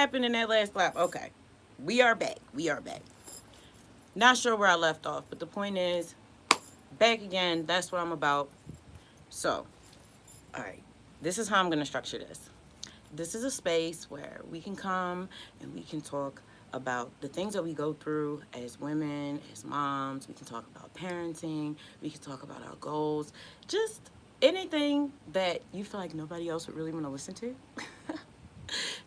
happened in that last lap? Okay. We are back. We are back. Not sure where I left off, but the point is, back again. That's what I'm about. So, all right. This is how I'm going to structure this. This is a space where we can come and we can talk about the things that we go through as women, as moms. We can talk about parenting. We can talk about our goals. Just anything that you feel like nobody else would really want to listen to.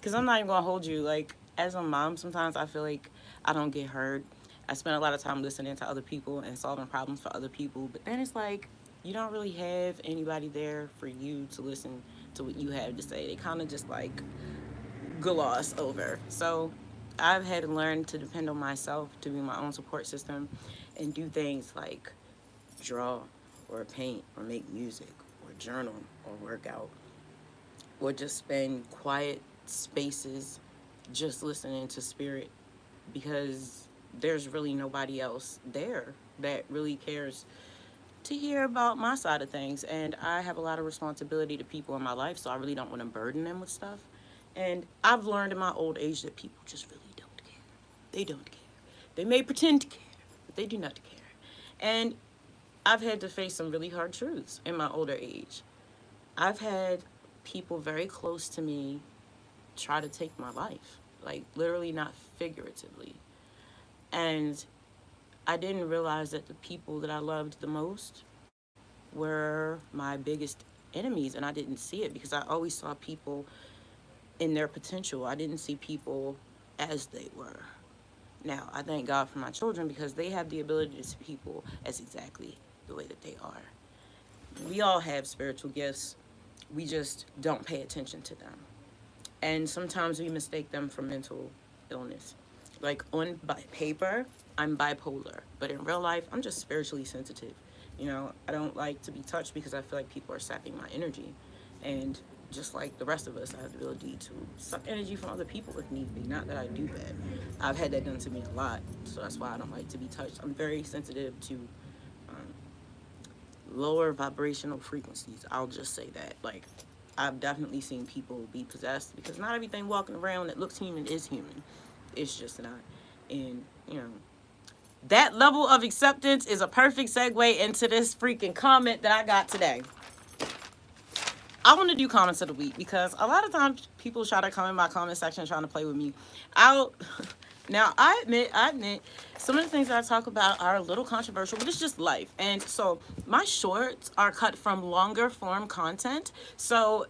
Because I'm not even going to hold you. Like, as a mom, sometimes I feel like I don't get heard. I spend a lot of time listening to other people and solving problems for other people. But then it's like, you don't really have anybody there for you to listen to what you have to say. They kind of just like gloss over. So I've had to learn to depend on myself to be my own support system and do things like draw or paint or make music or journal or work out or just spend quiet spaces just listening to spirit because there's really nobody else there that really cares to hear about my side of things. And I have a lot of responsibility to people in my life, so I really don't want to burden them with stuff. And I've learned in my old age that people just really don't care. They don't care. They may pretend to care, but they do not care. And I've had to face some really hard truths in my older age. I've had people very close to me try to take my life, like literally, not figuratively. And I didn't realize that the people that I loved the most were my biggest enemies, and I didn't see it because I always saw people in their potential. I didn't see people as they were. Now, I thank God for my children because they have the ability to see people as exactly the way that they are. We all have spiritual gifts. We just don't pay attention to them. And sometimes we mistake them for mental illness. Like on paper, I'm bipolar, but in real life, I'm just spiritually sensitive. You know, I don't like to be touched because I feel like people are sapping my energy. And just like the rest of us, I have the ability to suck energy from other people if need be. Not that I do that. I've had that done to me a lot, so that's why I don't like to be touched. I'm very sensitive to lower vibrational frequencies. I'll just say that. Like, I've definitely seen people be possessed because not everything walking around that looks human is human. It's just not. And, you know, that level of acceptance is a perfect segue into this freaking comment that I got today. I want to do comments of the week because a lot of times people try to come in my comment section trying to play with me. Now I admit, some of the things that I talk about are a little controversial, but it's just life. And so my shorts are cut from longer form content, so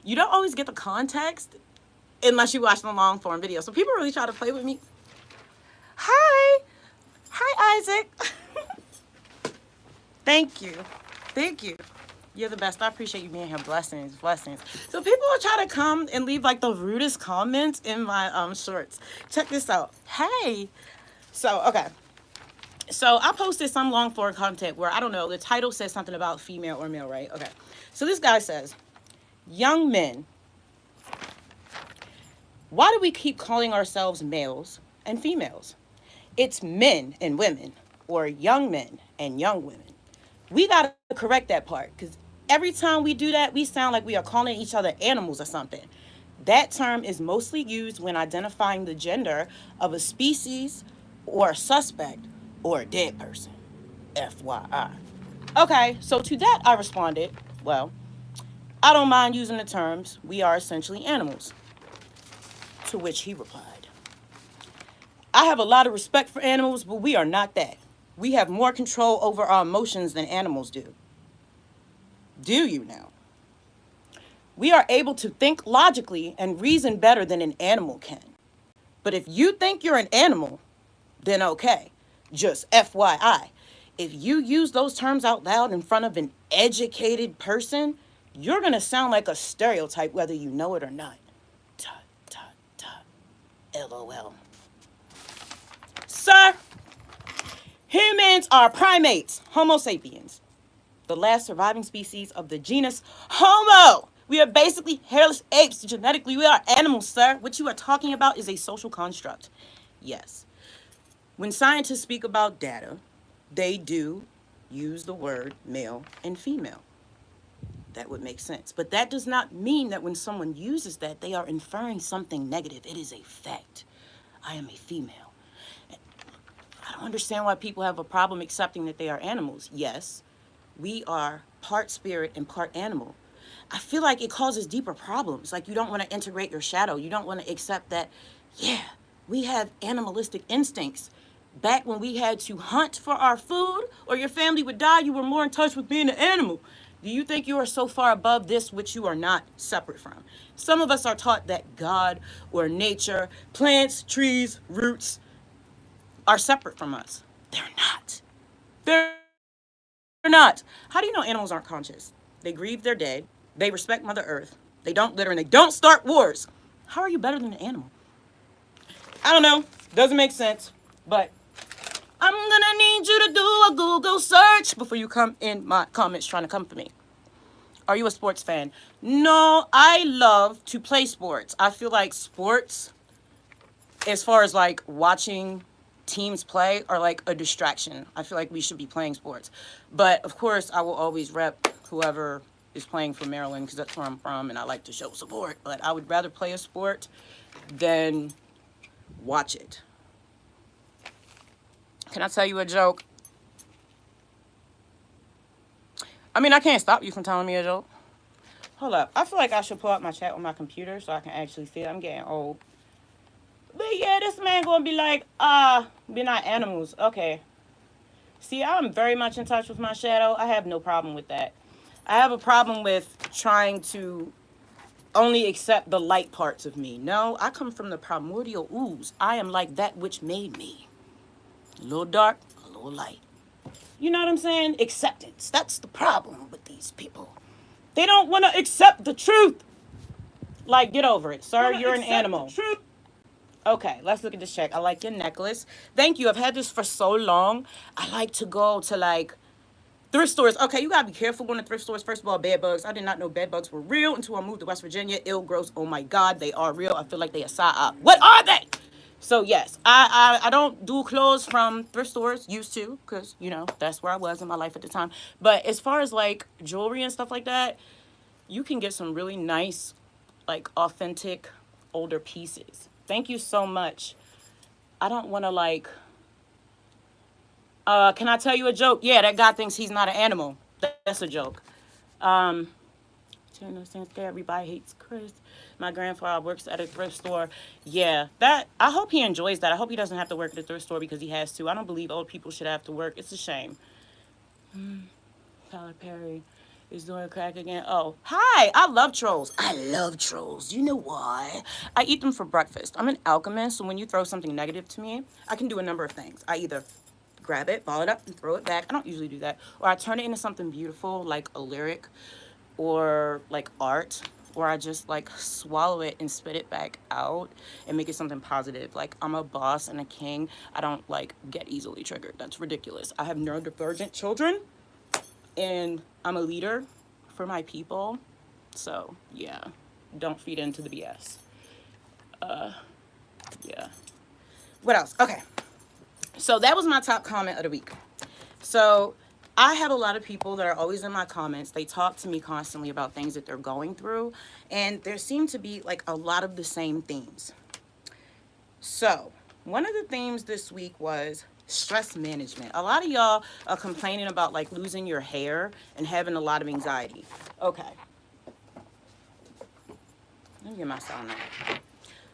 you don't always get the context unless you watch the long form video. So people really try to play with me. Hi, Isaac. Thank you. Thank you. You're the best. I appreciate you being here. Blessings, blessings. So people will try to come and leave like the rudest comments in my shorts. Check this out. Hey. So, okay. So I posted some long form content where, I don't know, the title says something about female or male, right? Okay. So this guy says, young men, why do we keep calling ourselves males and females? It's men and women, or young men and young women. We got to correct that part because every time we do that, we sound like we are calling each other animals or something. That term is mostly used when identifying the gender of a species or a suspect or a dead person. FYI. Okay, so to that I responded, well, I don't mind using the terms, we are essentially animals. To which he replied, I have a lot of respect for animals, but we are not that. We have more control over our emotions than animals do. Do you now? We are able to think logically and reason better than an animal can. But if you think you're an animal, then okay. Just FYI, if you use those terms out loud in front of an educated person, you're going to sound like a stereotype whether you know it or not. Tut, tut, tut. LOL. Sir, humans are primates, Homo sapiens, the last surviving species of the genus Homo. We are basically hairless apes. Genetically, we are animals, sir. What you are talking about is a social construct. Yes. When scientists speak about data, they do use the word male and female. that would make sense. But that does not mean that when someone uses that, they are inferring something negative. It is a fact. I am a female. I don't understand why people have a problem accepting that they are animals. Yes, we are part spirit and part animal. I feel like it causes deeper problems. Like, you don't want to integrate your shadow. You don't want to accept that, yeah, we have animalistic instincts. Back when we had to hunt for our food or your family would die, you were more in touch with being an animal. Do you think you are so far above this which you are not separate from? Some of us are taught that God or nature, plants, trees, roots are separate from us. They're not. They're not. How do you know animals aren't conscious? They grieve their dead. They respect Mother Earth. They don't litter and they don't start wars. How are you better than an animal? I don't know. Doesn't make sense. But I'm gonna need you to do a Google search before you come in my comments trying to come for me. Are you a sports fan? No, I love to play sports. I feel like sports, as far as like watching teams play, are like a distraction. I feel like we should be playing sports. But of course, I will always rep whoever is playing for Maryland because that's where I'm from and I like to show support. But I would rather play a sport than watch it. Can I tell you a joke? I mean, I can't stop you from telling me a joke. Hold up. I feel like I should pull up my chat on my computer so I can actually see it. I'm getting old. But yeah, this man gonna be like, we're not animals. Okay. See, I'm very much in touch with my shadow. I have no problem with that. I have a problem with trying to only accept the light parts of me. No, I come from the primordial ooze. I am like that which made me. A little dark, a little light. You know what I'm saying? Acceptance. That's the problem with these people. They don't want to accept the truth. Like, get over it, sir. You're an animal. Okay, let's look at this check. I like your necklace. Thank you. I've had this for so long. I like to go to like thrift stores. Okay, you gotta be careful going to thrift stores. First of all, bed bugs. I did not know bed bugs were real until I moved to West Virginia. Ill, gross. Oh my God, they are real. I feel like they are psyop. What are they? So yes, I don't do clothes from thrift stores. Used to, because you know that's where I was in my life at the time. But as far as like jewelry and stuff like that, you can get some really nice, like authentic, older pieces. Thank you so much. I don't want to like. Can I tell you a joke? Yeah, that guy thinks he's not an animal. That's a joke. Um, Everybody hates Chris. My grandfather works at a thrift store. Yeah, that I hope he enjoys that. I hope he doesn't have to work at a thrift store because he has to. I don't believe old people should have to work. It's a shame. Tyler Perry is doing crack again. Oh, hi. I love trolls. I love trolls. Do you know why? I eat them for breakfast. I'm an alchemist, so when you throw something negative to me, I can do a number of things. I either grab it, ball it up, and throw it back. I don't usually do that. Or I turn it into something beautiful, like a lyric or like art. Or I just like swallow it and spit it back out and make it something positive. Like, I'm a boss and a king. I don't like get easily triggered. That's ridiculous. I have neurodivergent children and I'm a leader for my people. So yeah, don't feed into the BS. Yeah. What else? Okay. So that was my top comment of the week. So I have a lot of people that are always in my comments. They talk to me constantly about things that they're going through. And there seem to be like a lot of the same themes. So one of the themes this week was stress management. A lot of y'all are complaining about like losing your hair and having a lot of anxiety. Okay. Let me get my sound out.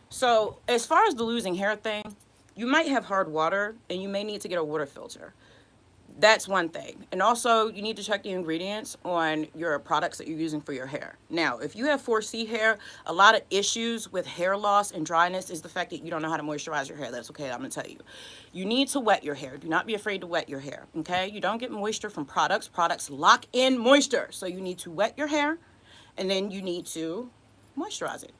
So as far as the losing hair thing, you might have hard water and you may need to get a water filter. That's one thing. And also, you need to check the ingredients on your products that you're using for your hair. Now, if you have 4C hair, a lot of issues with hair loss and dryness is the fact that you don't know how to moisturize your hair. That's okay, I'm going to tell you. You need to wet your hair. Do not be afraid to wet your hair, okay? You don't get moisture from products. Products lock in moisture. So you need to wet your hair, and then you need to moisturize it.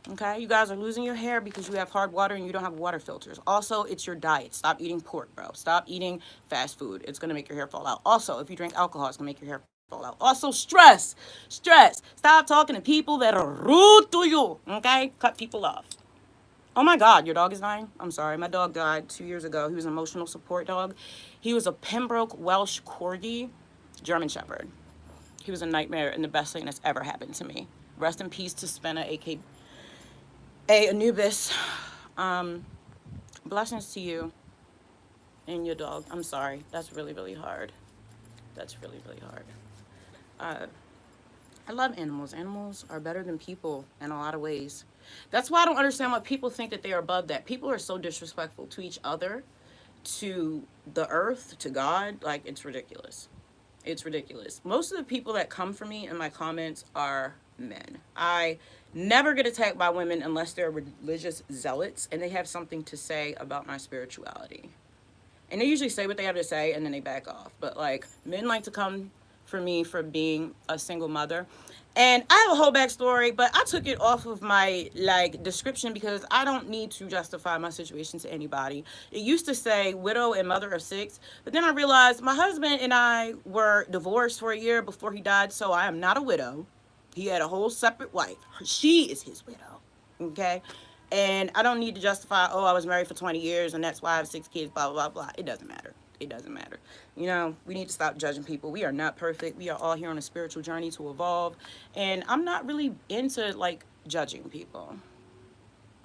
Okay, you guys are losing your hair because you have hard water and you don't have water filters. Also, it's your diet. Stop eating pork, bro. Stop eating fast food. It's going to make your hair fall out. Also, if you drink alcohol, it's going to make your hair fall out. Also, stress. Stop talking to people that are rude to you. Okay, cut people off. Oh my God, your dog is dying? I'm sorry. My dog died 2 years ago. He was an emotional support dog. He was a Pembroke Welsh Corgi German Shepherd. He was a nightmare and the best thing that's ever happened to me. Rest in peace to Spinner, aka Anubis. Um, Blessings to you and your dog. I'm sorry. That's really, really hard. That's really, really hard. Uh, I love animals. Animals are better than people in a lot of ways. That's why I don't understand why people think that they are above that. People are so disrespectful to each other, to the earth, to God. Like, it's ridiculous. It's ridiculous. Most of the people that come for me in my comments are men. I never get attacked by women unless they're religious zealots and they have something to say about my spirituality. And they usually say what they have to say and then they back off. But like, men like to come for me for being a single mother. And I have a whole backstory, but I took it off of my like description because I don't need to justify my situation to anybody. It used to say widow and mother of six, but then I realized my husband and I were divorced for a year before he died, so I am not a widow. He had a whole separate wife. She is his widow. Okay? And I don't need to justify, oh, I was married for 20 years and that's why I have 6 kids, blah, blah, blah. It doesn't matter. It doesn't matter. You know, we need to stop judging people. We are not perfect. We are all here on a spiritual journey to evolve. And I'm not really into, like, judging people.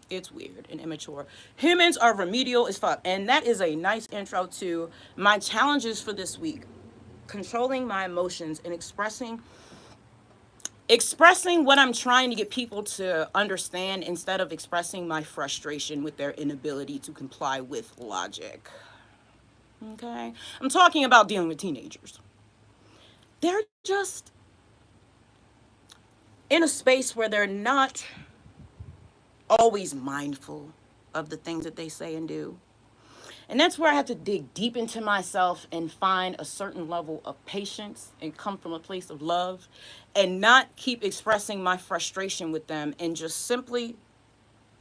It's weird and immature. Humans are remedial as fuck. And that is a nice intro to my challenges for this week. Controlling my emotions and expressing what I'm trying to get people to understand instead of expressing my frustration with their inability to comply with logic. Okay? I'm talking about dealing with teenagers. They're just in a space where they're not always mindful of the things that they say and do. And that's where I have to dig deep into myself and find a certain level of patience and come from a place of love and not keep expressing my frustration with them and just simply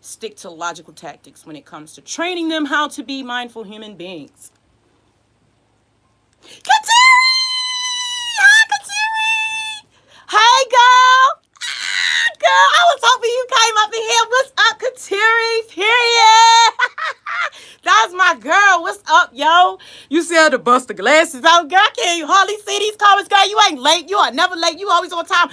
stick to logical tactics when it comes to training them how to be mindful human beings. Kateri! Hi, Kateri! Hey, girl! Girl, I was hoping you came up in here. What's up, Kateri? Period. That's my girl. What's up, yo? You see her to bust the glasses out. Girl, I can't hardly see these comments, girl. You ain't late. You are never late. You always on time.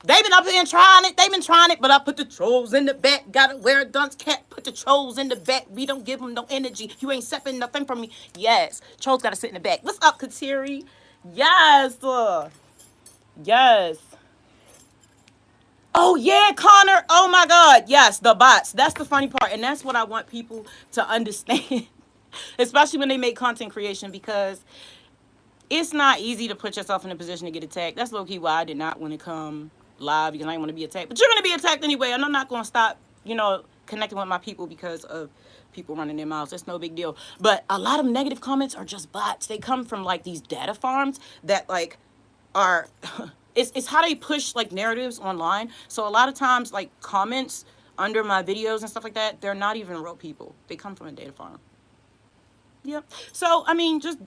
They been up here and trying it. They been trying it, but I put the trolls in the back. Gotta wear a dunce cap. Put the trolls in the back. We don't give them no energy. You ain't accepting nothing from me. Yes. Trolls gotta sit in the back. What's up, Kateri? Yes. Yes. Oh, yeah, Connor. Oh, my God. Yes, the bots. That's the funny part. And that's what I want people to understand, especially when they make content creation, because it's not easy to put yourself in a position to get attacked. That's low-key why I did not want to come live, because I didn't want to be attacked. But you're going to be attacked anyway, and I'm not going to stop, connecting with my people because of people running their mouths. It's no big deal. But a lot of negative comments are just bots. They come from, like, these data farms that, like, are... It's how they push like narratives online. So a lot of times like comments under my videos and stuff like that, they're not even real people. They come from a data farm. Yep. So I mean, just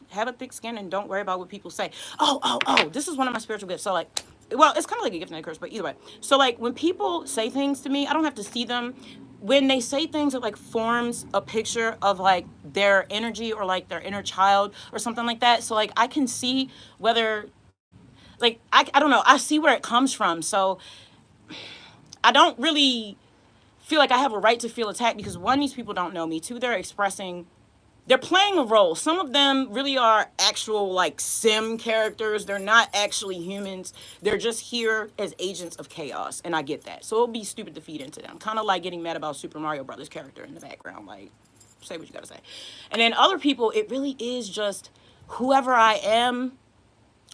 have a thick skin and don't worry about what people say. Oh. This is one of my spiritual gifts. So like, well, it's kind of like a gift and a curse, but either way. So like when people say things to me, I don't have to see them. When they say things that like forms a picture of like their energy or like their inner child or something like that. So like I can see whether. Like, I don't know. I see where it comes from. So I don't really feel like I have a right to feel attacked because, one, these people don't know me. Two, they're playing a role. Some of them really are actual, like, sim characters. They're not actually humans. They're just here as agents of chaos. And I get that. So it would be stupid to feed into them. Kind of like getting mad about Super Mario Brothers character in the background. Like, say what you got to say. And then other people, it really is just whoever I am.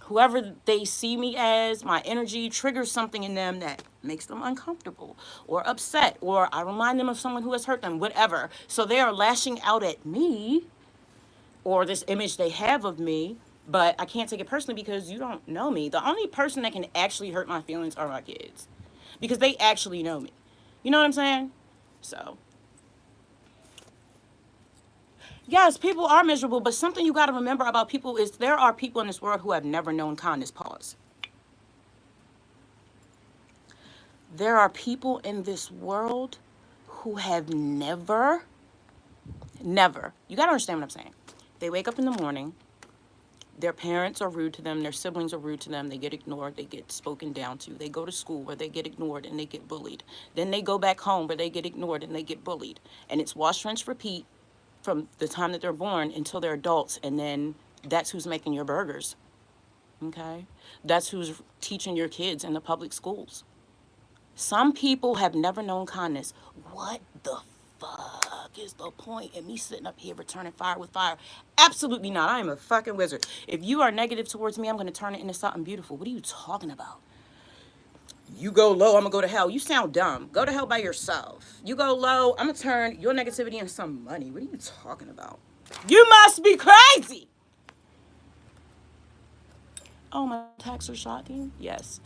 Whoever they see me as, my energy triggers something in them that makes them uncomfortable or upset, or I remind them of someone who has hurt them, whatever. So they are lashing out at me or this image they have of me, but I can't take it personally because you don't know me. The only person that can actually hurt my feelings are my kids because they actually know me. You know what I'm saying? So... yes, people are miserable, but something you got to remember about people is there are people in this world who have never known kindness. Pause. There are people in this world who have never, you got to understand what I'm saying. They wake up in the morning, Their parents are rude to them, their siblings are rude to them, they get ignored, they get spoken down to. They go to school where they get ignored and they get bullied. Then they go back home where they get ignored and they get bullied. And it's wash, rinse, repeat from the time that they're born until they're adults. And then that's who's making your burgers. Okay? That's who's teaching your kids in the public schools. Some people have never known kindness. What the fuck is the point in me sitting up here returning fire with fire? Absolutely not. I am a fucking wizard. If you are negative towards me, I'm going to turn it into something beautiful. What are you talking about? You go low, I'm going to go to hell. You sound dumb. Go to hell by yourself. You go low, I'm going to turn your negativity into some money. What are you talking about? You must be crazy. Oh, my tax are shocking? Yes.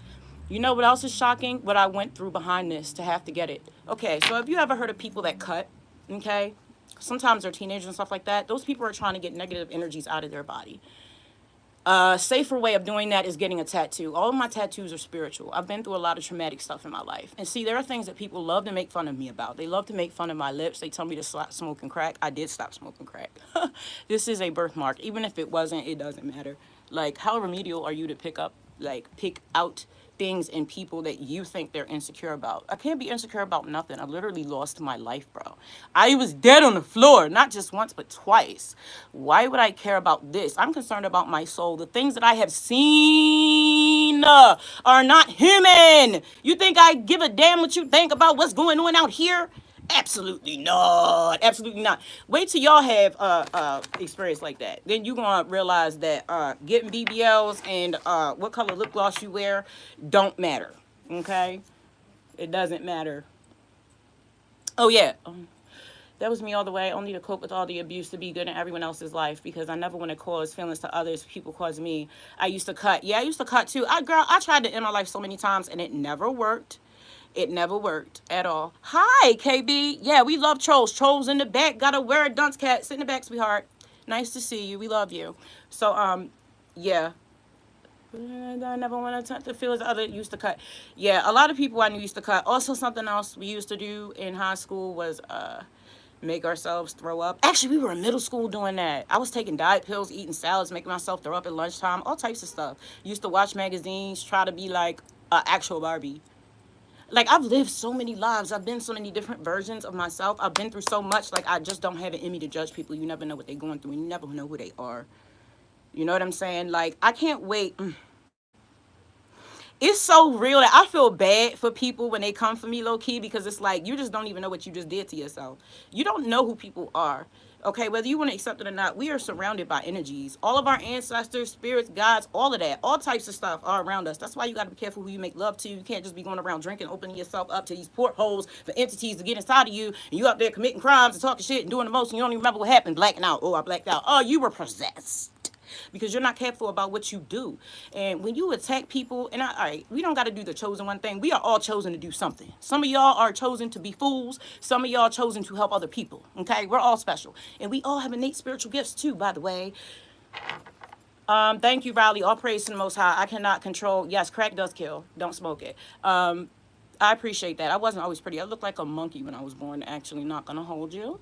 You know what else is shocking? What I went through behind this to have to get it. Okay, so have you ever heard of people that cut? Okay? Sometimes they're teenagers and stuff like that. Those people are trying to get negative energies out of their body. A safer way of doing that is getting a tattoo. All of my tattoos are spiritual. I've been through a lot of traumatic stuff in my life. And see, there are things that people love to make fun of me about. They love to make fun of my lips. They tell me to stop smoking crack. I did stop smoking crack. This is a birthmark. Even if it wasn't, it doesn't matter. Like, how remedial are you to pick out things in people that you think they're insecure about? I can't be insecure about nothing. I literally lost my life, bro. I was dead on the floor, not just once, but twice. Why would I care about this? I'm concerned about my soul. The things that I have seen are not human. You think I give a damn what you think about what's going on out here? Absolutely not. Absolutely not. Wait till y'all have experience like that. Then you're gonna realize that getting BBLs and what color lip gloss you wear don't matter. Okay? It doesn't matter. Oh yeah. That was me all the way. Only to cope with all the abuse to be good in everyone else's life, because I never want to cause feelings to others. People cause me. I used to cut. Yeah, I used to cut too. I tried to end my life so many times and it never worked. It never worked at all. Hi, KB. Yeah, we love trolls. Trolls in the back. Gotta wear a dunce cat. Sit in the back, sweetheart. Nice to see you. We love you. So, yeah. I never want to touch the feelings the other used to cut. Yeah, a lot of people I knew used to cut. Also, something else we used to do in high school was make ourselves throw up. Actually, we were in middle school doing that. I was taking diet pills, eating salads, making myself throw up at lunchtime, all types of stuff. Used to watch magazines, try to be like an actual Barbie. Like, I've lived so many lives. I've been so many different versions of myself. I've been through so much. Like, I just don't have it in me to judge people. You never know what they're going through, and you never know who they are. You know what I'm saying? Like, I can't wait. It's so real that I feel bad for people when they come for me low key, because it's like, you just don't even know what you just did to yourself. You don't know who people are. Okay, whether you want to accept it or not, we are surrounded by energies. All of our ancestors, spirits, gods, all of that, all types of stuff are around us. That's why you got to be careful who you make love to. You can't just be going around drinking, opening yourself up to these portholes for entities to get inside of you, and you out there committing crimes and talking shit and doing the most, and you don't even remember what happened, blacking out. Oh, I blacked out. Oh, you were possessed. Because you're not careful about what you do. And when you attack people, and all right, we don't got to do the chosen one thing. We are all chosen to do something. Some of y'all are chosen to be fools. Some of y'all chosen to help other people. Okay, we're all special, and we all have innate spiritual gifts too, by the way. Thank you, Riley. All praise to the Most High. I cannot control. Yes, crack does kill. Don't smoke it. I appreciate that. I wasn't always pretty. I looked like a monkey when I was born. Actually, not gonna hold you.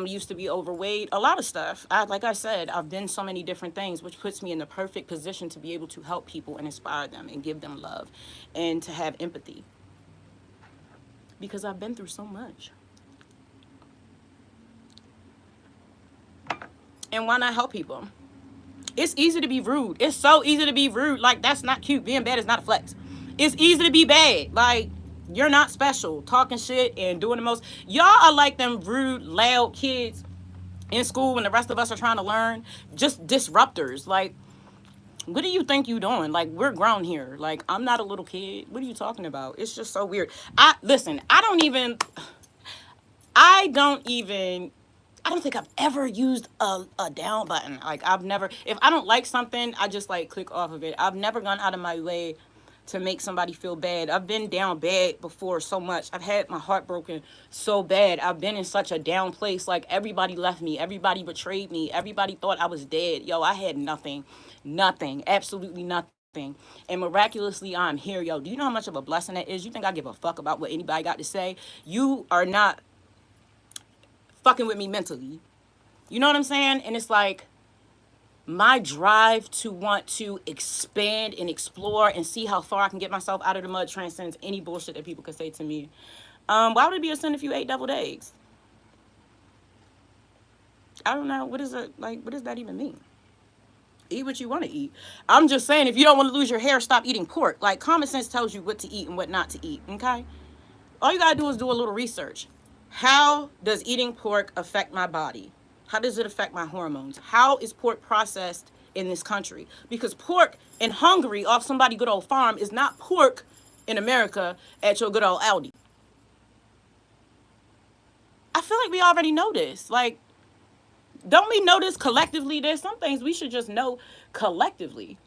Used to be overweight, a lot of stuff. Like I said, I've been so many different things, which puts me in the perfect position to be able to help people and inspire them and give them love and to have empathy, because I've been through so much. And why not help people? It's easy to be rude. It's so easy to be rude. Like, that's not cute. Being bad is not a flex. It's easy to be bad. Like, you're not special. Talking shit and doing the most. Y'all are like them rude, loud kids in school when the rest of us are trying to learn. Just disruptors. Like, what do you think you doing? Like, we're grown here. Like, I'm not a little kid. What are you talking about? It's just so weird. Listen, I don't think I've ever used a down button. Like, I've never, if I don't like something, I just like click off of it. I've never gone out of my way to make somebody feel bad. I've been down bad before so much. I've had my heart broken so bad. I've been in such a down place. Like, everybody left me. Everybody betrayed me. Everybody thought I was dead. Yo, I had nothing. Nothing. Absolutely nothing. And miraculously, I'm here. Yo, do you know how much of a blessing that is? You think I give a fuck about what anybody got to say? You are not fucking with me mentally. You know what I'm saying? And it's like, my drive to want to expand and explore and see how far I can get myself out of the mud transcends any bullshit that people could say to me. Why would it be a sin if you ate deviled eggs? I don't know. What is it like? What does that even mean? Eat what you want to eat. I'm just saying, if you don't want to lose your hair, stop eating pork. Like, common sense tells you what to eat and what not to eat. Okay. All you gotta do is do a little research. How does eating pork affect my body? How does it affect my hormones? How is pork processed in this country? Because pork in Hungary off somebody good old farm is not pork in America at your good old Aldi. I feel like we already know this. Like, don't we know this collectively? There's some things we should just know collectively.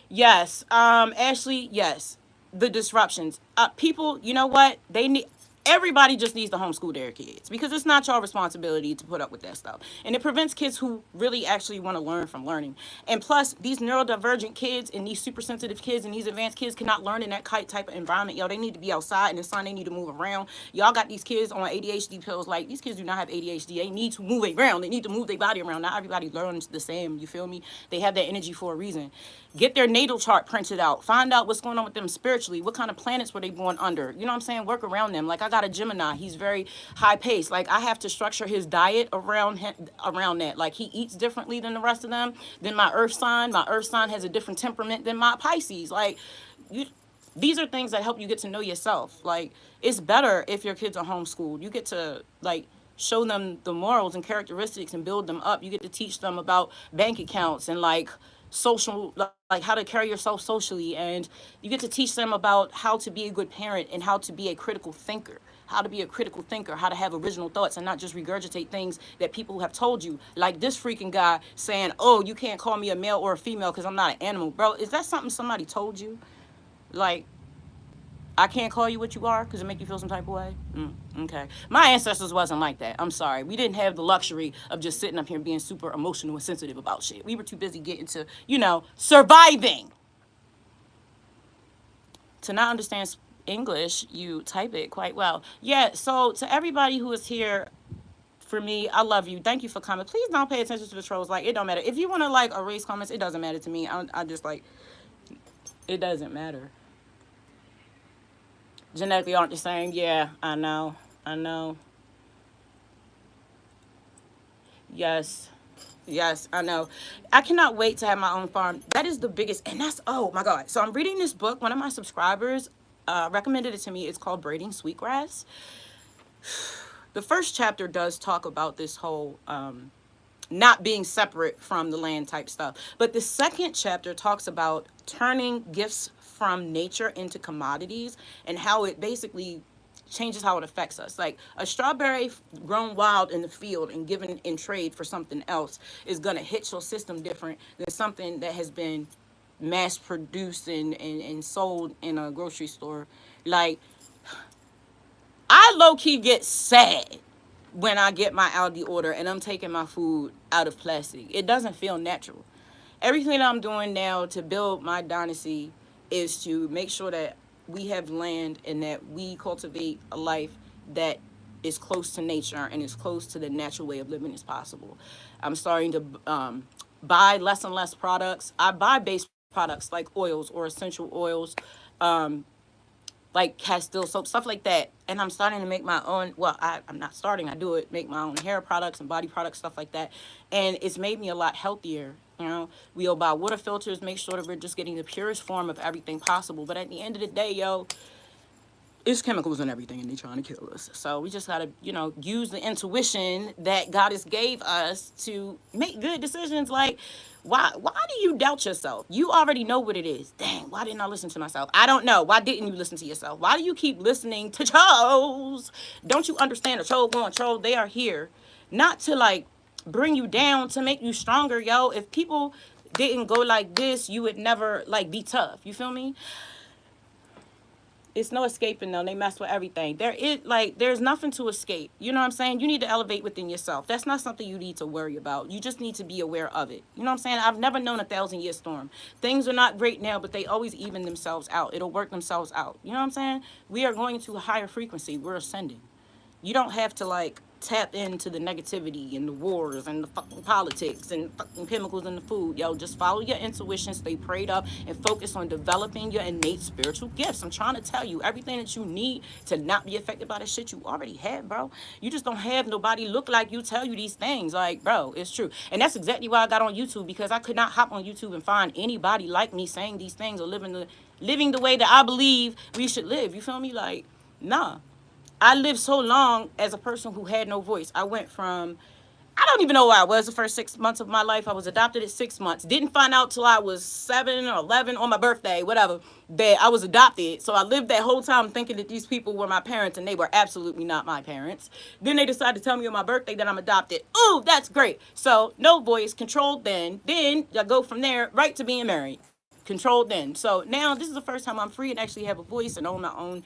Yes, Ashley, yes. The disruptions. People, you know what? They need everybody just needs to homeschool their kids because it's not your responsibility to put up with that stuff. And it prevents kids who really actually want to learn from learning. And plus, these neurodivergent kids and these super sensitive kids and these advanced kids cannot learn in that type of environment. Yo, they need to be outside in the sun. They need to move around. Y'all got these kids on ADHD pills. Like, these kids do not have ADHD. They need to move around. They need to move their body around. Not everybody learns the same. You feel me? They have that energy for a reason. Get their natal chart printed out. Find out what's going on with them spiritually. What kind of planets were they born under? You know what I'm saying? Work around them. Like, I got a Gemini. He's very high paced. Like, I have to structure his diet around him, around that. Like, he eats differently than the rest of them. Then my earth sign. My earth sign has a different temperament than my Pisces. Like, you, these are things that help you get to know yourself. Like, it's better if your kids are homeschooled. You get to, like, show them the morals and characteristics and build them up. You get to teach them about bank accounts and, like, social, like how to carry yourself socially, and you get to teach them about how to be a good parent and how to be a critical thinker, how to have original thoughts and not just regurgitate things that people have told you, like this freaking guy saying, oh, you can't call me a male or a female because I'm not an animal. Bro, is that something somebody told you? Like, I can't call you what you are because it make you feel some type of way? Okay. My ancestors wasn't like that. I'm sorry. We didn't have the luxury of just sitting up here being super emotional and sensitive about shit. We were too busy getting to, surviving. To not understand English, you type it quite well. Yeah, so to everybody who is here, for me, I love you. Thank you for coming. Please don't pay attention to the trolls. Like, it don't matter. If you want to, like, erase comments, it doesn't matter to me. I just, like, it doesn't matter. Genetically aren't the same. Yeah, I know. Yes. Yes, I know. I cannot wait to have my own farm. That is the biggest, and that's, oh my God. So I'm reading this book. One of my subscribers recommended it to me. It's called Braiding Sweetgrass. The first chapter does talk about this whole not being separate from the land type stuff. But the second chapter talks about turning gifts from nature into commodities and how it basically changes how it affects us. Like, a strawberry grown wild in the field and given in trade for something else is going to hit your system different than something that has been mass produced and sold in a grocery store. Like, I low-key get sad when I get my Aldi order and I'm taking my food out of plastic. It doesn't feel natural. Everything that I'm doing now to build my dynasty is to make sure that we have land and that we cultivate a life that is close to nature and is close to the natural way of living as possible. I'm starting to buy less and less products. I buy base products like oils or essential oils, like Castile soap, stuff like that. And I'm starting to make my own, well, I'm not starting, I do it, make my own hair products and body products, stuff like that. And it's made me a lot healthier. We'll buy water filters, make sure that we're just getting the purest form of everything possible. But at the end of the day, it's chemicals and everything, and they're trying to kill us. So we just gotta, use the intuition that God has gave us to make good decisions. Like, why do you doubt yourself? You already know what it is. Dang, why didn't I listen to myself? I don't know. Why didn't you listen to yourself? Why do you keep listening to trolls? Don't you understand? A troll going troll, they are here not to, like, bring you down, to make you stronger, yo. If people didn't go like this, you would never, like, be tough. You feel me? It's no escaping them. They mess with everything. There's nothing to escape. You know what I'm saying? You need to elevate within yourself. That's not something you need to worry about. You just need to be aware of it. You know what I'm saying? I've never known a 1,000-year storm. Things are not great now, but they always even themselves out. It'll work themselves out. You know what I'm saying? We are going to a higher frequency. We're ascending. You don't have to, like, tap into the negativity and the wars and the fucking politics and fucking chemicals in the food. Yo, just follow your intuition, stay prayed up, and focus on developing your innate spiritual gifts. I'm trying to tell you, everything that you need to not be affected by the shit you already have, bro. You just don't have nobody look like you tell you these things. Like, bro, it's true. And that's exactly why I got on YouTube, because I could not hop on YouTube and find anybody like me saying these things or living the way that I believe we should live. You feel me? Like, nah. I lived so long as a person who had no voice. I went from, I don't even know where I was the first 6 months of my life. I was adopted at 6 months. Didn't find out till I was 7 or 11 on my birthday, whatever, that I was adopted. So I lived that whole time thinking that these people were my parents, and they were absolutely not my parents. Then they decided to tell me on my birthday that I'm adopted. Ooh, that's great. So no voice, controlled then. Then I go from there right to being married. Controlled then. So now this is the first time I'm free and actually have a voice and own my own,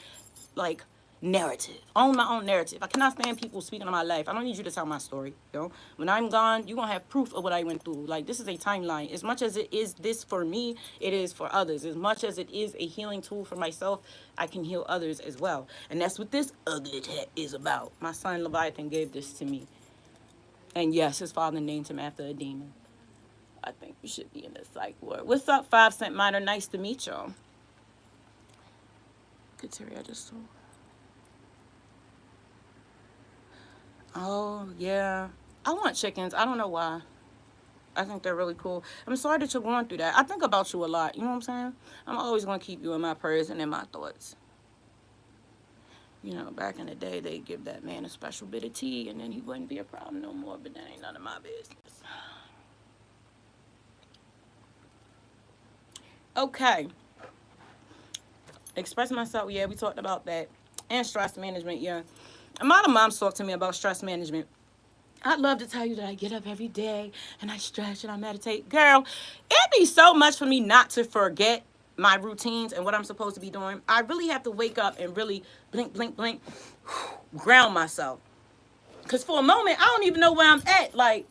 like, narrative. Own my own narrative. I cannot stand people speaking on my life. I don't need you to tell my story. You know, when I'm gone, you're gonna have proof of what I went through. Like, this is a timeline. As much as it is this for me, it is for others. As much as it is a healing tool for myself, I can heal others as well. And that's what this ugly tat is about. My son Leviathan gave this to me. And yes, his father named him after a demon. I think we should be in this psych ward. What's up, 5 Cent Miner? Nice to meet y'all. Good Terry, I just saw. Oh, yeah. I want chickens. I don't know why. I think they're really cool. I'm sorry that you're going through that. I think about you a lot. You know what I'm saying? I'm always going to keep you in my prayers and in my thoughts. You know, back in the day, they'd give that man a special bit of tea, and then he wouldn't be a problem no more, but that ain't none of my business. Okay. Express myself. Yeah, we talked about that. And stress management, yeah. A lot of moms talk to me about stress management. I'd love to tell you that I get up every day and I stretch and I meditate. Girl, it'd be so much for me not to forget my routines and what I'm supposed to be doing. I really have to wake up and really blink, blink, blink, ground myself. Because for a moment, I don't even know where I'm at. Like,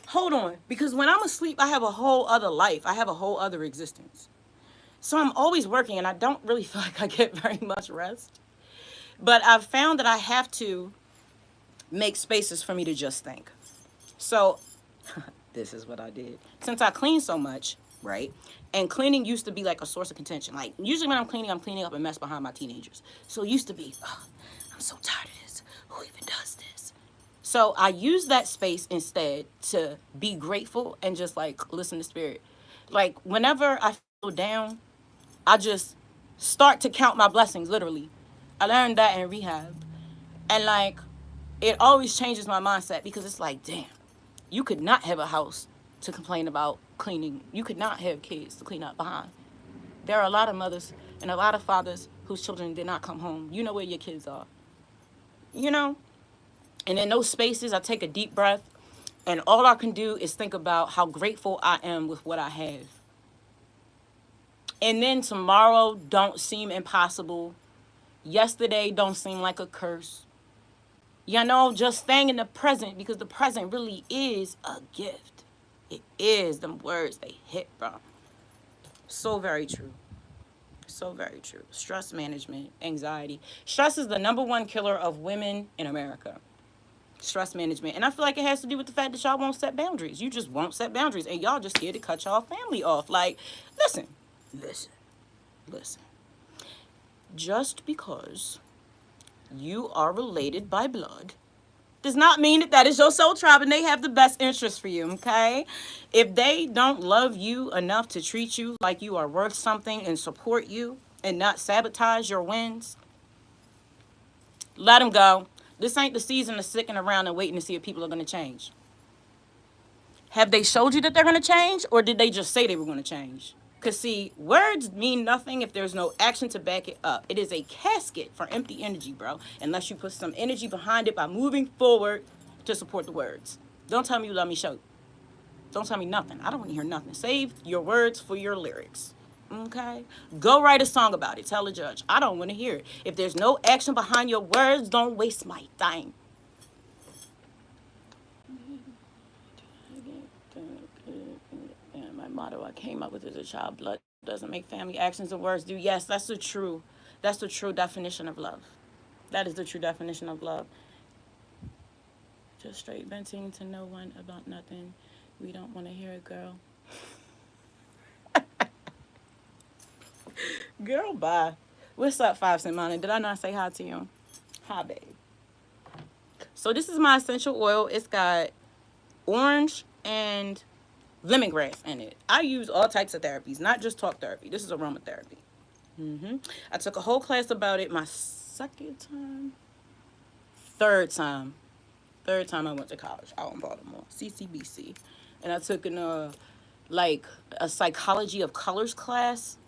hold on. Because when I'm asleep, I have a whole other life. I have a whole other existence. So I'm always working, and I don't really feel like I get very much rest. But I've found that I have to make spaces for me to just think. So this is what I did. Since I clean so much, right? And cleaning used to be like a source of contention. Like, usually when I'm cleaning up a mess behind my teenagers. So it used to be, oh, I'm so tired of this. Who even does this? So I use that space instead to be grateful and just like listen to spirit. Like, whenever I feel down, I just start to count my blessings, literally. I learned that in rehab. And like, it always changes my mindset, because it's like, damn, you could not have a house to complain about cleaning. You could not have kids to clean up behind. There are a lot of mothers and a lot of fathers whose children did not come home. You know where your kids are. You know? And in those spaces, I take a deep breath, and all I can do is think about how grateful I am with what I have. And then tomorrow don't seem impossible. Yesterday don't seem like a curse. You know, just staying in the present, because the present really is a gift. It is. Them words, they hit, bro. So very true. So very true. Stress management, anxiety. Stress is the #1 killer of women in America. Stress management. And I feel like it has to do with the fact that y'all won't set boundaries. You just won't set boundaries. And y'all just here to cut y'all family off. Like, listen. Just because you are related by blood does not mean that that is your soul tribe and they have the best interest for you, okay? If they don't love you enough to treat you like you are worth something and support you and not sabotage your wins, let them go. This ain't the season of sticking around and waiting to see if people are going to change. Have they showed you that they're going to change, or did they just say they were going to change? Because, see, words mean nothing if there's no action to back it up. It is a casket for empty energy, bro, unless you put some energy behind it by moving forward to support the words. Don't tell me you love me, show. Don't tell me nothing. I don't want to hear nothing. Save your words for your lyrics, okay? Go write a song about it. Tell the judge. I don't want to hear it. If there's no action behind your words, don't waste my time. Motto I came up with as a child: blood doesn't make family, actions and words do. Yes, that's the true definition of love. That is the true definition of love. Just straight venting to no one about nothing. We don't want to hear it, girl. Girl, bye. What's up, 5 Cent Money? Did I not say hi to you? Hi, babe. So this is my essential oil. It's got orange and lemongrass in it. I use all types of therapies, not just talk therapy. This is aromatherapy. I took a whole class about it my third time. Third time I went to college out in Baltimore, CCBC. And I took like a psychology of colors class.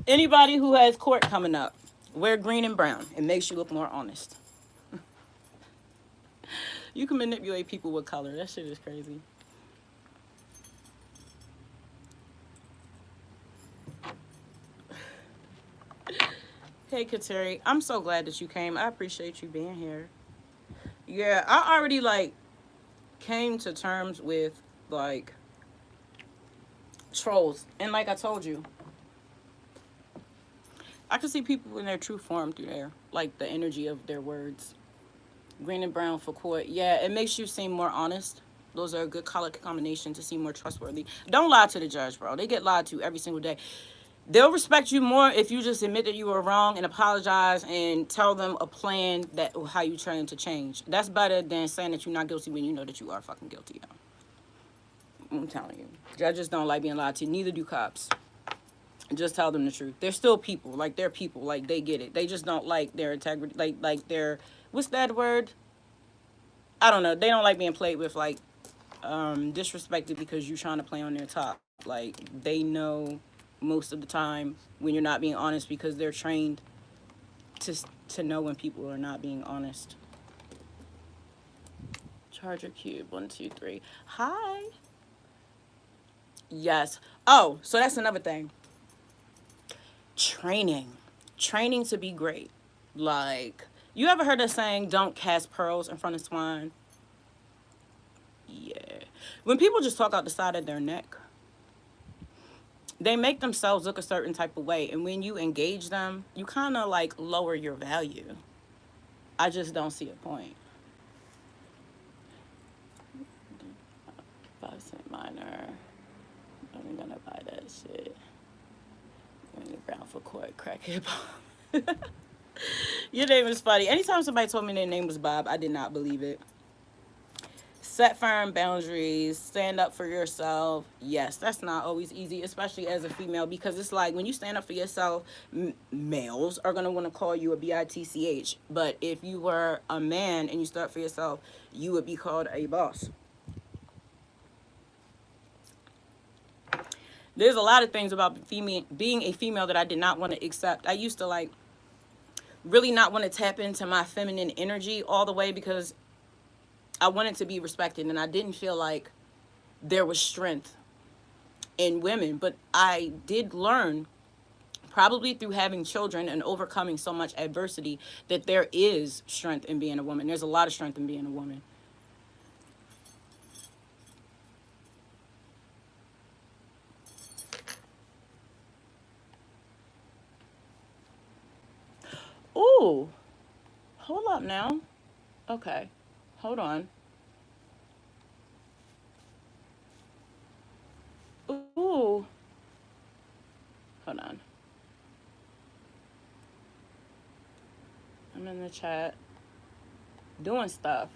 Anybody who has court coming up, wear green and brown. It makes you look more honest. You can manipulate people with color. That shit is crazy. Hey, Kateri, I'm so glad that you came. I appreciate you being here. Yeah, I already like came to terms with like trolls. And like I told you, I can see people in their true form through there, like the energy of their words. Green and brown for court. Yeah, it makes you seem more honest. Those are a good color combination to seem more trustworthy. Don't lie to the judge, bro. They get lied to every single day. They'll respect you more if you just admit that you were wrong and apologize and tell them a plan that how you trying to change. That's better than saying that you're not guilty when you know that you are fucking guilty. I'm telling you. Judges don't like being lied to. Neither do cops. Just tell them the truth. They're still people. Like, they're people. Like, they get it. They just don't like their integrity. Like their, what's that word? I don't know. They don't like being played with, like, disrespected because you're trying to play on their top. Like, they know most of the time when you're not being honest because they're trained to know when people are not being honest. Charger Cube 1 2 3. Hi. Yes. Oh, so that's another thing. Training to be great. Like, you ever heard of saying don't cast pearls in front of swine? Yeah. When people just talk out the side of their neck, they make themselves look a certain type of way, and when you engage them, you kind of like lower your value. I just don't see a point. 5 Cent minor. I'm gonna buy that shit. Green brown for court, crack hip hop. Your name is funny. Anytime somebody told me their name was Bob, I did not believe it. Set firm boundaries, stand up for yourself. Yes, that's not always easy, especially as a female, because it's like when you stand up for yourself, males are going to want to call you a bitch. But if you were a man and you stood up for yourself, you would be called a boss. There's a lot of things about being a female that I did not want to accept. I used to like really not want to tap into my feminine energy all the way because I wanted to be respected, and I didn't feel like there was strength in women. But I did learn, probably through having children and overcoming so much adversity, that there is strength in being a woman. There's a lot of strength in being a woman. Ooh, hold up now. Okay, hold on. Ooh, hold on. I'm in the chat doing stuff.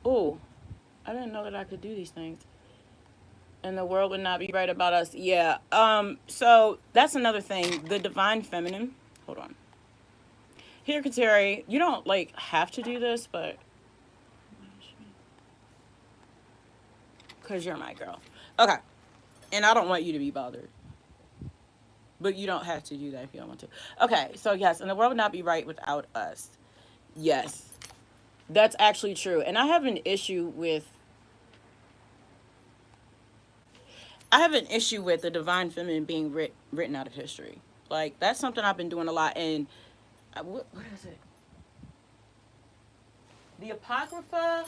Ooh, I didn't know that I could do these things. And the world would not be right about us. Yeah. So that's another thing. The divine feminine. Hold on. Here, Kateri, you don't like have to do this, but because you're my girl. Okay. And I don't want you to be bothered. But you don't have to do that if you don't want to. Okay. So yes, and the world would not be right without us. Yes. That's actually true. And I have an issue with the divine feminine being written out of history. Like, that's something I've been doing a lot. And what is it? The Apocrypha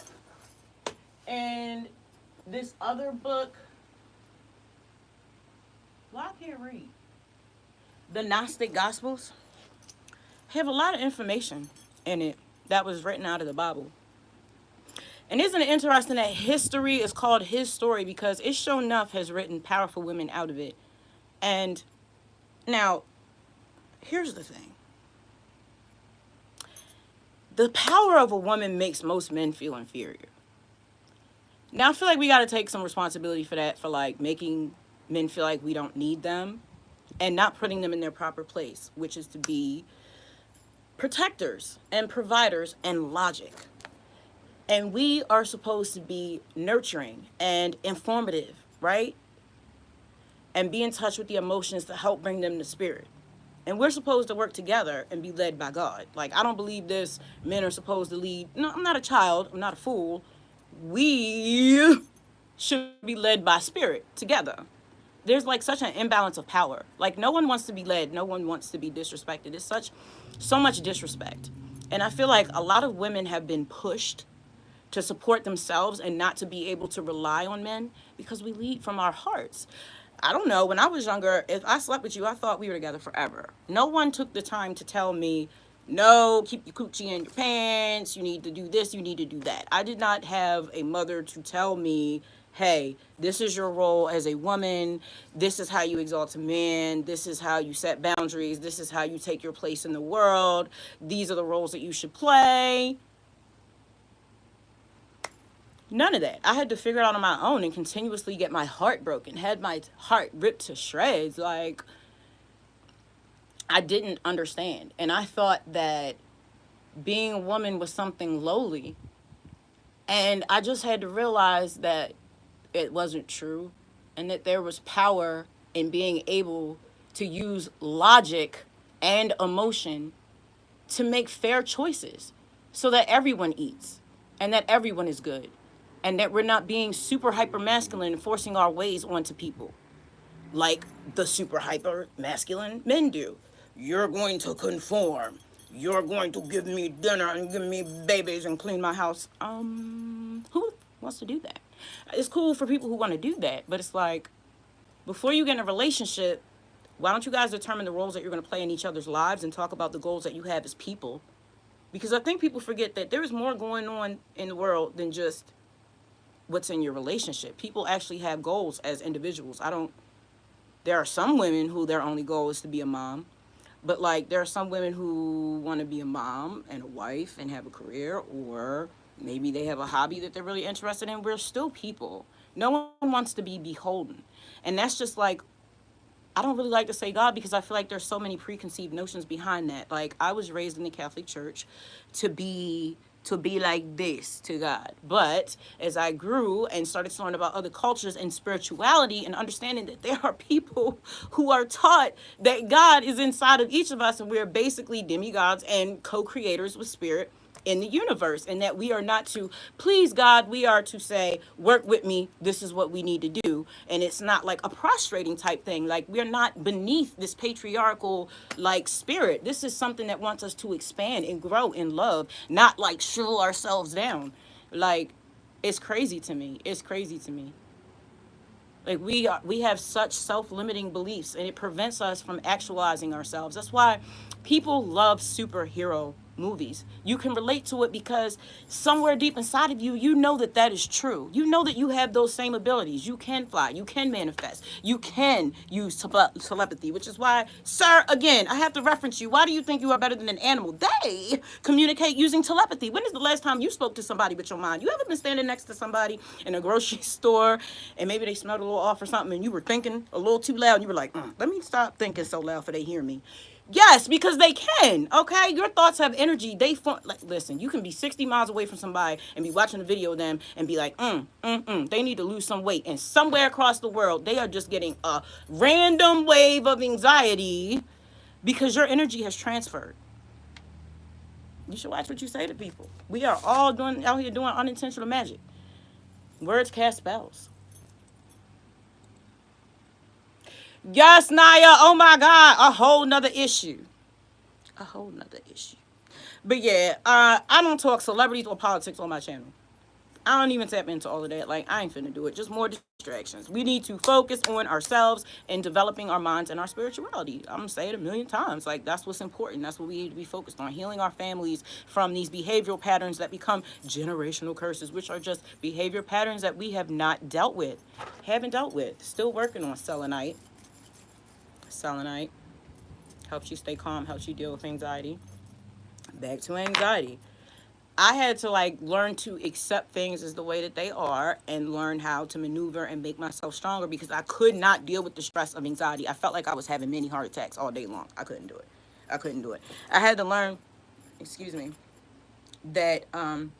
and this other book. Well, I can't read. The Gnostic Gospels. have a lot of information in it that was written out of the Bible. And isn't it interesting that history is called his story because it sure enough has written powerful women out of it. And now, here's the thing. The power of a woman makes most men feel inferior. Now, I feel like we got to take some responsibility for that, for like making men feel like we don't need them and not putting them in their proper place, which is to be protectors and providers and logic. And we are supposed to be nurturing and informative, right? And be in touch with the emotions to help bring them to spirit. And we're supposed to work together and be led by God. Like, I don't believe this. Men are supposed to lead. No, I'm not a child. I'm not a fool. We should be led by spirit together. There's like such an imbalance of power. Like, no one wants to be led. No one wants to be disrespected. It's so much disrespect. And I feel like a lot of women have been pushed to support themselves and not to be able to rely on men because we lead from our hearts. I don't know. When I was younger, if I slept with you, I thought we were together forever. No one took the time to tell me, no, keep your coochie in your pants. You need to do this. You need to do that. I did not have a mother to tell me, hey, this is your role as a woman. This is how you exalt a man. This is how you set boundaries. This is how you take your place in the world. These are the roles that you should play. None of that. I had to figure it out on my own and continuously get my heart broken, had my heart ripped to shreds. Like, I didn't understand. And I thought that being a woman was something lowly. And I just had to realize that it wasn't true and that there was power in being able to use logic and emotion to make fair choices so that everyone eats and that everyone is good. And that we're not being super hyper masculine and forcing our ways onto people like the super hyper masculine men do. You're going to conform. You're going to give me dinner and give me babies and clean my house. Who wants to do that? It's cool for people who want to do that, but it's like, before you get in a relationship, why don't you guys determine the roles that you're going to play in each other's lives and talk about the goals that you have as people? Because I think people forget that there is more going on in the world than just what's in your relationship. People actually have goals as individuals. There are some women who their only goal is to be a mom, but like there are some women who want to be a mom and a wife and have a career, or maybe they have a hobby that they're really interested in. We're still people. No one wants to be beholden. And that's just like, I don't really like to say God because I feel like there's so many preconceived notions behind that. Like, I was raised in the Catholic Church to be like this to God. But as I grew and started to learn about other cultures and spirituality and understanding that there are people who are taught that God is inside of each of us and we're basically demigods and co-creators with spirit in the universe, and that we are not to please God, we are to say, work with me, this is what we need to do. And it's not like a prostrating type thing. Like, we're not beneath this patriarchal like spirit. This is something that wants us to expand and grow in love, not like shrivel ourselves down. Like, it's crazy to me. It's crazy to me. Like, we have such self-limiting beliefs, and it prevents us from actualizing ourselves. That's why people love superhero movies. You can relate to it because somewhere deep inside of you, you know that that is true. You know that you have those same abilities. You can fly. You can manifest. You can use telepathy, which is why, sir, again, I have to reference you. Why do you think you are better than an animal? They communicate using telepathy. When is the last time you spoke to somebody with your mind? You ever been standing next to somebody in a grocery store and maybe they smelled a little off or something and you were thinking a little too loud and you were like, let me stop thinking so loud for they hear me. Yes, because they can, okay? Your thoughts have energy. Like, listen, you can be 60 miles away from somebody and be watching a video of them and be like, they need to lose some weight. And somewhere across the world, they are just getting a random wave of anxiety because your energy has transferred. You should watch what you say to people. We are all out here doing unintentional magic. Words cast spells. Yes, Naya. Oh my God. A whole nother issue. But yeah, I don't talk celebrities or politics on my channel. I don't even tap into all of that. Like, I ain't finna do it. Just more distractions. We need to focus on ourselves and developing our minds and our spirituality. I'm gonna say it a million times. Like, that's what's important. That's what we need to be focused on. Healing our families from these behavioral patterns that become generational curses, which are just behavior patterns that we have not dealt with. Haven't dealt with. Still working on selenite. Selenite helps you stay calm, helps you deal with anxiety. Back to anxiety. I had to like learn to accept things as the way that they are and learn how to maneuver and make myself stronger because I could not deal with the stress of anxiety. I felt like I was having many heart attacks all day long. I couldn't do it. I couldn't do it. I had to learn, excuse me, that I'm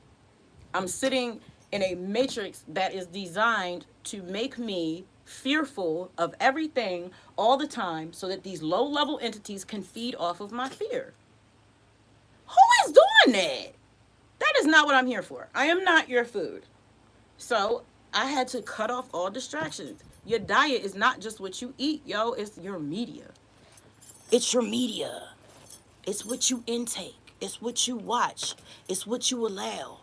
sitting in a matrix that is designed to make me fearful of everything all the time so that these low level entities can feed off of my fear. Who is doing that? That is not what I'm here for. I am not your food. So I had to cut off all distractions. Your diet is not just what you eat, yo. It's your media. It's your media. It's what you intake. It's what you watch. It's what you allow.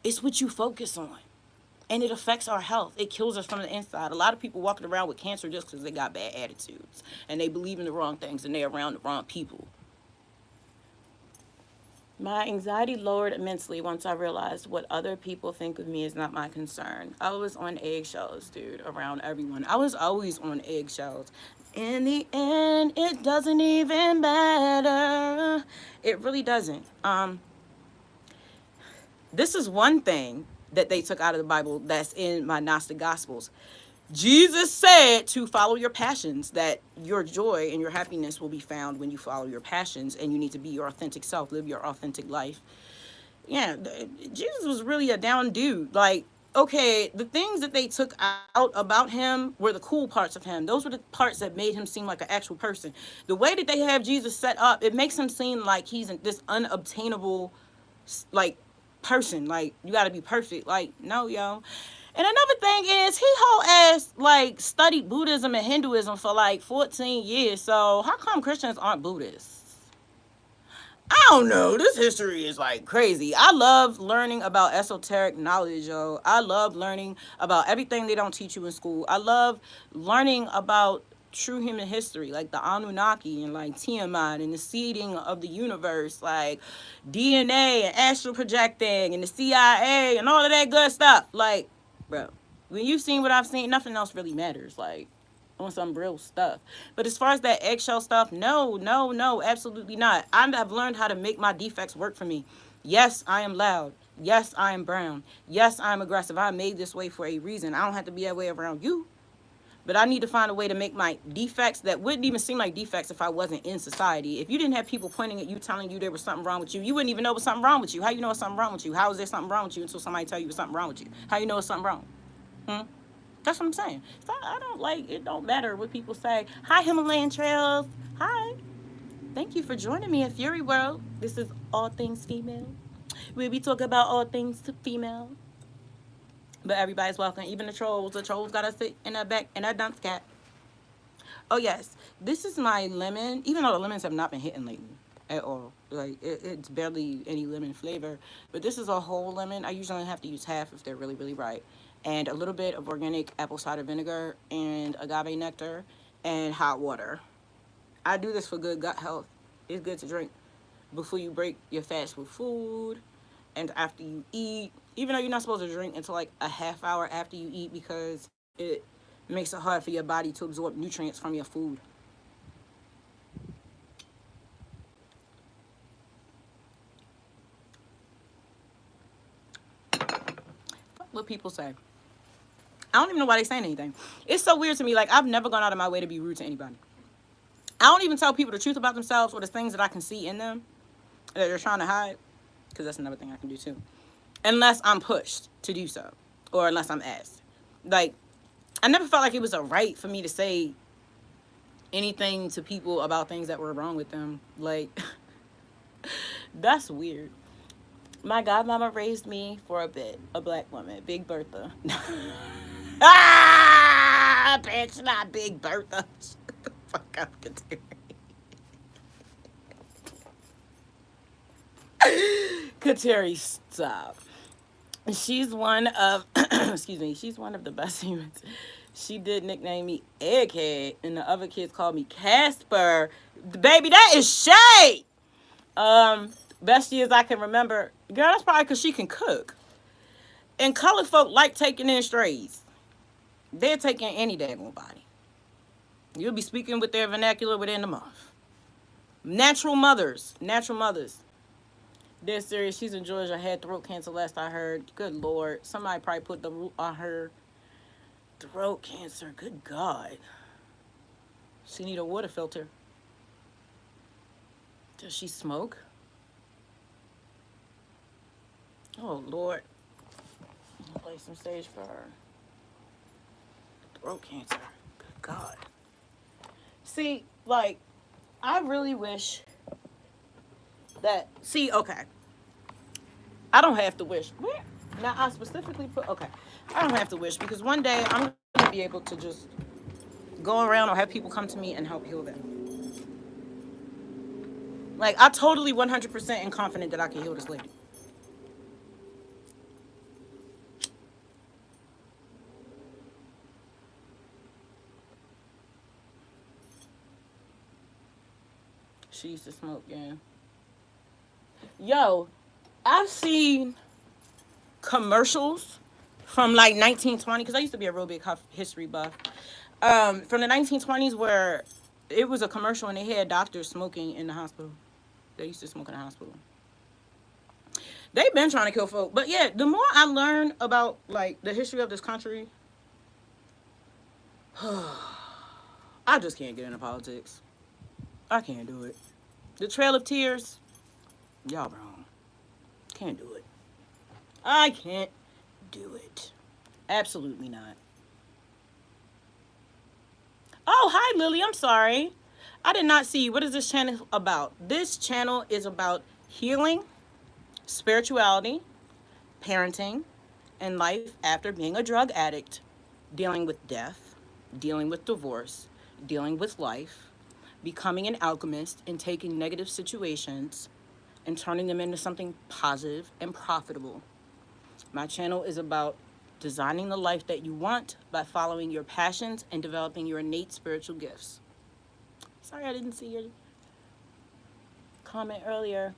It's what you focus on. And it affects our health. It kills us from the inside. A lot of people walking around with cancer just because they got bad attitudes. And they believe in the wrong things and they're around the wrong people. My anxiety lowered immensely once I realized what other people think of me is not my concern. I was on eggshells, dude, around everyone. I was always on eggshells. In the end, it doesn't even matter. It really doesn't. This is one thing that they took out of the Bible that's in my Gnostic Gospels. Jesus said to follow your passions, that your joy and your happiness will be found when you follow your passions, and you need to be your authentic self, live your authentic life. Yeah, Jesus was really a down dude. Like, okay, the things that they took out about him were the cool parts of him. Those were the parts that made him seem like an actual person. The way that they have Jesus set up, it makes him seem like he's this unobtainable, like, person. Like, you got to be perfect. Like, no, yo. And another thing is, he whole ass like studied Buddhism and Hinduism for like 14 years. So how come Christians aren't Buddhists? I don't know. This history is like crazy. I love learning about esoteric knowledge, yo. I love learning about everything they don't teach you in school. I love learning about true human history, like the Anunnaki and like Tiamat and the seeding of the universe, like DNA and astral projecting and the CIA and all of that good stuff. Like, bro, when you've seen what I've seen, nothing else really matters. Like, on some real stuff. But as far as that eggshell stuff, no, absolutely not. I've learned how to make my defects work for me. Yes, I am loud. Yes, I am brown. Yes, I'm aggressive. I made this way for a reason. I don't have to be that way around you. But I need to find a way to make my defects that wouldn't even seem like defects if I wasn't in society. If you didn't have people pointing at you, telling you there was something wrong with you, you wouldn't even know there's something wrong with you. How you know it's something wrong with you? How is there something wrong with you until somebody tell you there's something wrong with you? How you know it's something wrong? That's what I'm saying. So I don't like, it don't matter what people say. Hi, Himalayan Trails. Hi. Thank you for joining me at Fury World. This is All Things Female. We'll be talking about all things female. But everybody's welcome, even the trolls. The trolls gotta sit in that back in that dunce cat. Oh yes, this is my lemon. Even though the lemons have not been hitting lately at all, like it's barely any lemon flavor. But this is a whole lemon. I usually only have to use half if they're really really ripe, and a little bit of organic apple cider vinegar and agave nectar and hot water. I do this for good gut health. It's good to drink before you break your fast with food and after you eat, even though you're not supposed to drink until like a half hour after you eat because it makes it hard for your body to absorb nutrients from your food. What people say. I don't even know why they saying anything. It's so weird to me. Like, I've never gone out of my way to be rude to anybody. I don't even tell people the truth about themselves or the things that I can see in them that they're trying to hide, because that's another thing I can do too. Unless I'm pushed to do so, or unless I'm asked. Like, I never felt like it was a right for me to say anything to people about things that were wrong with them. Like, that's weird. My godmama raised me for a bit. A black woman. Big Bertha. Bitch, not Big Bertha. Shut the fuck up, Kateri. Kateri, stop. She's one of, excuse me, she's one of the best humans. She did nickname me Egghead, and the other kids called me Casper. Baby, that is shade. Best years I can remember, girl, that's probably because she can cook. And colored folk like taking in strays. They're taking any daggone body. You'll be speaking with their vernacular within a month. Natural mothers. Natural mothers. Dead serious. She's in Georgia. Had throat cancer last I heard. Good Lord. Somebody probably put the root on her. Throat cancer. Good God. She need a water filter. Does she smoke? Oh, Lord. I'll play some stage for her. Throat cancer. Good God. See, like, I really wish that... See, okay. I don't have to wish. Where? Now, I specifically put... Okay. I don't have to wish because one day I'm going to be able to just go around or have people come to me and help heal them. Like, I totally 100% am confident that I can heal this lady. She used to smoke, yeah. Yo, I've seen commercials from like 1920, because I used to be a real big history buff. From the 1920s where it was a commercial and they had doctors smoking in the hospital. They used to smoke in the hospital. They've been trying to kill folk. But yeah, the more I learn about like the history of this country, I just can't get into politics. I can't do it. The Trail of Tears, y'all wrong. Can't do it. I can't do it. Absolutely not. Oh, hi, Lily. I'm sorry. I did not see you. What is this channel about? This channel is about healing, spirituality, parenting, and life after being a drug addict, dealing with death, dealing with divorce, dealing with life, becoming an alchemist, and taking negative situations and turning them into something positive and profitable. My channel is about designing the life that you want by following your passions and developing your innate spiritual gifts. Sorry I didn't see your comment earlier.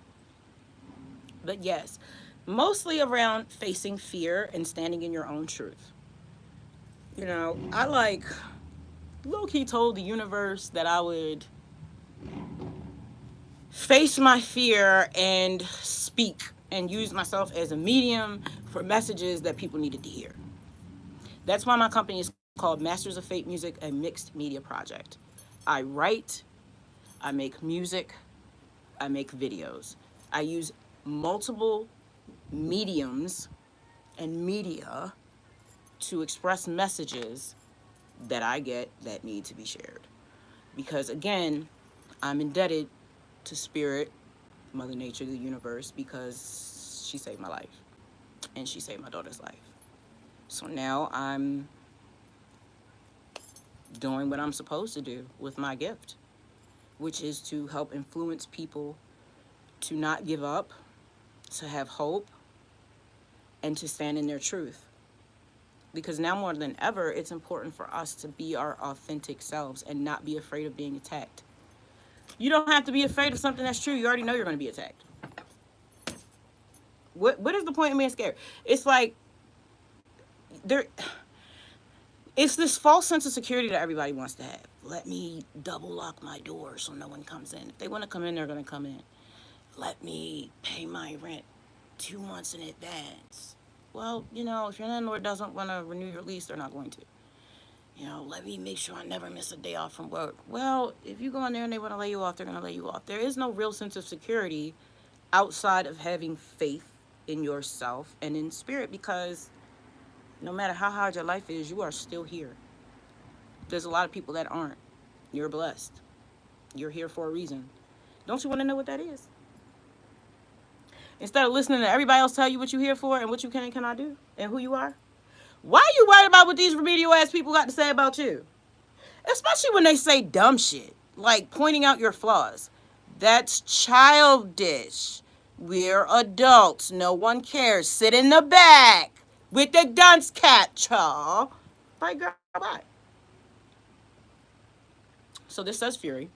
But yes, mostly around facing fear and standing in your own truth. You know, I like low-key told the universe that I would face my fear and speak and use myself as a medium for messages that people needed to hear. That's why my company is called Masters of Fate Music, a mixed media project. I write, I make music, I make videos. I use multiple mediums and media to express messages that I get that need to be shared. Because again, I'm indebted to Spirit, Mother Nature, the universe, because she saved my life and she saved my daughter's life. So now I'm doing what I'm supposed to do with my gift, which is to help influence people to not give up, to have hope, and to stand in their truth. Because now more than ever, it's important for us to be our authentic selves and not be afraid of being attacked. You don't have to be afraid of something that's true. You already know you're going to be attacked. What is the point of being scared? It's like it's this false sense of security that everybody wants to have. Let me double lock my door so no one comes in. If they want to come in, they're going to come in. Let me pay my rent 2 months in advance. Well, you know, if your landlord doesn't want to renew your lease, they're not going to. You know, let me make sure I never miss a day off from work. Well, if you go in there and they want to lay you off, they're going to lay you off. There is no real sense of security outside of having faith in yourself and in spirit, because no matter how hard your life is, you are still here. There's a lot of people that aren't. You're blessed. You're here for a reason. Don't you want to know what that is? Instead of listening to everybody else tell you what you're here for and what you can and cannot do and who you are, why are you worried about what these remedial ass people got to say about you? Especially when they say dumb shit, like pointing out your flaws. That's childish. We're adults. No one cares. Sit in the back with the dunce catcher. Like, girl, bye. So this says Fury.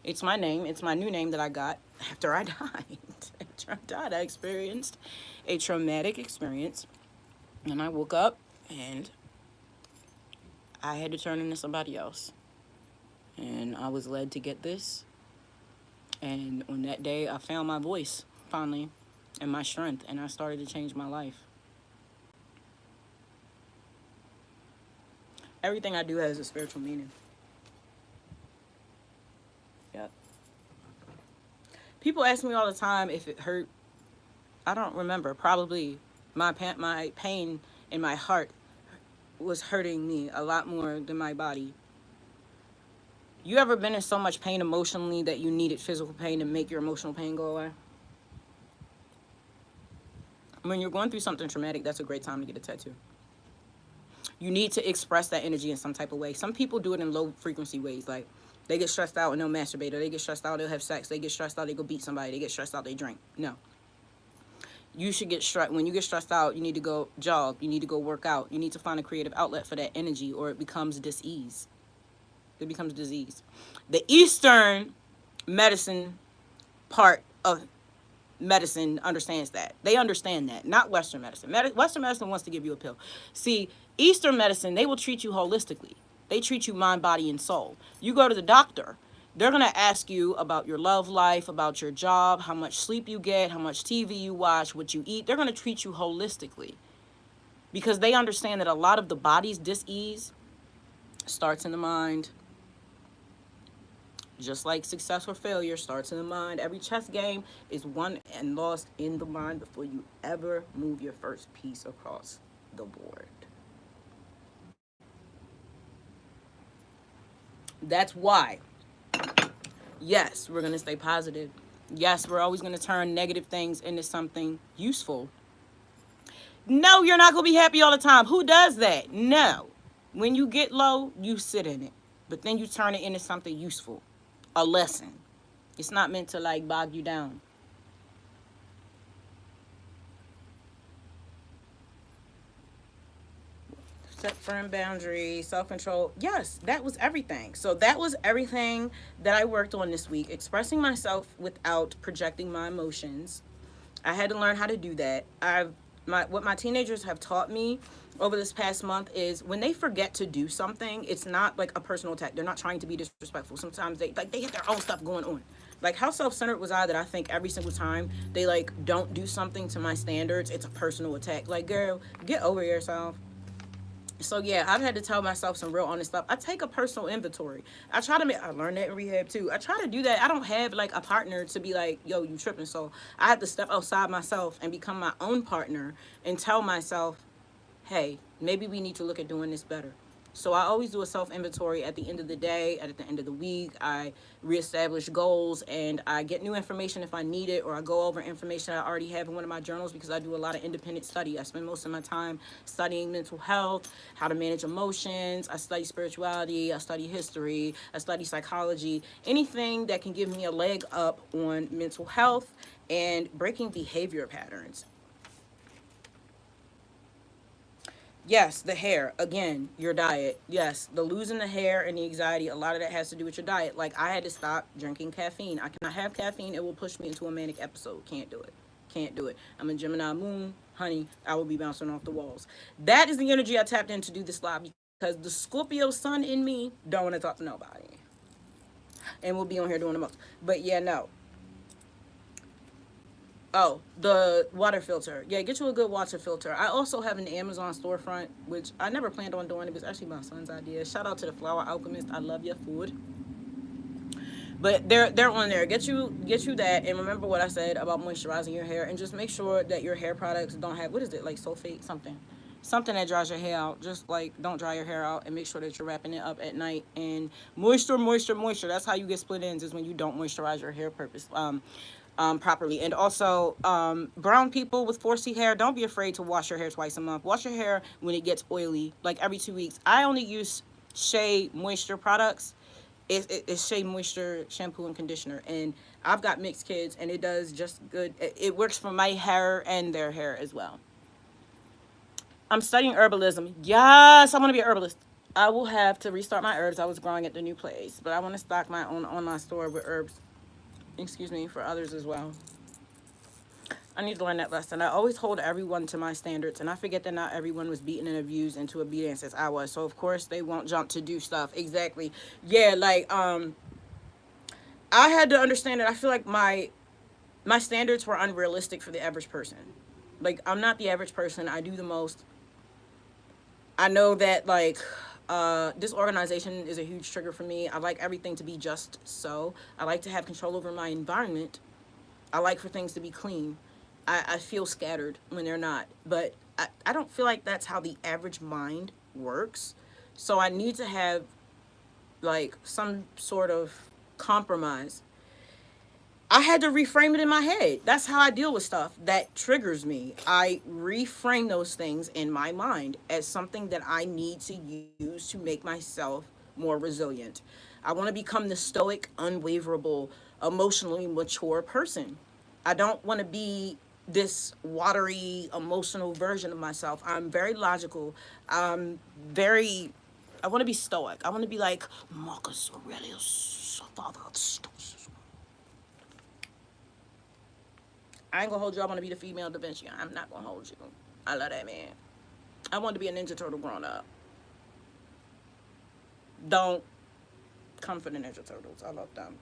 It's my name. It's my new name that I got after I died. After I died, I experienced a traumatic experience. And I woke up and I had to turn into somebody else. And I was led to get this. And on that day, I found my voice, finally, and my strength. And I started to change my life. Everything I do has a spiritual meaning. Yep. People ask me all the time if it hurt. I don't remember. Probably my pain in my heart was hurting me a lot more than my body. You ever been in so much pain emotionally that you needed physical pain to make your emotional pain go away? When you're going through something traumatic, that's a great time to get a tattoo. You need to express that energy in some type of way. Some people do it in low frequency ways, like they get stressed out and they'll masturbate, or they get stressed out, they'll have sex, they get stressed out, they go beat somebody, they get stressed out, they drink. No. You should get stressed. When you get stressed out, you need to go jog, you need to go work out, you need to find a creative outlet for that energy, or it becomes disease. It becomes disease. The Eastern medicine part of medicine understands that. They understand that, not Western medicine. Western medicine wants to give you a pill. See, Eastern medicine, they will treat you holistically. They treat you mind, body, and soul. You go to the doctor, they're going to ask you about your love life, about your job, how much sleep you get, how much TV you watch, what you eat. They're going to treat you holistically because they understand that a lot of the body's dis-ease starts in the mind. Just like success or failure starts in the mind. Every chess game is won and lost in the mind before you ever move your first piece across the board. That's why, yes, we're going to stay positive. Yes, we're always going to turn negative things into something useful. No, you're not going to be happy all the time. Who does that? No. When you get low, you sit in it. But then you turn it into something useful. A lesson. It's not meant to like bog you down. Set firm boundaries, self-control. Yes, that was everything. So that was everything that I worked on this week. Expressing myself without projecting my emotions. I had to learn how to do that. What my teenagers have taught me over this past month is when they forget to do something, it's not like a personal attack. They're not trying to be disrespectful. Sometimes they have their own stuff going on. Like, how self-centered was I that I think every single time they like don't do something to my standards, it's a personal attack. Like, girl, get over yourself. So yeah, I've had to tell myself some real honest stuff. I take a personal inventory. I learned that in rehab too. I try to do that. I don't have like a partner to be like, yo, you tripping. So I have to step outside myself and become my own partner and tell myself, hey, maybe we need to look at doing this better. So I always do a self-inventory at the end of the day, at the end of the week. I reestablish goals and I get new information if I need it, or I go over information I already have in one of my journals because I do a lot of independent study. I spend most of my time studying mental health, how to manage emotions. I study spirituality. I study history. I study psychology. Anything that can give me a leg up on mental health and breaking behavior patterns. Yes, the hair. Again, your diet. Yes, the losing the hair and the anxiety, a lot of that has to do with your diet. Like, I had to stop drinking caffeine. I cannot have caffeine. It will push me into a manic episode. Can't do it. Can't do it. I'm a Gemini moon. Honey, I will be bouncing off the walls. That is the energy I tapped in to do this live because the Scorpio sun in me don't want to talk to nobody. And we'll be on here doing the most. But yeah, no. Oh, the water filter. Yeah, get you a good water filter. I also have an Amazon storefront, which I never planned on doing. It was actually my son's idea. Shout out to the Flower Alchemist. I love your food. But they're on there. Get you that, and remember what I said about moisturizing your hair, and just make sure that your hair products don't have, what is it, like sulfate, something that dries your hair out. Just like don't dry your hair out, and make sure that you're wrapping it up at night. And moisture. That's how you get split ends, is when you don't moisturize your hair properly. And also, brown people with 4C hair, don't be afraid to wash your hair twice a month. Wash your hair when it gets oily, like every 2 weeks. I only use Shea moisture products. It's Shea Moisture shampoo and conditioner, and I've got mixed kids, and it does just good. It works for my hair and their hair as well. I'm studying herbalism. Yes, I want to be a herbalist. I will have to restart my herbs I was growing at the new place, but I want to stock my own online store with herbs. Excuse me, for others as well. I need to learn that lesson. I always hold everyone to my standards, and I forget that not everyone was beaten and abused into obedience as I was. So of course they won't jump to do stuff. Exactly. Yeah, like I had to understand that I feel like my standards were unrealistic for the average person. Like I'm not the average person. I do the most. I know that like this organization is a huge trigger for me. I like everything to be just so. I like to have control over my environment. I like for things to be clean. I feel scattered when they're not. But I don't feel like that's how the average mind works. So I need to have like some sort of compromise. I had to reframe it in my head. That's how I deal with stuff that triggers me. I reframe those things in my mind as something that I need to use to make myself more resilient. I want to become the stoic, unwaverable, emotionally mature person. I don't want to be this watery, emotional version of myself. I'm very logical. I'm very, I want to be stoic. I want to be like Marcus Aurelius, father of Stoicism. I ain't gonna hold you. I want to be the female Da Vinci. I'm not gonna hold you. I love that man. I wanted to be a Ninja Turtle growing up. Don't come for the Ninja Turtles. I love them.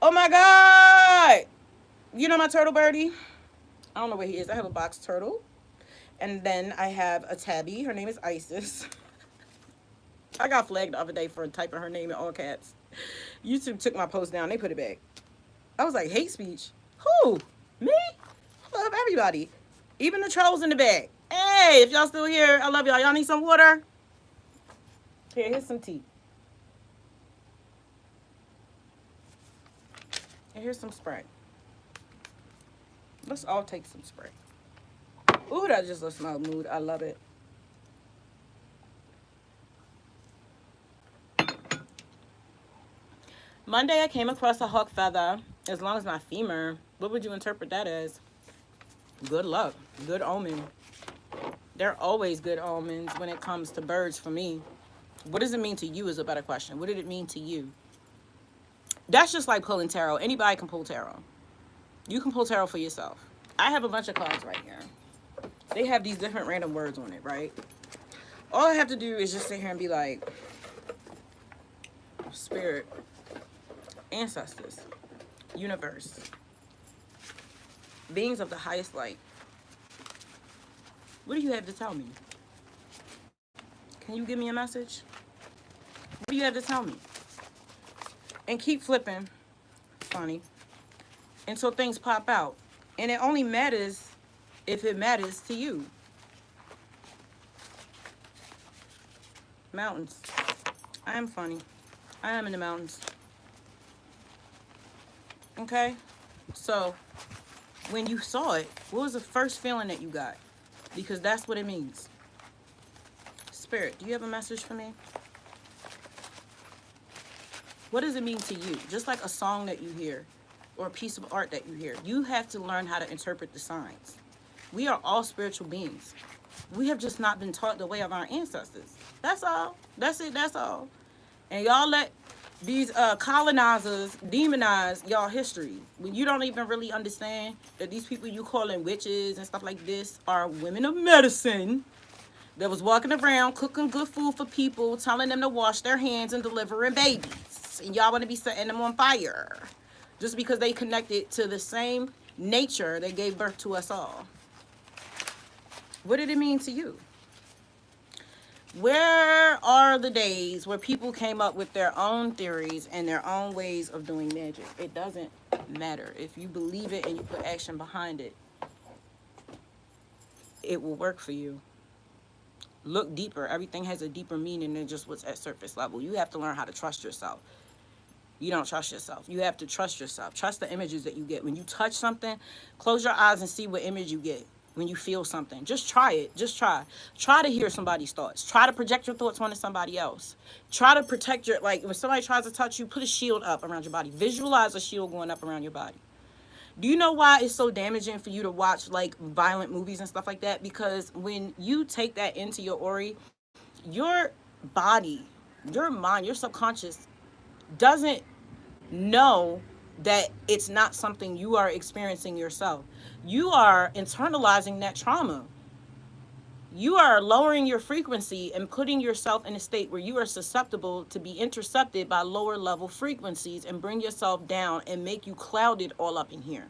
Oh my God! You know my turtle birdie? I don't know where he is. I have a box turtle. And then I have a tabby. Her name is Isis. I got flagged the other day for typing her name in all caps. YouTube took my post down. They put it back. I was like, hate speech. Who? Me? I love everybody. Even the trolls in the back. Hey, if y'all still here, I love y'all. Y'all need some water? Here's some tea. And here's some Sprite. Let's all take some Sprite. Ooh, that just looks my mood. I love it. Monday, I came across a hawk feather. As long as my femur, what would you interpret that as? Good luck, good omen. They're always good omens when it comes to birds for me. What does it mean to you is a better question. What did it mean to you? That's just like pulling tarot. Anybody can pull tarot. You can pull tarot for yourself. I have a bunch of cards right here. They have these different random words on it, right? All I have to do is just sit here and be like, spirit, ancestors, universe, beings of the highest light. What do you have to tell me? Can you give me a message? What do you have to tell me? And keep flipping, funny, until things pop out. And it only matters if it matters to you. Mountains. I am funny. I am in the mountains. Okay? So, when you saw it, what was the first feeling that you got? Because that's what it means. Spirit, do you have a message for me? What does it mean to you? Just like a song that you hear or a piece of art that you hear. You have to learn how to interpret the signs. We are all spiritual beings. We have just not been taught the way of our ancestors. That's all. That's it. That's all. And y'all let these colonizers demonize y'all history when you don't even really understand that these people you calling witches and stuff like this are women of medicine that was walking around cooking good food for people, telling them to wash their hands and delivering babies. And y'all want to be setting them on fire just because they connected to the same nature that gave birth to us all. What did it mean to you? Where are the days where people came up with their own theories and their own ways of doing magic? It doesn't matter. If you believe it and you put action behind it, it will work for you. Look deeper. Everything has a deeper meaning than just what's at surface level. You have to learn how to trust yourself. You don't trust yourself. You have to trust yourself. Trust the images that you get. When you touch something, close your eyes and see what image you get. when you feel something. Just try it. Just try. Try to hear somebody's thoughts. Try to project your thoughts onto somebody else. Try to protect your, like, when somebody tries to touch you, put a shield up around your body. Visualize a shield going up around your body. Do you know why it's so damaging for you to watch like violent movies and stuff like that? Because when you take that into your ori, your body, your mind, your subconscious doesn't know that it's not something you are experiencing yourself. You are internalizing that trauma. You are lowering your frequency and putting yourself in a state where you are susceptible to be intercepted by lower level frequencies and bring yourself down and make you clouded all up in here.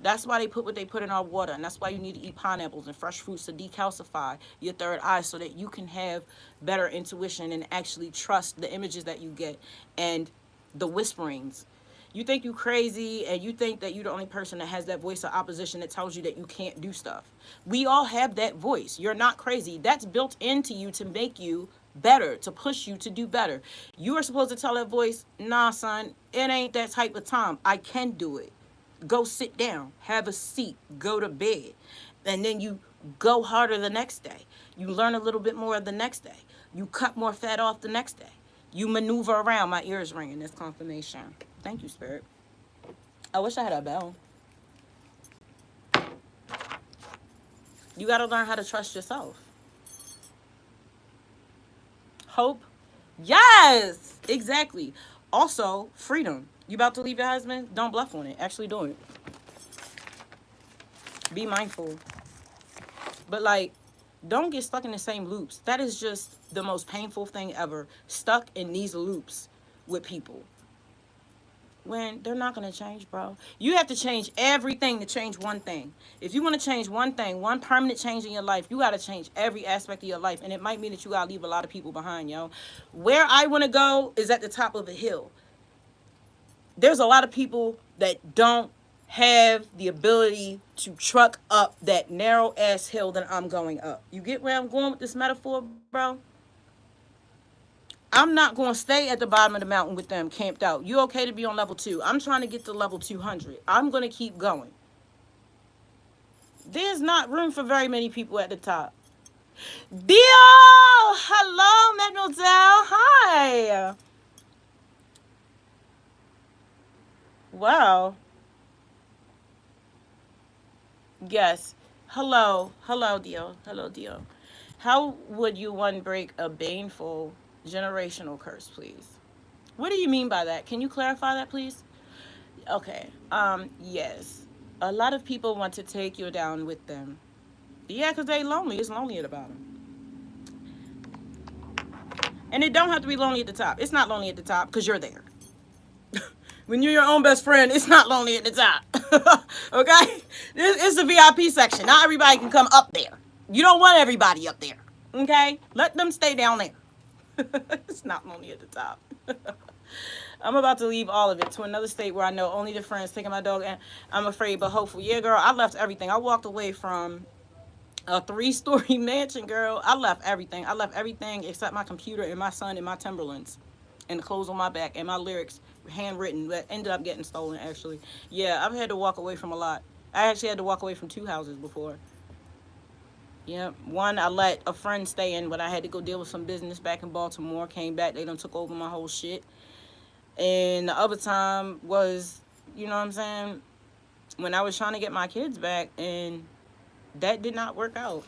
That's why they put what they put in our water, and that's why you need to eat pineapples and fresh fruits to decalcify your third eye so that you can have better intuition and actually trust the images that you get and the whisperings. You think you crazy and you think that you're the only person that has that voice of opposition that tells you that you can't do stuff. We all have that voice. You're not crazy. That's built into you to make you better, to push you to do better. You are supposed to tell that voice, nah, son, it ain't that type of time. I can do it. Go sit down, have a seat, go to bed. And then you go harder the next day. You learn a little bit more the next day. You cut more fat off the next day. You maneuver around. My ears ringing. That's confirmation. Thank you, Spirit. I wish I had a bell. You got to learn how to trust yourself. Hope. Yes, exactly. Also, freedom. You about to leave your husband? Don't bluff on it. Actually do it. Be mindful. But like, don't get stuck in the same loops. That is just the most painful thing ever. Stuck in these loops with people. When they're not going to change, bro. You have to change everything to change one thing. If you want to change one thing, one permanent change in your life, you got to change every aspect of your life. And it might mean that you got to leave a lot of people behind, yo. Where I want to go is at the top of a hill. There's a lot of people that don't have the ability to truck up that narrow ass hill that I'm going up. You get where I'm going with this metaphor, bro? I'm not going to stay at the bottom of the mountain with them camped out. You okay to be on level 2? I'm trying to get to level 200. I'm going to keep going. There's not room for very many people at the top. Dio! Hello, Mademoiselle. Hi. Wow. Yes. Hello. Hello, Dio. Hello, Dio. How would you one break a baneful generational curse, please? What do you mean by that? Can you clarify that, please? Okay. Yes. A lot of people want to take you down with them. Yeah, because they lonely. It's lonely at the bottom. And it don't have to be lonely at the top. It's not lonely at the top because you're there. When you're your own best friend, it's not lonely at the top. Okay? It's the VIP section. Not everybody can come up there. You don't want everybody up there. Okay? Let them stay down there. It's not lonely at the top. I'm about to leave all of it to another state where I know only the friends taking my dog, and I'm afraid but hopeful. Yeah, girl, I left everything. I walked away from a 3-story mansion, girl. I left everything. I left everything except my computer and my son and my Timberlands and the clothes on my back and my lyrics handwritten that ended up getting stolen, actually. Yeah, I've had to walk away from a lot. I actually had to walk away from 2 houses before. Yeah, one I let a friend stay in when I had to go deal with some business back in Baltimore. Came back, they done took over my whole shit. And the other time was, you know what I'm saying, when I was trying to get my kids back, and that did not work out.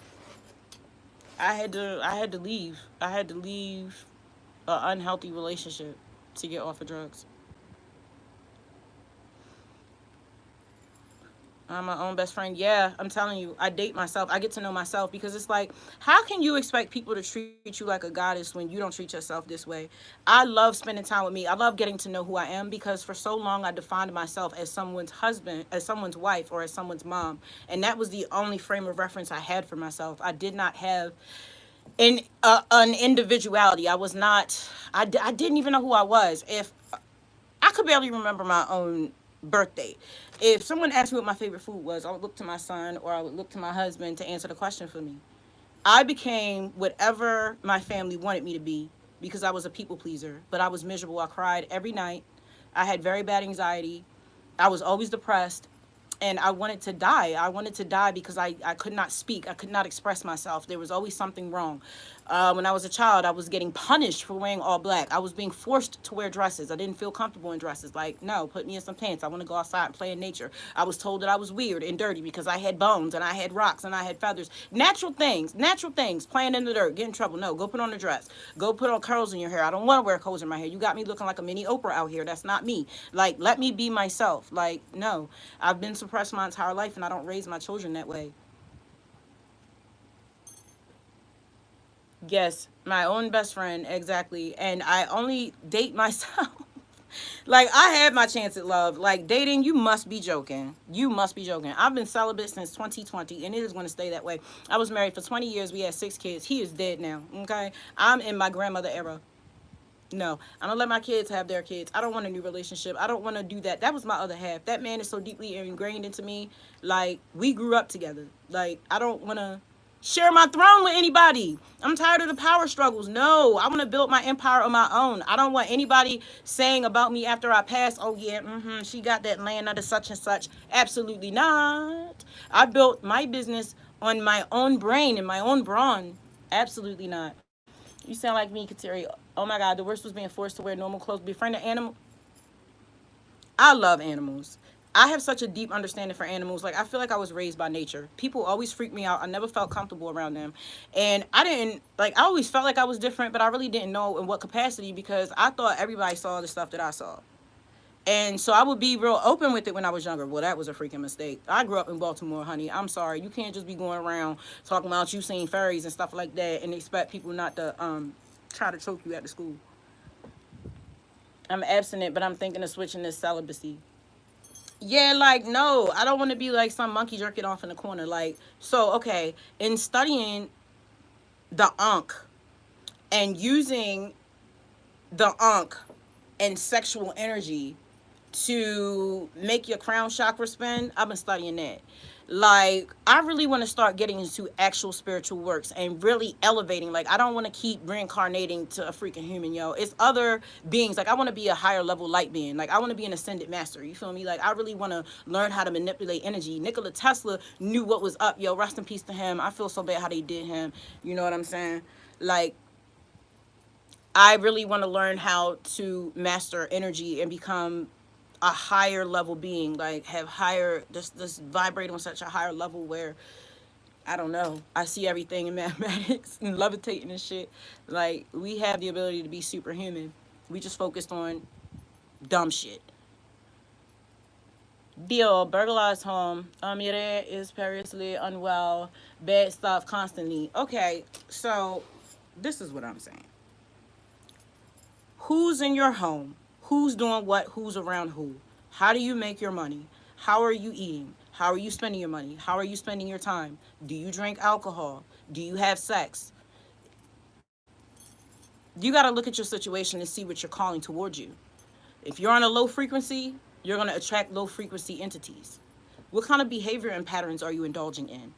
I had to leave. I had to leave an unhealthy relationship to get off of drugs. I'm my own best friend. Yeah, I'm telling you, I date myself. I get to know myself because it's like, how can you expect people to treat you like a goddess when you don't treat yourself this way? I love spending time with me. I love getting to know who I am because for so long I defined myself as someone's husband, as someone's wife, or as someone's mom. And that was the only frame of reference I had for myself. I did not have an individuality. I was not, I didn't even know who I was. If I could barely remember my own birthday. If someone asked me what my favorite food was, I would look to my son or I would look to my husband to answer the question for me. I became whatever my family wanted me to be because I was a people pleaser, but I was miserable. I cried every night. I had very bad anxiety. I was always depressed. and I wanted to die. I wanted to die because I could not speak. I could not express myself. There was always something wrong. When I was a child, I was getting punished for wearing all black. I was being forced to wear dresses. I didn't feel comfortable in dresses. Like, no, put me in some pants. I want to go outside and play in nature. I was told that I was weird and dirty because I had bones and I had rocks and I had feathers. Natural things, playing in the dirt, get in trouble. No, go put on a dress. Go put on curls in your hair. I don't want to wear curls in my hair. You got me looking like a mini Oprah out here. That's not me. Like, let me be myself. Like, no, I've been suppressed my entire life and I don't raise my children that way. Yes, my own best friend, exactly. And I only date myself. Like, I had my chance at love. Like, dating, you must be joking. You must be joking. I've been celibate since 2020, and it is going to stay that way. I was married for 20 years. We had 6 kids. He is dead now, okay? I'm in my grandmother era. No, I don't let my kids have their kids. I don't want a new relationship. I don't want to do that. That was my other half. That man is so deeply ingrained into me. Like, we grew up together. Like, I don't want to share my throne with anybody. I'm tired of the power struggles. No, I want to build my empire on my own. I don't want anybody saying about me after I pass, oh yeah, she got that land under such and such. Absolutely not. I built my business on my own brain and my own brawn. Absolutely not. You sound like me, Kateri. Oh my God, the worst was being forced to wear normal clothes. Befriend an animal. I love animals. I have such a deep understanding for animals. Like, I feel like I was raised by nature. People always freak me out. I never felt comfortable around them. And I didn't, like, I always felt like I was different, but I really didn't know in what capacity because I thought everybody saw the stuff that I saw. And so I would be real open with it when I was younger. Well, that was a freaking mistake. I grew up in Baltimore, honey. I'm sorry. You can't just be going around talking about you seeing fairies and stuff like that and expect people not to try to choke you at the school. I'm abstinent, but I'm thinking of switching to celibacy. Yeah, like, no, I don't want to be like some monkey jerking off in the corner. Like, so, okay, in studying the Ankh and using the Ankh and sexual energy to make your crown chakra spin, I've been studying that. Like, I really want to start getting into actual spiritual works and really elevating. Like, I don't want to keep reincarnating to a freaking human, yo. It's other beings. Like, I want to be a higher level light being. Like, I want to be an ascended master. You feel me? Like, I really want to learn how to manipulate energy. Nikola Tesla knew what was up, yo. Rest in peace to him. I feel so bad how they did him. You know what I'm saying? Like, I really want to learn how to master energy and become a higher level being, like have higher, just vibrate on such a higher level where I don't know, I see everything in mathematics and levitating and shit. Like, we have the ability to be superhuman. We just focused on dumb shit. Bill, burglarized home. Amire is perilously unwell. Bad stuff constantly. Okay, so this is what I'm saying. Who's in your home? Who's doing what? Who's around who? How do you make your money? How are you eating? How are you spending your money? How are you spending your time? Do you drink alcohol? Do you have sex? You got to look at your situation and see what you're calling towards you. If you're on a low frequency, you're going to attract low frequency entities. What kind of behavior and patterns are you indulging in?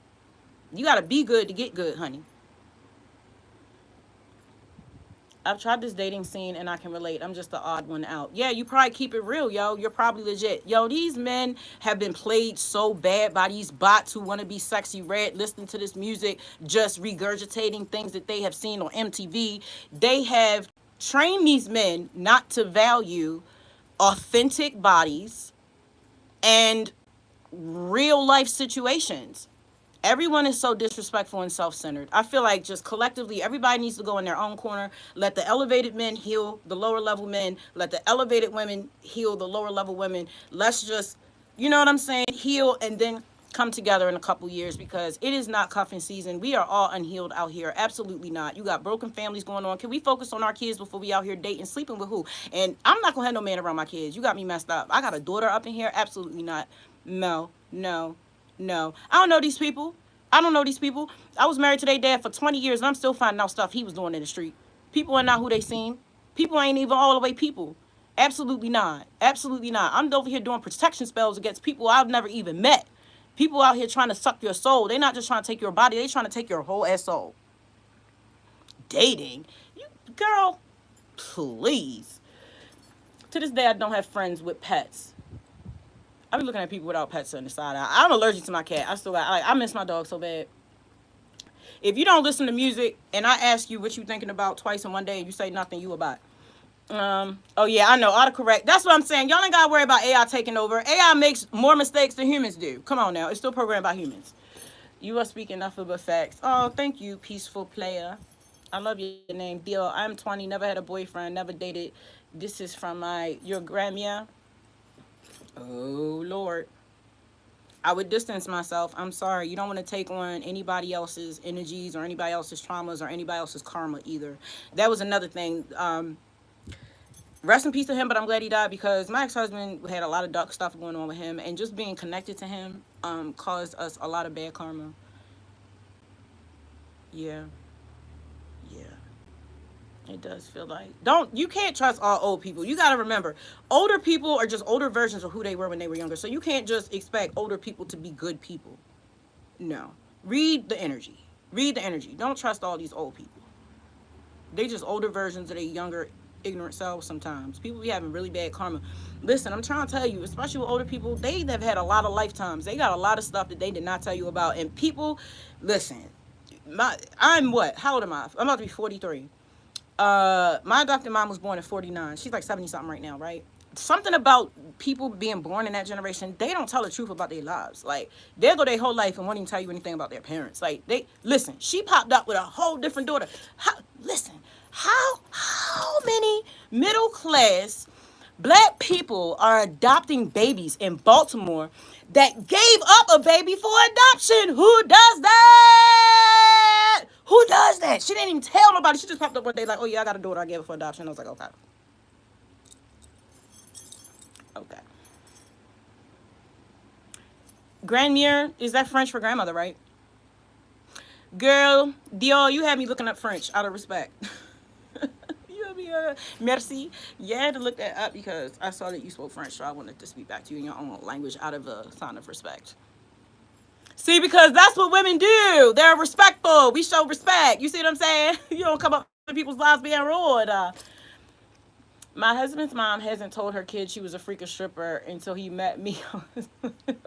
You got to be good to get good, honey. I've tried this dating scene and I can relate. I'm just the odd one out. Yeah, you probably keep it real, yo. You're probably legit. Yo, these men have been played so bad by these bots who want to be sexy red, listening to this music, just regurgitating things that they have seen on MTV. They have trained these men not to value authentic bodies and real life situations. Everyone is so disrespectful and self-centered. I feel like just collectively, everybody needs to go in their own corner. Let the elevated men heal the lower level men. Let the elevated women heal the lower level women. Let's just, you know what I'm saying, heal and then come together in a couple years because it is not cuffing season. We are all unhealed out here. Absolutely not. You got broken families going on. Can we focus on our kids before we out here dating, sleeping with who? And I'm not going to have no man around my kids. You got me messed up. I got a daughter up in here. Absolutely not. No, no. No, I don't know these people. I don't know these people. I was married to their dad for 20 years and I'm still finding out stuff he was doing in the street. People are not who they seem. People ain't even all the way people. Absolutely not. Absolutely not. I'm over here doing protection spells against people I've never even met. People out here trying to suck your soul. They're not just trying to take your body. They're trying to take your whole ass soul. Dating? You, girl, please. To this day, I don't have friends with pets. I be looking at people without pets on the side. I'm allergic to my cat. I still got, like, I miss my dog so bad. If you don't listen to music and I ask you what you thinking about twice in one day and you say nothing, you a bot. Oh yeah, I know, autocorrect. That's what I'm saying. Y'all ain't gotta worry about AI taking over. AI makes more mistakes than humans do. Come on now, it's still programmed by humans. You are speaking nothing but facts. Oh, thank you, peaceful player. I love your name, Deal. I'm 20, never had a boyfriend, never dated. This is from your grandma. Oh Lord. I would distance myself. I'm sorry. You don't want to take on anybody else's energies or anybody else's traumas or anybody else's karma either. That was another thing. Rest in peace to him, but I'm glad he died because my ex-husband had a lot of dark stuff going on with him, and just being connected to him caused us a lot of bad karma. Yeah. Yeah. It does feel like you can't trust all old people. You got to remember, older people are just older versions of who they were when they were younger. So you can't just expect older people to be good people. No. Read the energy. Read the energy. Don't trust all these old people. They just older versions of their younger ignorant selves sometimes. People be having really bad karma. Listen, I'm trying to tell you, especially with older people, they have had a lot of lifetimes. They got a lot of stuff that they did not tell you about. And people, listen, I'm what? How old am I? I'm about to be 43. My adopted mom was born at 49. She's like 70 something right now, right? Something about people being born in that generation, they don't tell the truth about their lives. Like, they'll go their whole life and won't even tell you anything about their parents. Like, listen, she popped up with a whole different daughter. How many middle class black people are adopting babies in Baltimore that gave up a baby for adoption? Who does that? Who does that? She didn't even tell nobody. She just popped up one day like, oh yeah, I got a daughter. I gave it for adoption. I was like, okay. Okay. Grandmère, is that French for grandmother, right? Girl, Dior, you had me looking up French out of respect. You had me, merci. You had to look that up because I saw that you spoke French, so I wanted to speak back to you in your own language out of a sign of respect. See, because that's what women do. They're respectful. We show respect. You see what I'm saying? You don't come up in people's lives being rude. My husband's mom hasn't told her kid she was a freaking stripper until he met me.